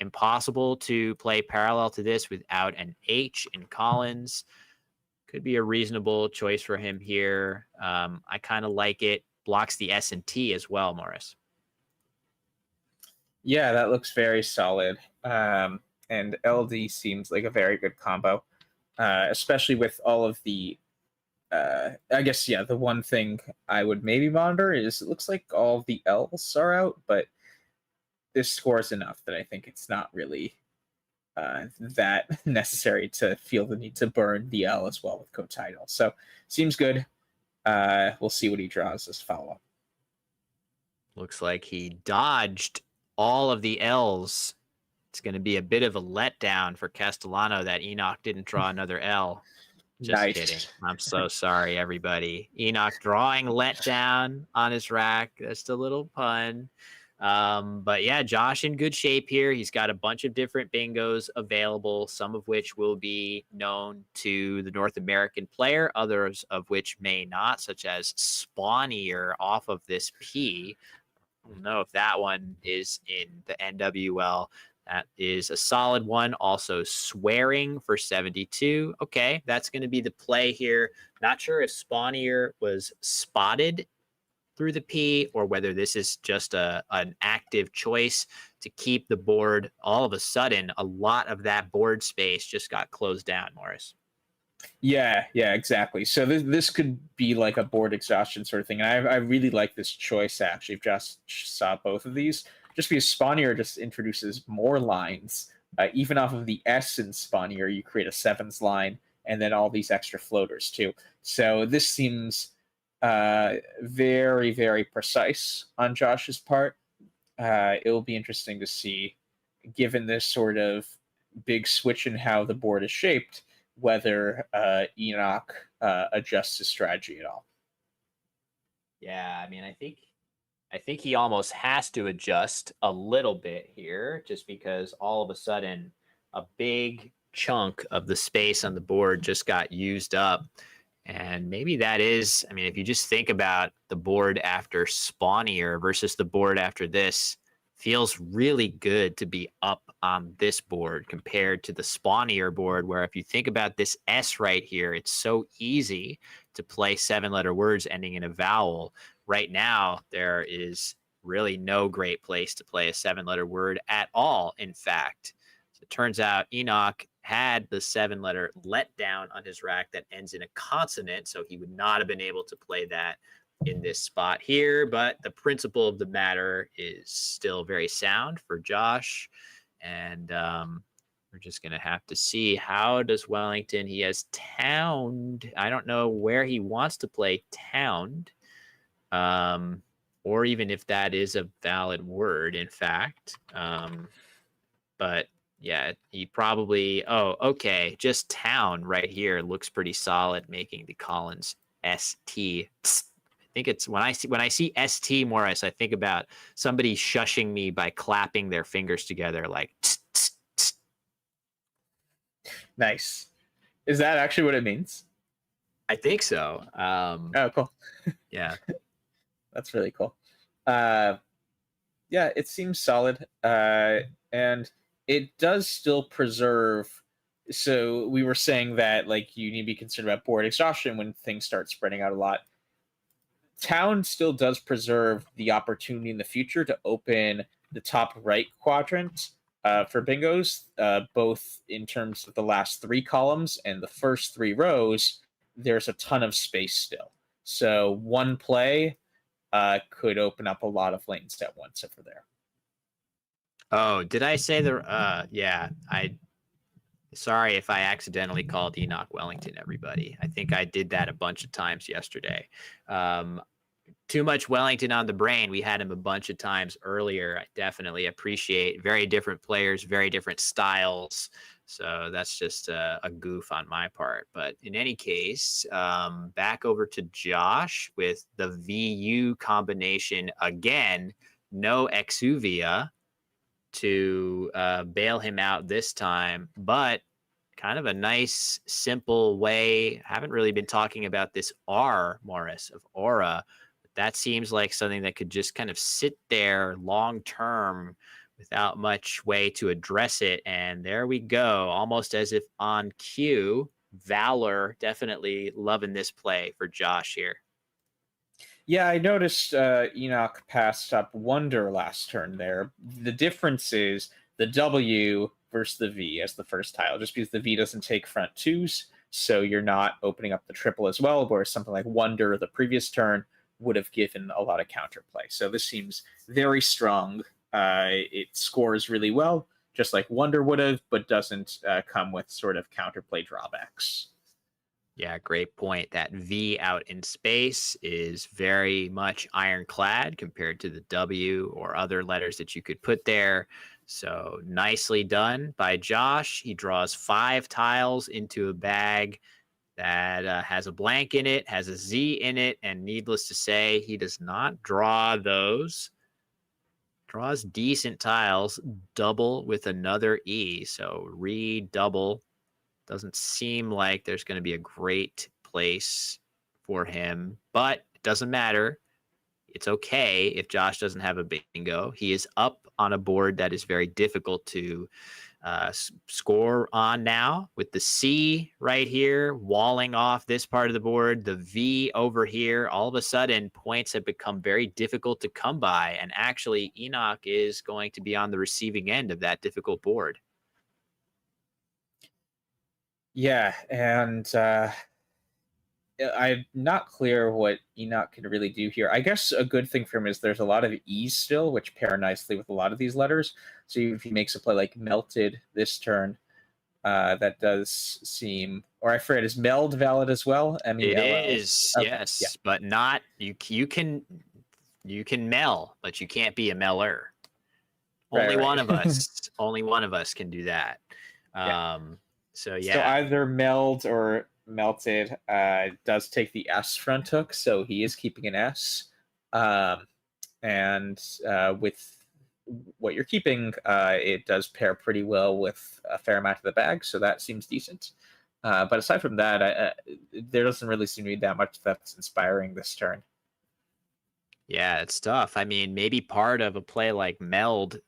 Impossible to play parallel to this without an H in Collins. Could be a reasonable choice for him here. I kind of like it. Blocks the S and T as well, Morris. Yeah, that looks very solid. And LD seems like a very good combo, especially with all of the, I guess, yeah, the one thing I would maybe monitor is it looks like all of the L's are out, but this scores enough that I think it's not really that necessary to feel the need to burn the L as well with co-title. So seems good. We'll see what he draws as follow-up. Looks like he dodged all of the L's. It's going to be a bit of a letdown for Castellano that Enoch didn't draw another L. Just kidding. I'm so sorry, everybody. Enoch drawing letdown on his rack. Just a little pun. But yeah, Josh in good shape here. He's got a bunch of different bingos available, some of which will be known to the North American player, others of which may not, such as Spawnier off of this P. I don't know if that one is in the NWL. That is a solid one. Also Swearing for 72. Okay, that's going to be the play here. Not sure if Spawnier was spotted through the P or whether this is just an active choice to keep the board. All of a sudden, a lot of that board space just got closed down, Morris. Yeah, exactly. So this could be like a board exhaustion sort of thing. And I really like this choice, actually. Just saw both of these. Just because Spawnier just introduces more lines. Even off of the S in Spawnier, you create a 7s line and then all these extra floaters too. So this seems very, very precise on Josh's part. It'll be interesting to see, given this sort of big switch in how the board is shaped, whether Enoch adjusts his strategy at all. Yeah, I mean, I think he almost has to adjust a little bit here, just because all of a sudden a big chunk of the space on the board just got used up. And maybe that is, I mean, if you just think about the board after Spawnier versus the board after this, feels really good to be up on this board compared to the Spawnier board, where if you think about this S right here, it's so easy to play 7-letter words ending in a vowel. Right now, there is really no great place to play a 7-letter word at all, in fact. So it turns out Enoch had the 7-letter let down on his rack that ends in a consonant, so he would not have been able to play that in this spot here. But the principle of the matter is still very sound for Josh. And we're just going to have to see, how does Wellington, he has towned. I don't know where he wants to play towned, or even if that is a valid word, in fact. But yeah, he probably, oh, okay, just town right here looks pretty solid, making the Collins ST. I think it's when I see ST, Morris, I think about somebody shushing me by clapping their fingers together like tss, tss, tss. Nice. Is that actually what it means? I think so. Oh, cool. Yeah. That's really cool. Yeah, it seems solid. And it does still preserve. So we were saying that like you need to be concerned about board exhaustion when things start spreading out a lot. Town still does preserve the opportunity in the future to open the top right quadrant for bingos, both in terms of the last 3 columns and the first 3 rows. There's a ton of space still. So one play could open up a lot of lanes at once over there. Oh, did I say yeah, sorry if I accidentally called Enoch Wellington, everybody. I think I did that a bunch of times yesterday. Too much Wellington on the brain. We had him a bunch of times earlier. I definitely appreciate very different players, very different styles. So that's just a goof on my part. But in any case, back over to Josh with the VU combination again. No Exuvia to bail him out this time, but kind of a nice, simple way. Haven't really been talking about this R, Morris, of Aura. But that seems like something that could just kind of sit there long term without much way to address it. And there we go, almost as if on cue. Valor, definitely loving this play for Josh here. Yeah, I noticed Enoch passed up Wonder last turn there. The difference is the W versus the V as the first tile, just because the V doesn't take front 2s, so you're not opening up the triple as well, whereas something like Wonder the previous turn would have given a lot of counterplay. So this seems very strong. It scores really well, just like Wonder would have, but doesn't come with sort of counterplay drawbacks. Yeah, great point. That V out in space is very much ironclad compared to the W or other letters that you could put there. So nicely done by Josh. He draws 5 tiles into a bag that has a blank in it, has a Z in it, and needless to say, he does not draw those. Draws decent tiles, double with another E, so redouble. Doesn't seem like there's going to be a great place for him, but it doesn't matter. It's okay if Josh doesn't have a bingo. He is up on a board that is very difficult to score on now, with the C right here walling off this part of the board, the V over here. All of a sudden, points have become very difficult to come by, and actually Enoch is going to be on the receiving end of that difficult board. Yeah, and I'm not clear what Enoch can really do here. I guess a good thing for him is there's a lot of E's still, which pair nicely with a lot of these letters. So if he makes a play like Melted this turn, that does seem, or I forget, is Meld valid as well? It is, okay. yes, Yeah. but not, you can mel, but you can't be a meller. Only one of us, only one of us can do that. So yeah. So either Meld or Melted does take the S front hook, so he is keeping an S. And with what you're keeping, it does pair pretty well with a fair amount of the bag, so that seems decent. But aside from that, there doesn't really seem to be that much that's inspiring this turn. Yeah, it's tough. I mean, maybe part of a play like Meld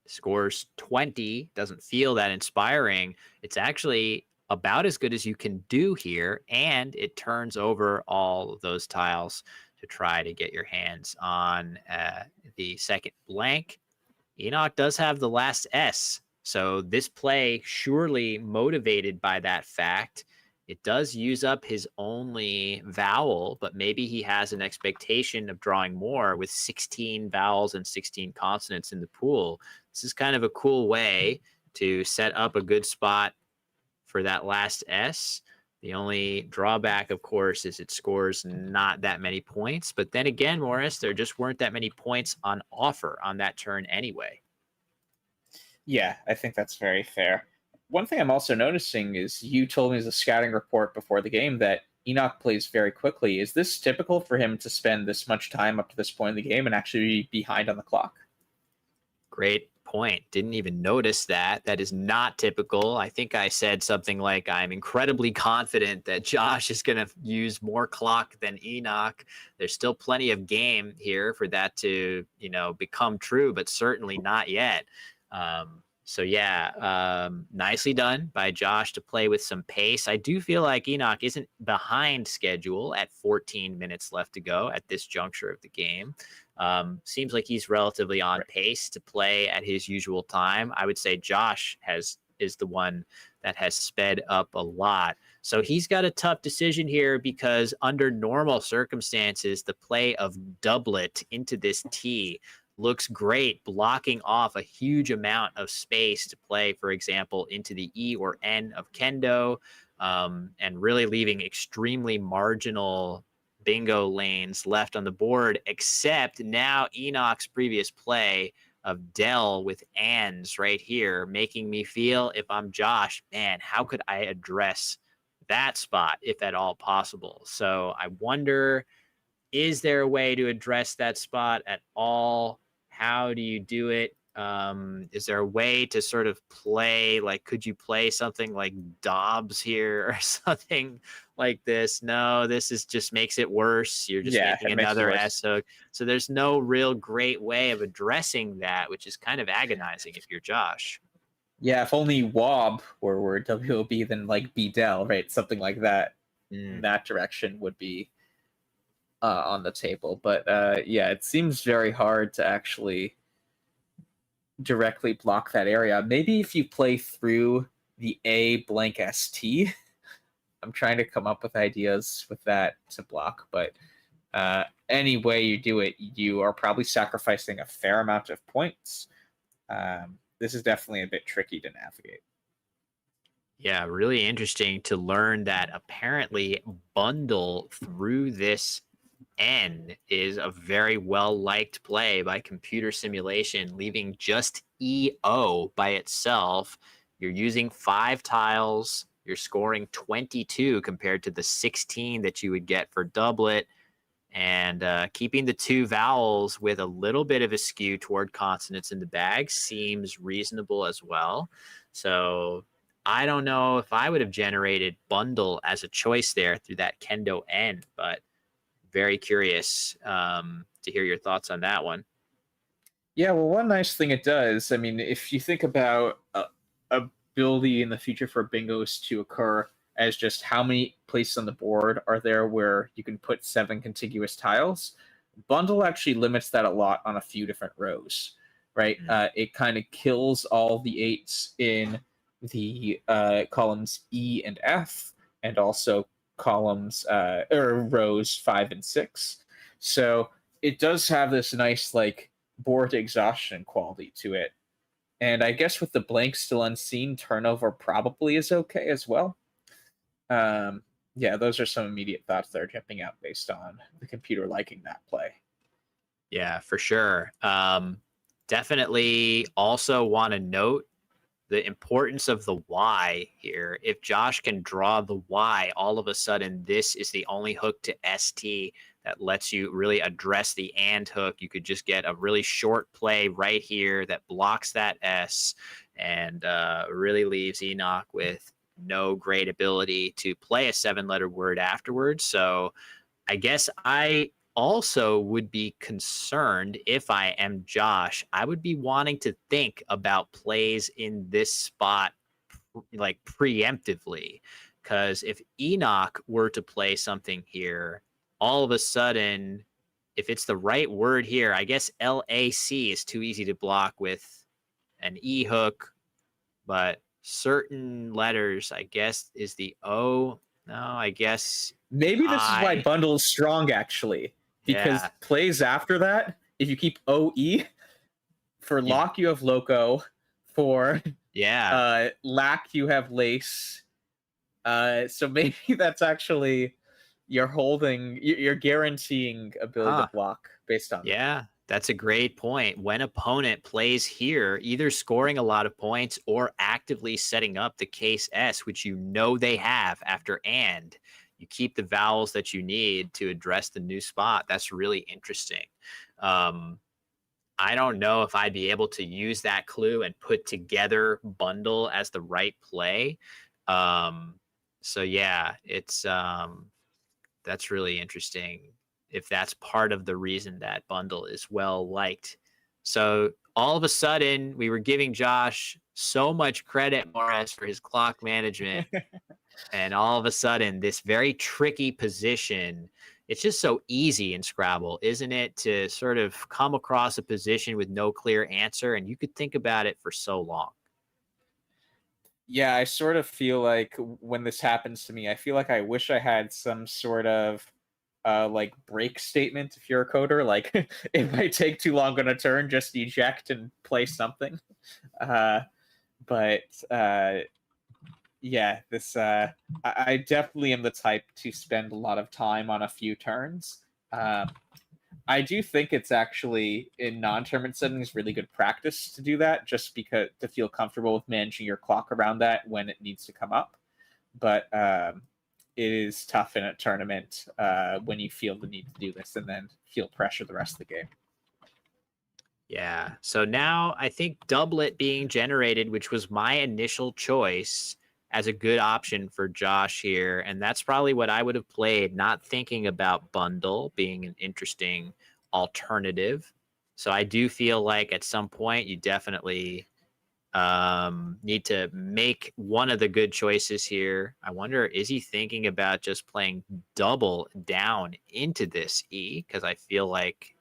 scores 20, doesn't feel that inspiring. It's actually about as good as you can do here, and it turns over all of those tiles. to try to get your hands on the second blank. Enoch does have the last S, so this play surely motivated by that fact. It does use up his only vowel, but maybe he has an expectation of drawing more with 16 vowels and 16 consonants in the pool. This is kind of a cool way to set up a good spot for that last S. The only drawback, of course, is it scores not that many points. But then again, Morris, there just weren't that many points on offer on that turn anyway. Yeah, I think that's very fair. One thing I'm also noticing is you told me as a scouting report before the game that Enoch plays very quickly. Is this typical for him to spend this much time up to this point in the game and actually be behind on the clock? Great point. Didn't even notice that. That is not typical. I think I said something like, I'm incredibly confident that Josh is going to use more clock than Enoch. There's still plenty of game here for that to, become true, but certainly not yet. So yeah, nicely done by Josh to play with some pace. I do feel like Enoch isn't behind schedule at 14 minutes left to go at this juncture of the game. Seems like he's relatively on pace to play at his usual time. I would say Josh is the one that has sped up a lot. So he's got a tough decision here because under normal circumstances, the play of doublet into this T looks great, blocking off a huge amount of space to play, for example, into the E or N of kendo, and really leaving extremely marginal bingo lanes left on the board, except now Enoch's previous play of Dell with ands right here, making me feel, if I'm Josh, man, how could I address that spot, if at all possible? So I wonder, is there a way to address that spot at all? How do you do it? Is there a way to sort of play, like, could you play something like Dobbs here or something like this? No, this is just makes it worse. You're just making another S hook. So there's no real great way of addressing that, which is kind of agonizing if you're Josh. Yeah, if only Wob were WOB, then like B-Del, right? Something like that in that direction would be on the table. But yeah, it seems very hard to actually directly block that area. Maybe if you play through the A blank ST, I'm trying to come up with ideas with that to block, but any way you do it, you are probably sacrificing a fair amount of points. This is definitely a bit tricky to navigate. Yeah, really interesting to learn that apparently bundle through this N is a very well-liked play by computer simulation, leaving just EO by itself. You're using 5 tiles. You're scoring 22 compared to the 16 that you would get for doublet. And keeping the 2 vowels with a little bit of a skew toward consonants in the bag seems reasonable as well. So I don't know if I would have generated bundle as a choice there through that kendo N, but very curious to hear your thoughts on that one. Yeah, well, one nice thing it does, I mean, if you think about ability in the future for bingos to occur as just how many places on the board are there where you can put 7 contiguous tiles, bundle actually limits that a lot on a few different rows, right? It kind of kills all the 8s in the columns E and F, and also columns or rows 5 and 6. So it does have this nice like board exhaustion quality to it. And I guess with the blank still unseen, turnover probably is okay as well. Yeah, those are some immediate thoughts that are jumping out based on the computer liking that play. Yeah, for sure. Definitely also want to note the importance of the Y here. If Josh can draw the Y, all of a sudden, this is the only hook to ST that lets you really address the and hook. You could just get a really short play right here that blocks that S and really leaves Enoch with no great ability to play a 7-letter word afterwards. So I guess I also would be concerned if I am Josh. I would be wanting to think about plays in this spot like preemptively, because if Enoch were to play something here, all of a sudden, if it's the right word here, I guess LAC is too easy to block with an E hook, but certain letters, I guess, is the O. No, I guess Maybe this is why I. bundle is strong, actually, because Yeah. plays after that, if you keep OE, for You- lock you have loco, for Yeah. lack you have lace. So maybe that's actually you're guaranteeing ability Huh. to block based on that. Yeah, that's a great point. When opponent plays here, either scoring a lot of points or actively setting up the case S, which you know they have after and, you keep the vowels that you need to address the new spot. That's really interesting. Um, I don't know if I'd be able to use that clue and put together bundle as the right play. Um, so yeah, it's that's really interesting if that's part of the reason that bundle is well liked. So all of a sudden, we were giving Josh so much credit, Morris, for his clock management. And all of a sudden, this very tricky position, it's just so easy in Scrabble, isn't it? To sort of come across a position with no clear answer, and you could think about it for so long. Yeah, I sort of feel like when this happens to me, I feel like I wish I had some sort of like break statement if you're a coder. Like if I take too long on a turn, just eject and play something. Uh, but yeah, this I definitely am the type to spend a lot of time on a few turns. I do think it's actually in non-tournament settings really good practice to do that, just because to feel comfortable with managing your clock around that when it needs to come up. But it is tough in a tournament when you feel the need to do this and then feel pressure the rest of the game. Yeah. So now I think doublet being generated, which was my initial choice as a good option for Josh here. And that's probably what I would have played, not thinking about bundle being an interesting alternative. So I do feel like at some point you definitely need to make one of the good choices here. I wonder, is he thinking about just playing double down into this E? Because I feel like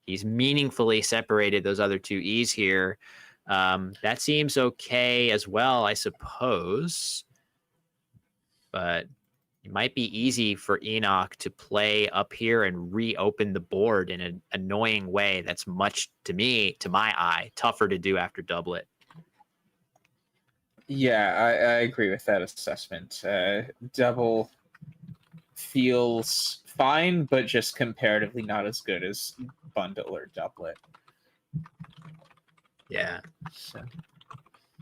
he's meaningfully separated those other two E's here. That seems okay as well, I suppose. But it might be easy for Enoch to play up here and reopen the board in an annoying way that's much, to me, to my eye, tougher to do after doublet. Yeah, I agree with that assessment. Double feels fine, but just comparatively not as good as bundle or doublet. Yeah.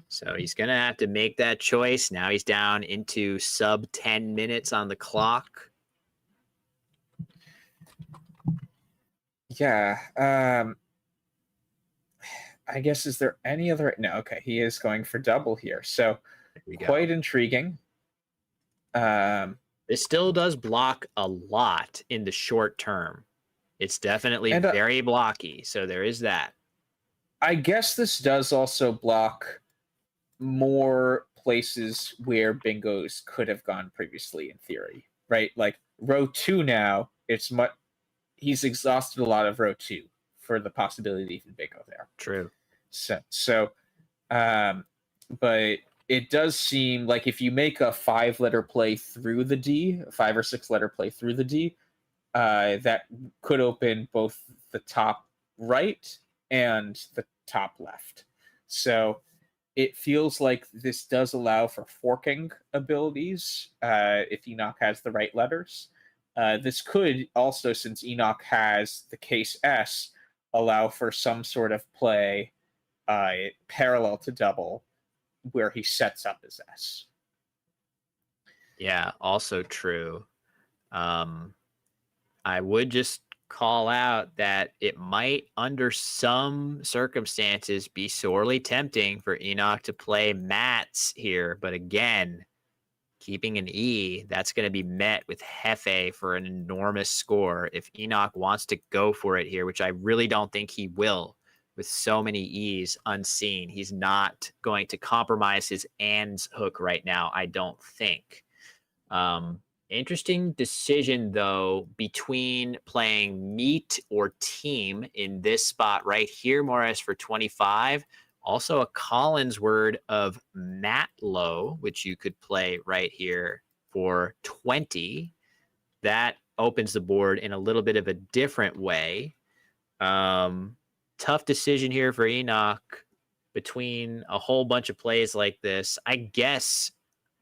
So he's going to have to make that choice. Now he's down into sub 10 minutes on the clock. Yeah. I guess, is there any other? No, okay. He is going for double here. So quite intriguing. This still does block a lot in the short term. It's definitely very blocky. So there is that. I guess this does also block more places where bingos could have gone previously in theory, right? Like row 2 now, he's exhausted a lot of row 2 for the possibility of even bingo there. True. So but it does seem like if you make a 5-letter play through the D, a 5 or 6-letter play through the D, that could open both the top right and the top left. So it feels like this does allow for forking abilities if Enoch has the right letters. This could also, since Enoch has the case S, allow for some sort of play parallel to double where he sets up his S. Yeah, also true. I would just call out that it might, under some circumstances, be sorely tempting for Enoch to play mats here. But again, keeping an E, that's going to be met with Hefe for an enormous score. If Enoch wants to go for it here, which I really don't think he will, with so many E's unseen, he's not going to compromise his ands hook right now, I don't think. Interesting decision, though, between playing meat or team in this spot right here, Morris, for 25. Also, a Collins word of Matlow, which you could play right here for 20. That opens the board in a little bit of a different way. Tough decision here for Enoch between a whole bunch of plays like this. I guess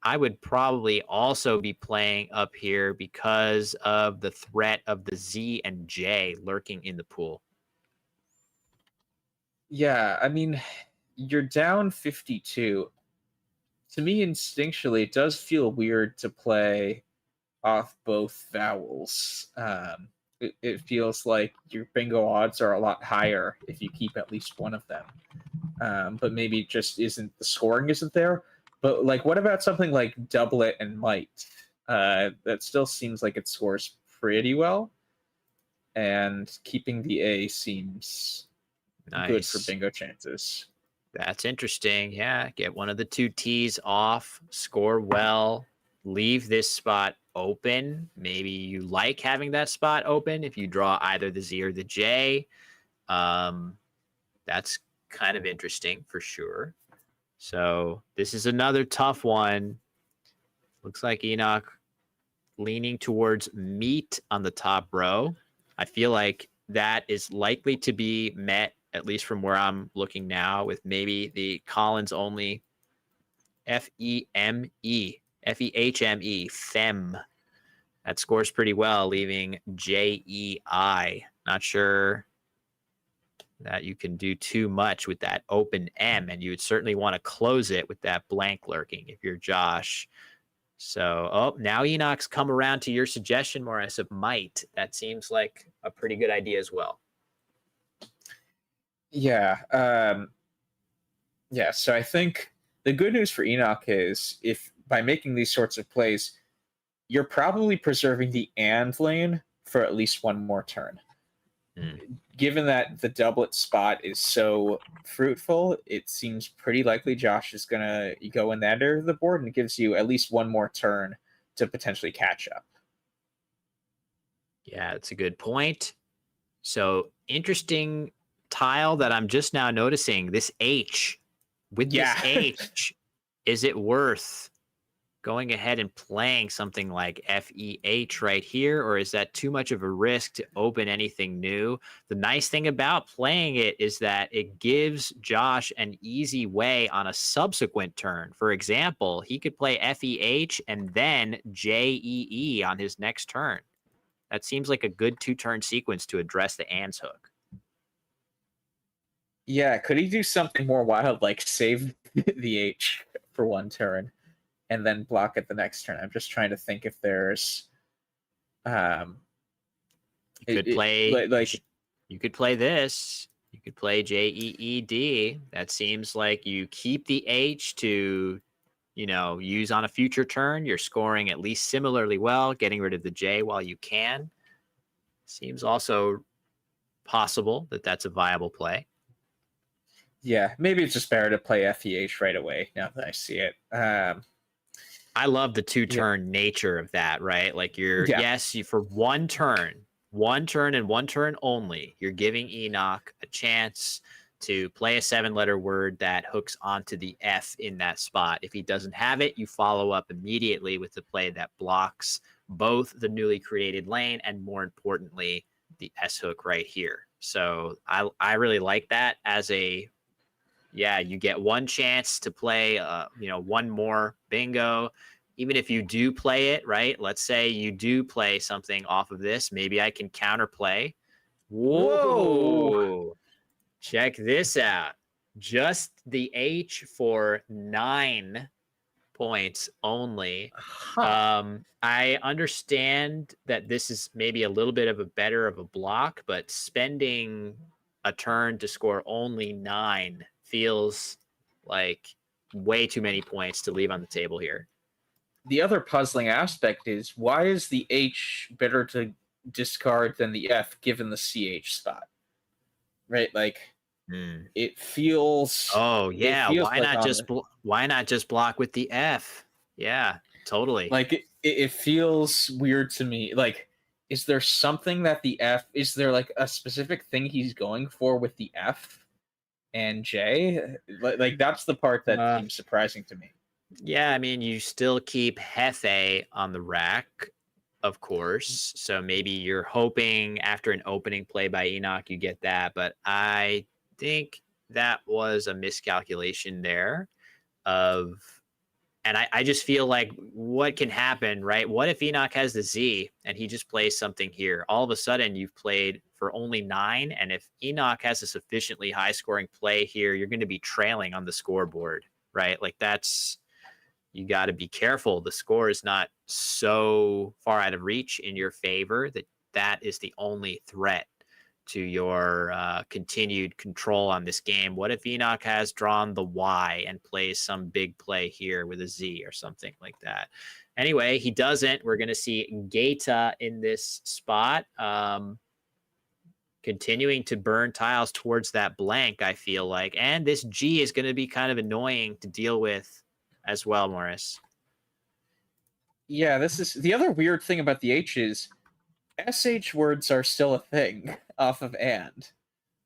I would probably also be playing up here because of the threat of the Z and J lurking in the pool. Yeah, I mean, you're down 52. To me, instinctually, it does feel weird to play off both vowels. It feels like your bingo odds are a lot higher if you keep at least one of them. But maybe it just isn't, the scoring isn't there. But like, what about something like doublet and might? That still seems like it scores pretty well. And keeping the A seems good for bingo chances. That's interesting. Yeah, get one of the two T's off, score well, leave this spot open. Maybe you like having that spot open if you draw either the Z or the J. That's kind of interesting for sure. So this is another tough one. Looks like Enoch leaning towards meat on the top row. I feel like that is likely to be met, at least from where I'm looking now, with maybe the Collins only F-E-M-E, F-E-H-M-E, FEM. That scores pretty well, leaving J-E-I. Not sure that you can do too much with that open M, and you would certainly want to close it with that blank lurking if you're Josh. So, now Enoch's come around to your suggestion, Morris, of might. That seems like a pretty good idea as well. Yeah. So I think the good news for Enoch is if by making these sorts of plays, you're probably preserving the and lane for at least one more turn. Given that the doublet spot is so fruitful, it seems pretty likely Josh is going to go in that area of the board, and it gives you at least one more turn to potentially catch up. Yeah, that's a good point. So interesting tile that I'm just now noticing, this H. With this H, is it worth going ahead and playing something like FEH right here, or is that too much of a risk to open anything new? The nice thing about playing it is that it gives Josh an easy way on a subsequent turn. For example, he could play FEH and then JEE on his next turn. That seems like a good two-turn sequence to address the ands hook. Yeah, could he do something more wild, like save the H for one turn and then block it the next turn? I'm just trying to think if there's you could play you could play this. You could play JEED. That seems like you keep the H to, use on a future turn. You're scoring at least similarly well, getting rid of the J while you can. Seems also possible that that's a viable play. Yeah, maybe it's just better to play FEH right away now that I see it. I love the two-turn nature of that, right? Like for one turn and one turn only, you're giving Enoch a chance to play a 7-letter word that hooks onto the F in that spot. If he doesn't have it, you follow up immediately with the play that blocks both the newly created lane and, more importantly, the S hook right here. So I really like that as you get one chance to play, one more bingo. Even if you do play it, right? Let's say you do play something off of this. Maybe I can counterplay. Whoa. Check this out. Just the H for 9 points only. I understand that this is maybe a little bit of a better of a block, but spending a turn to score only 9 feels like way too many points to leave on the table here. The other puzzling aspect is, why is the H better to discard than the F given the CH spot? Right? Like, it feels... Oh, yeah. Why not just block with the F? Yeah, totally. Like, it feels weird to me. Like, is there something that the F? Is there like a specific thing he's going for with the F and J? Like that's the part that Uh, seems surprising to me. Yeah, I mean, you still keep Hefe on the rack, of course. So maybe you're hoping after an opening play by Enoch, you get that. But I think that was a miscalculation there of, and I just feel like what can happen, right? What if Enoch has the Z and he just plays something here? All of a sudden, you've played for only 9. And if Enoch has a sufficiently high scoring play here, you're going to be trailing on the scoreboard, right? Like that's, you got to be careful. The score is not so far out of reach in your favor that that is the only threat to your continued control on this game. What if Enoch has drawn the Y and plays some big play here with a Z or something like that? Anyway, he doesn't. We're going to see Gaeta in this spot. Continuing to burn tiles towards that blank, I feel like. And this G is going to be kind of annoying to deal with as well, Morris. Yeah, this is the other weird thing about the H is SH words are still a thing off of and.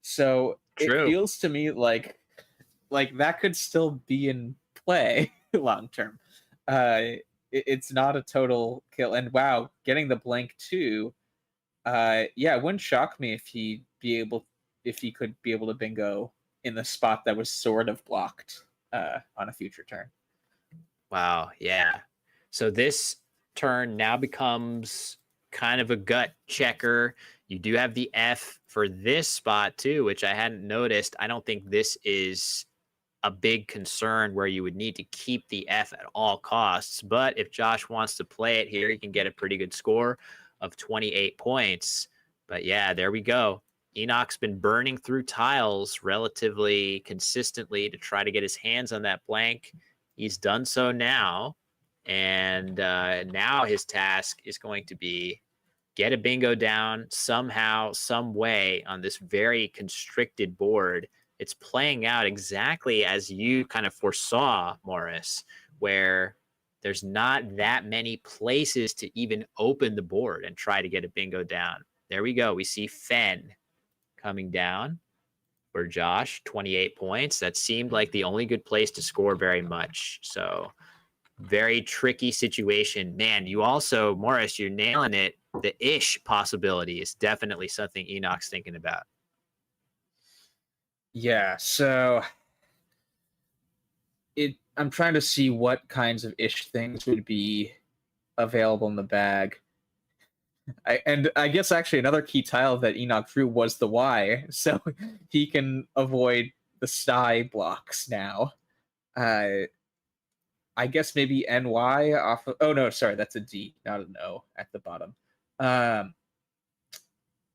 So True. it feels to me like that could still be in play long term. It's not a total kill. And wow, getting the blank too. Yeah, it wouldn't shock me if he could be able to bingo in the spot that was sort of blocked on a future turn. Wow, yeah. So this turn now becomes kind of a gut checker. You do have the F for this spot too, which I hadn't noticed. I don't think this is a big concern where you would need to keep the F at all costs. But if Josh wants to play it here, he can get a pretty good score of 28 points. But yeah, there we go. Enoch's been burning through tiles relatively consistently to try to get his hands on that blank. He's done so now. And now his task is going to be get a bingo down somehow, some way on this very constricted board. It's playing out exactly as you kind of foresaw, Morris, where there's not that many places to even open the board and try to get a bingo down. There we go. We see Fen coming down for Josh, 28 points. That seemed like the only good place to score very much. So very tricky situation. Man, you also, Morris, you're nailing it. The ish possibility is definitely something Enoch's thinking about. Yeah, so I'm trying to see what kinds of ish things would be available in the bag. I guess actually another key tile that Enoch drew was the Y, so he can avoid the sty blocks now. I guess maybe NY off of, oh no, sorry, that's a D, not an O at the bottom.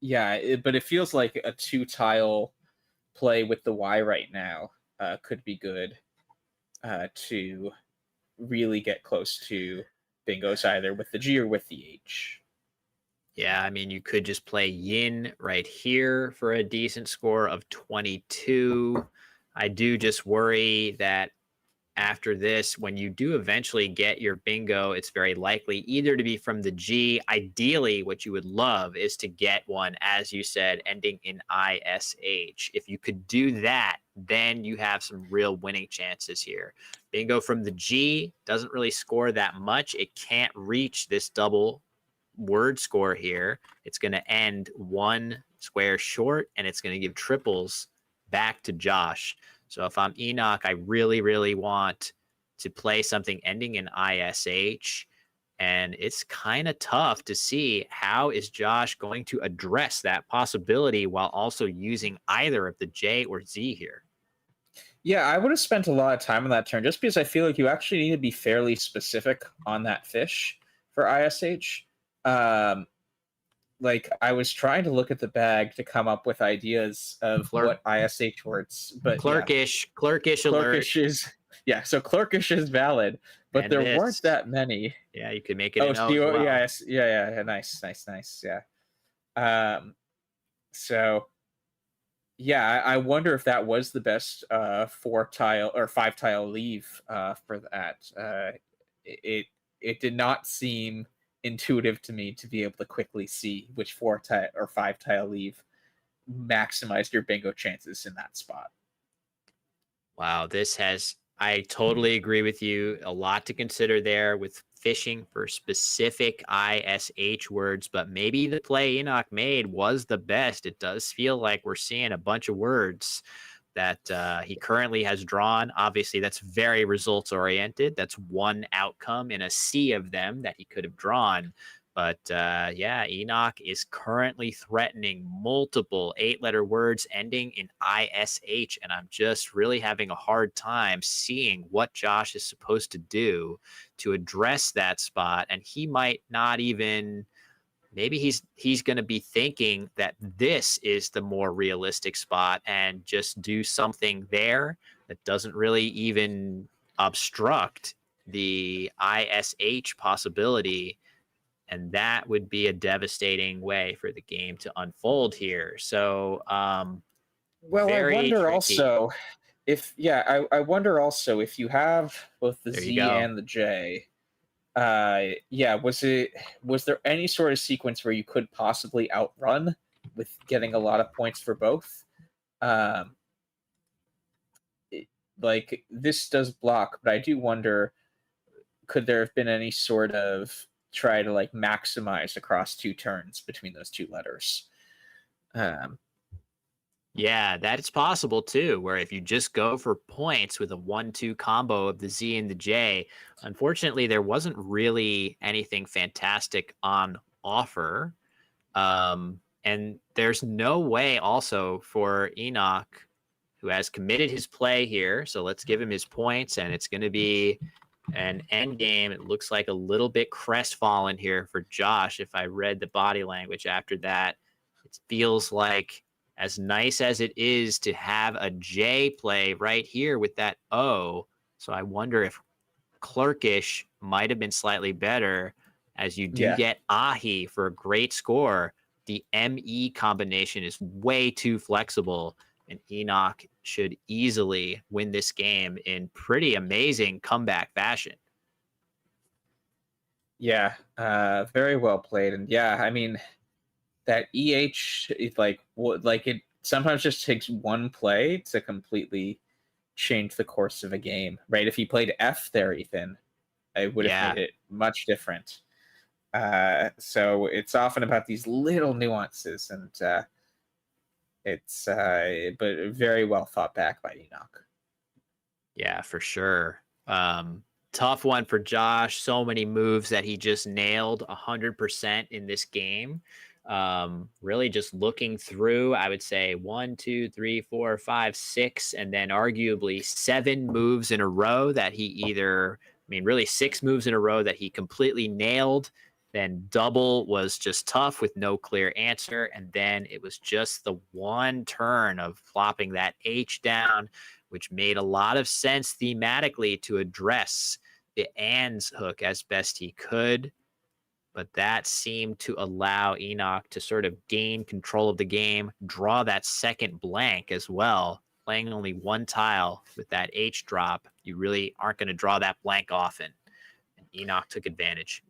Yeah, but it feels like a 2-tile play with the Y right now could be good to really get close to bingos either with the G or with the H. Yeah, I mean, you could just play Yin right here for a decent score of 22. I do just worry that after this, when you do eventually get your bingo, it's very likely either to be from the G. Ideally, what you would love is to get one, as you said, ending in ISH. If you could do that, then you have some real winning chances here. Bingo from the G doesn't really score that much. It can't reach this double word score here. It's going to end 1 square short, and it's going to give triples back to Josh. So if I'm Enoch, I really, really want to play something ending in ISH. And it's kind of tough to see how is Josh going to address that possibility while also using either of the J or Z here. Yeah, I would have spent a lot of time on that turn just because I feel like you actually need to be fairly specific on that fish for ISH. Like I was trying to look at the bag to come up with ideas of what ISH words, but clerkish alert. Clerkish is so clerkish is valid, but And there weren't that many. Yeah, you could make it an O as well. Yeah, nice, yeah. So yeah, I wonder if that was the best 4-tile or 5-tile leave for that. it did not seem intuitive to me to be able to quickly see which 4 tile or 5 tile leave maximized your bingo chances in that spot. Wow, I totally agree with you. A lot to consider there with fishing for specific ISH words, but maybe the play Enoch made was the best. It does feel like we're seeing a bunch of words that he currently has drawn. Obviously, that's very results oriented. That's one outcome in a sea of them that he could have drawn. But yeah, Enoch is currently threatening multiple 8-letter words ending in ISH. And I'm just really having a hard time seeing what Josh is supposed to do to address that spot. And he might not even, maybe he's going to be thinking that this is the more realistic spot and just do something there that doesn't really even obstruct the ISH possibility. And that would be a devastating way for the game to unfold here. So, well, I wonder tricky. also if, I wonder also if you have both the There you Z go. and the J. Was there any sort of sequence where you could possibly outrun with getting a lot of points for both? Like this does block, but I do wonder, could there have been any sort of try to like maximize across 2 turns between those 2 letters? Yeah, that's possible too, where if you just go for points with a 1-2 combo of the Z and the J, unfortunately, there wasn't really anything fantastic on offer. And there's no way also for Enoch, who has committed his play here. So let's give him his points, and it's going to be an end game. It looks like a little bit crestfallen here for Josh. If I read the body language after that, it feels like, as nice as it is to have a J play right here with that O. So I wonder if Clerkish might have been slightly better, as you do get Ahi for a great score. The ME combination is way too flexible, and Enoch should easily win this game in pretty amazing comeback fashion. Yeah, very well played. And yeah, I mean, that EH, it sometimes just takes one play to completely change the course of a game, right? If he played F there, Ethan, it would have made it much different. So it's often about these little nuances, and it's but very well thought back by Enoch. Yeah, for sure. Tough one for Josh. So many moves that he just nailed 100% in this game. Really just looking through, I would say 1, 2, 3, 4, 5, 6, and then arguably 7 moves in a row that he really 6 moves in a row that he completely nailed. Then double was just tough with no clear answer. And then it was just the one turn of flopping that H down, which made a lot of sense thematically to address the ands hook as best he could. But that seemed to allow Enoch to sort of gain control of the game, draw that second blank as well. Playing only 1 tile with that H drop, you really aren't going to draw that blank often. And Enoch took advantage.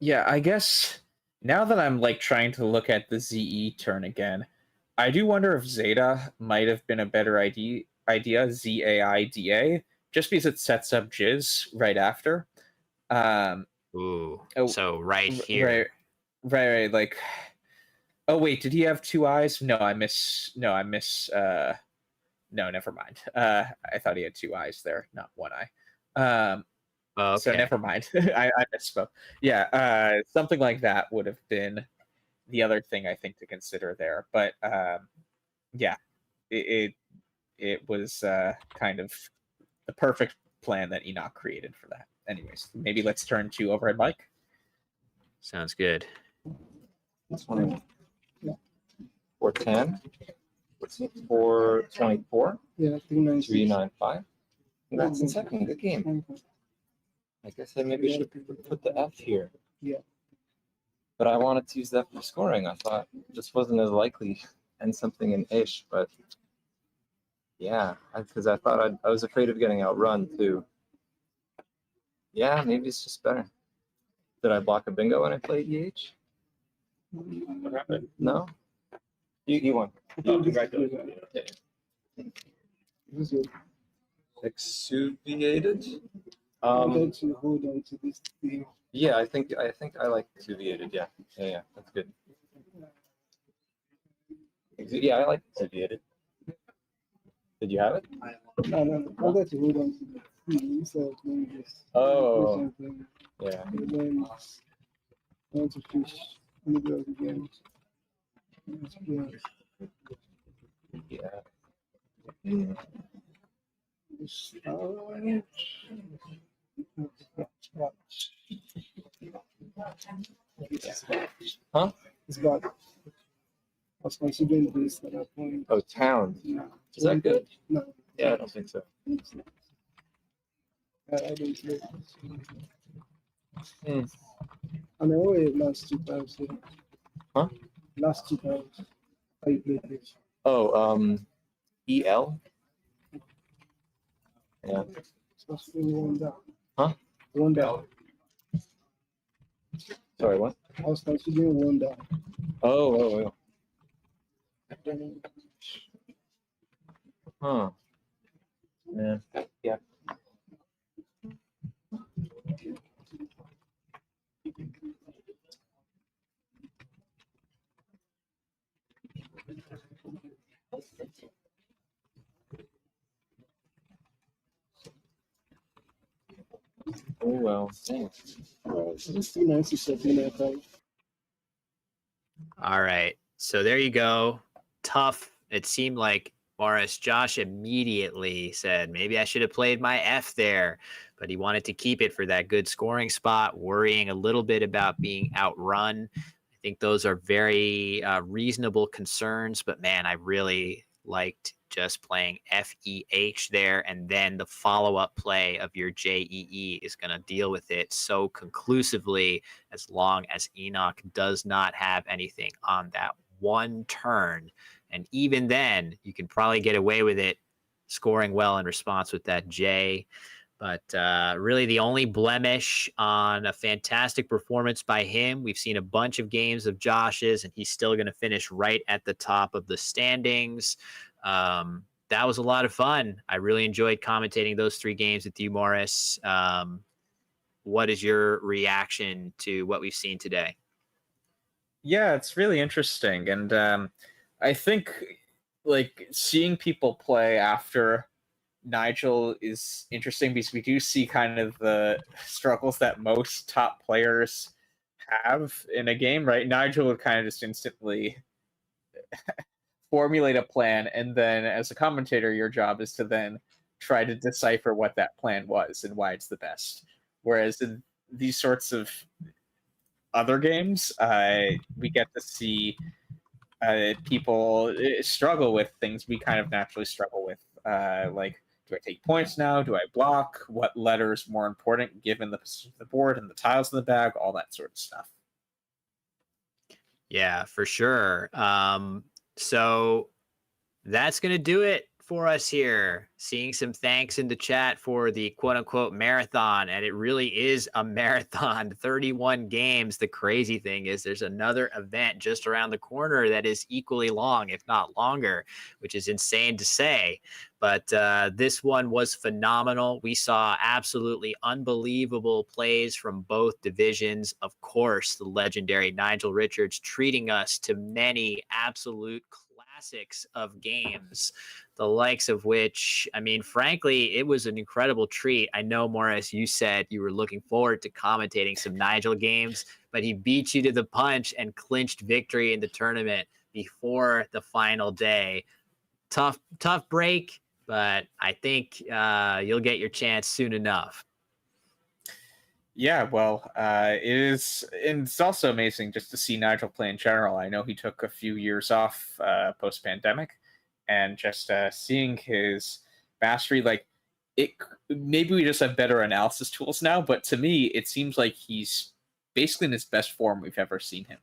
Yeah, I guess now that I'm like trying to look at the ZE turn again, I do wonder if Zeta might have been a better idea, ZAIDA, just because it sets up Jizz right after. So right here. Right. Like, oh wait, did he have 2 eyes? No, never mind. I thought he had 2 eyes there, not 1 eye. Okay. So never mind. I misspoke. Yeah, something like that would have been the other thing I think to consider there. But yeah, it was kind of the perfect plan that Enoch created for that. Anyways, maybe let's turn to Overhead Mike. Sounds good. 20, 410, 424, 395. Congrats in second. Good game. I guess I maybe should put the F here. Yeah. But I wanted to use that for scoring. I thought it just wasn't as likely and something in ish, but yeah, because I thought I was afraid of getting outrun too. Yeah, maybe it's just better. Did I block a bingo when I played EH? What happened? No? You won. Oh, congratulations. Exuviated? Hold on to this thing. Yeah, I think I like exuviated. Yeah, that's good. Yeah, I like exuviated. Did you have it? No. Hold on to the thing. So let me just. Oh. Something. Yeah. And then I want to fish. Let me go again. Yeah. Huh? It's about. I was considering this at that point. Oh, town. No. Is that good? No. Yeah, I don't think so. I don't play. Hmm. I mean, only last 2 times. So. Huh? Last 2 times. How you played this? Oh, EL. Yeah. So still one down. Huh? One down. Sorry, what? I was considering one down. Oh. Huh. Yeah. Oh well. It's 297. All right. So there you go. Tough. It seemed like Morris Josh immediately said, maybe I should have played my F there, but he wanted to keep it for that good scoring spot, worrying a little bit about being outrun. I think those are very reasonable concerns, but man, I really liked just playing FEH there, and then the follow-up play of your JEE is going to deal with it so conclusively as long as Enoch does not have anything on that one turn. And even then, you can probably get away with it scoring well in response with that J. But really the only blemish on a fantastic performance by him, we've seen a bunch of games of Josh's, and he's still going to finish right at the top of the standings. That was a lot of fun. I really enjoyed commentating those 3 games with you, Morris. What is your reaction to what we've seen today? Yeah, it's really interesting. And I think like seeing people play after Nigel is interesting because we do see kind of the struggles that most top players have in a game, right? Nigel would kind of just instantly formulate a plan, and then as a commentator, your job is to then try to decipher what that plan was and why it's the best. Whereas in these sorts of other games, we get to see people struggle with things we kind of naturally struggle with, like, do I take points now? Do I block? What letter is more important given the position of the board and the tiles in the bag? All that sort of stuff. Yeah, for sure. So that's going to do it for us here. Seeing some thanks in the chat for the quote unquote marathon. And it really is a marathon, 31 games. The crazy thing is there's another event just around the corner that is equally long, if not longer, which is insane to say. But this one was phenomenal. We saw absolutely unbelievable plays from both divisions. Of course, the legendary Nigel Richards treating us to many absolute classics of games, the likes of which, I mean, frankly, it was an incredible treat. I know, Morris, you said you were looking forward to commentating some Nigel games, but he beat you to the punch and clinched victory in the tournament before the final day. Tough break, but I think you'll get your chance soon enough. Yeah, well, it is, and it's also amazing just to see Nigel play in general. I know he took a few years off post-pandemic, and just seeing his mastery, like, it maybe we just have better analysis tools now, but to me, it seems like he's basically in his best form we've ever seen him.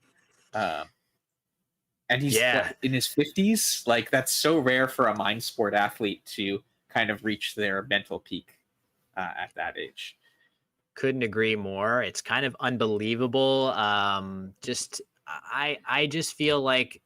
And he's in his 50s. Like, that's so rare for a mind sport athlete to kind of reach their mental peak at that age. Couldn't agree more. It's kind of unbelievable. I just feel like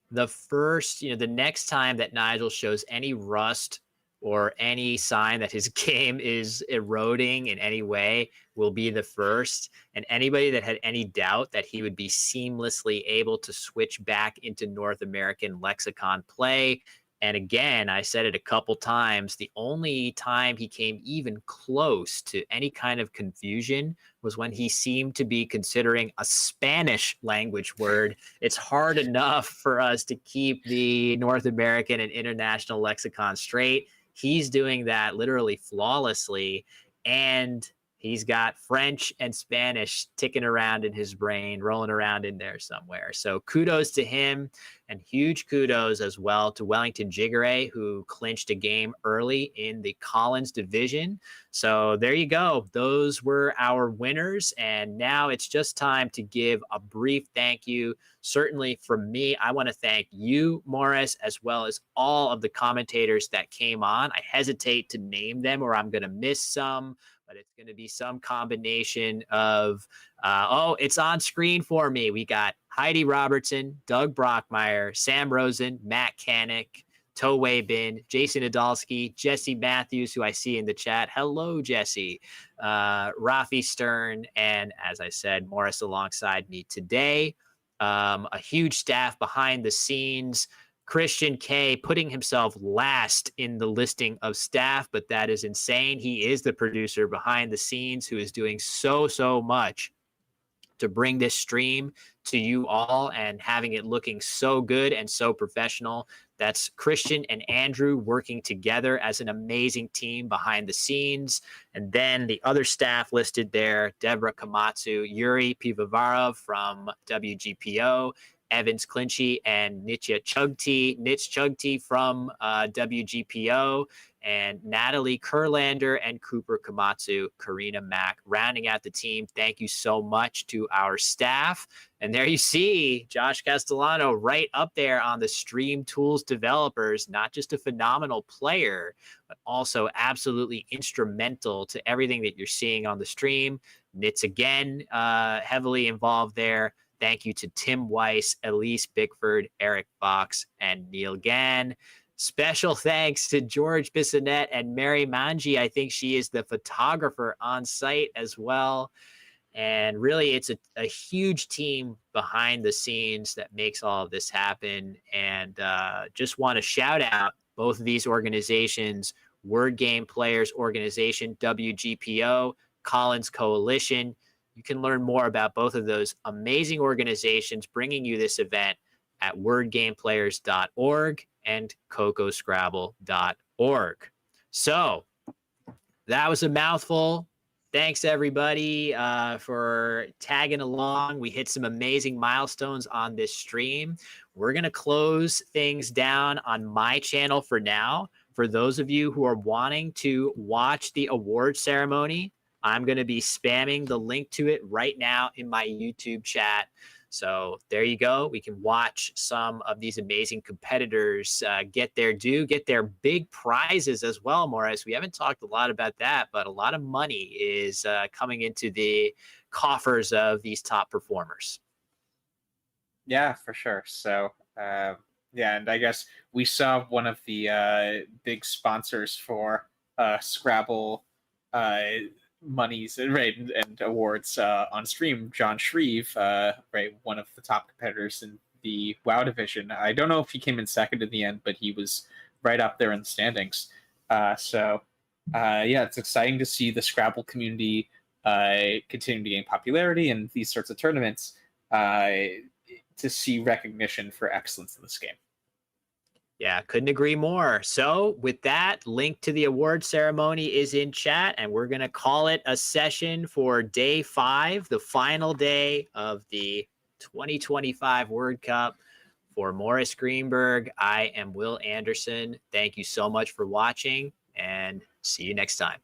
the next time that Nigel shows any rust or any sign that his game is eroding in any way will be the first. And anybody that had any doubt that he would be seamlessly able to switch back into North American lexicon play. And again, I said it a couple times, the only time he came even close to any kind of confusion was when he seemed to be considering a Spanish language word. It's hard enough for us to keep the North American and international lexicon straight. He's doing that literally flawlessly. And he's got French and Spanish ticking around in his brain, rolling around in there somewhere. So kudos to him, and huge kudos as well to Wellington Jighere, who clinched a game early in the Collins division. So there you go. Those were our winners. And now it's just time to give a brief thank you. Certainly from me, I want to thank you, Morris, as well as all of the commentators that came on. I hesitate to name them or I'm going to miss some, but it's going to be some combination of, it's on screen for me. We got Heidi Robertson, Doug Brockmeyer, Sam Rosen, Matt Canick, Toway Bin, Jason Adolski, Jesse Matthews, who I see in the chat. Hello, Jesse. Rafi Stern, and as I said, Morris alongside me today. A huge staff behind the scenes. Christian K putting himself last in the listing of staff, but that is insane. He is the producer behind the scenes who is doing so much to bring this stream to you all and having it looking so good and so professional. That's Christian and Andrew working together as an amazing team behind the scenes. And then the other staff listed there, Deborah Komatsu, Yuri Pivovarov from WGPO, Evans Clinchy, and Nitya Chugti from WGPO, and Natalie Kurlander and Cooper Komatsu, Karina Mack, rounding out the team. Thank you so much to our staff. And there you see Josh Castellano right up there on the Stream Tools developers, not just a phenomenal player, but also absolutely instrumental to everything that you're seeing on the stream. Nitz again, heavily involved there. Thank you to Tim Weiss, Elise Bickford, Eric Fox, and Neil Gann. Special thanks to George Bissonette and Mary Manji. I think she is the photographer on site as well. And really, it's a huge team behind the scenes that makes all of this happen. And just want to shout out both of these organizations, Word Game Players Organization, WGPO, Collins Coalition. You can learn more about both of those amazing organizations bringing you this event at wordgameplayers.org and cocoscrabble.org. So that was a mouthful. Thanks, everybody, for tagging along. We hit some amazing milestones on this stream. We're going to close things down on my channel for now. For those of you who are wanting to watch the award ceremony, I'm going to be spamming the link to it right now in my YouTube chat. So there you go. We can watch some of these amazing competitors get their due, get their big prizes as well, Morris. We haven't talked a lot about that, but a lot of money is coming into the coffers of these top performers. Yeah, for sure. So, yeah, and I guess we saw one of the big sponsors for Scrabble monies, right, and awards on stream, John Shreve, right, one of the top competitors in the WoW division. I don't know if he came in second in the end, but he was right up there in the standings. So yeah, it's exciting to see the Scrabble community continue to gain popularity in these sorts of tournaments, to see recognition for excellence in this game. Yeah, couldn't agree more. So with that, link to the award ceremony is in chat, and we're going to call it a session for day 5, the final day of the 2025 Word Cup. For Morris Greenberg, I am Will Anderson. Thank you so much for watching, and see you next time.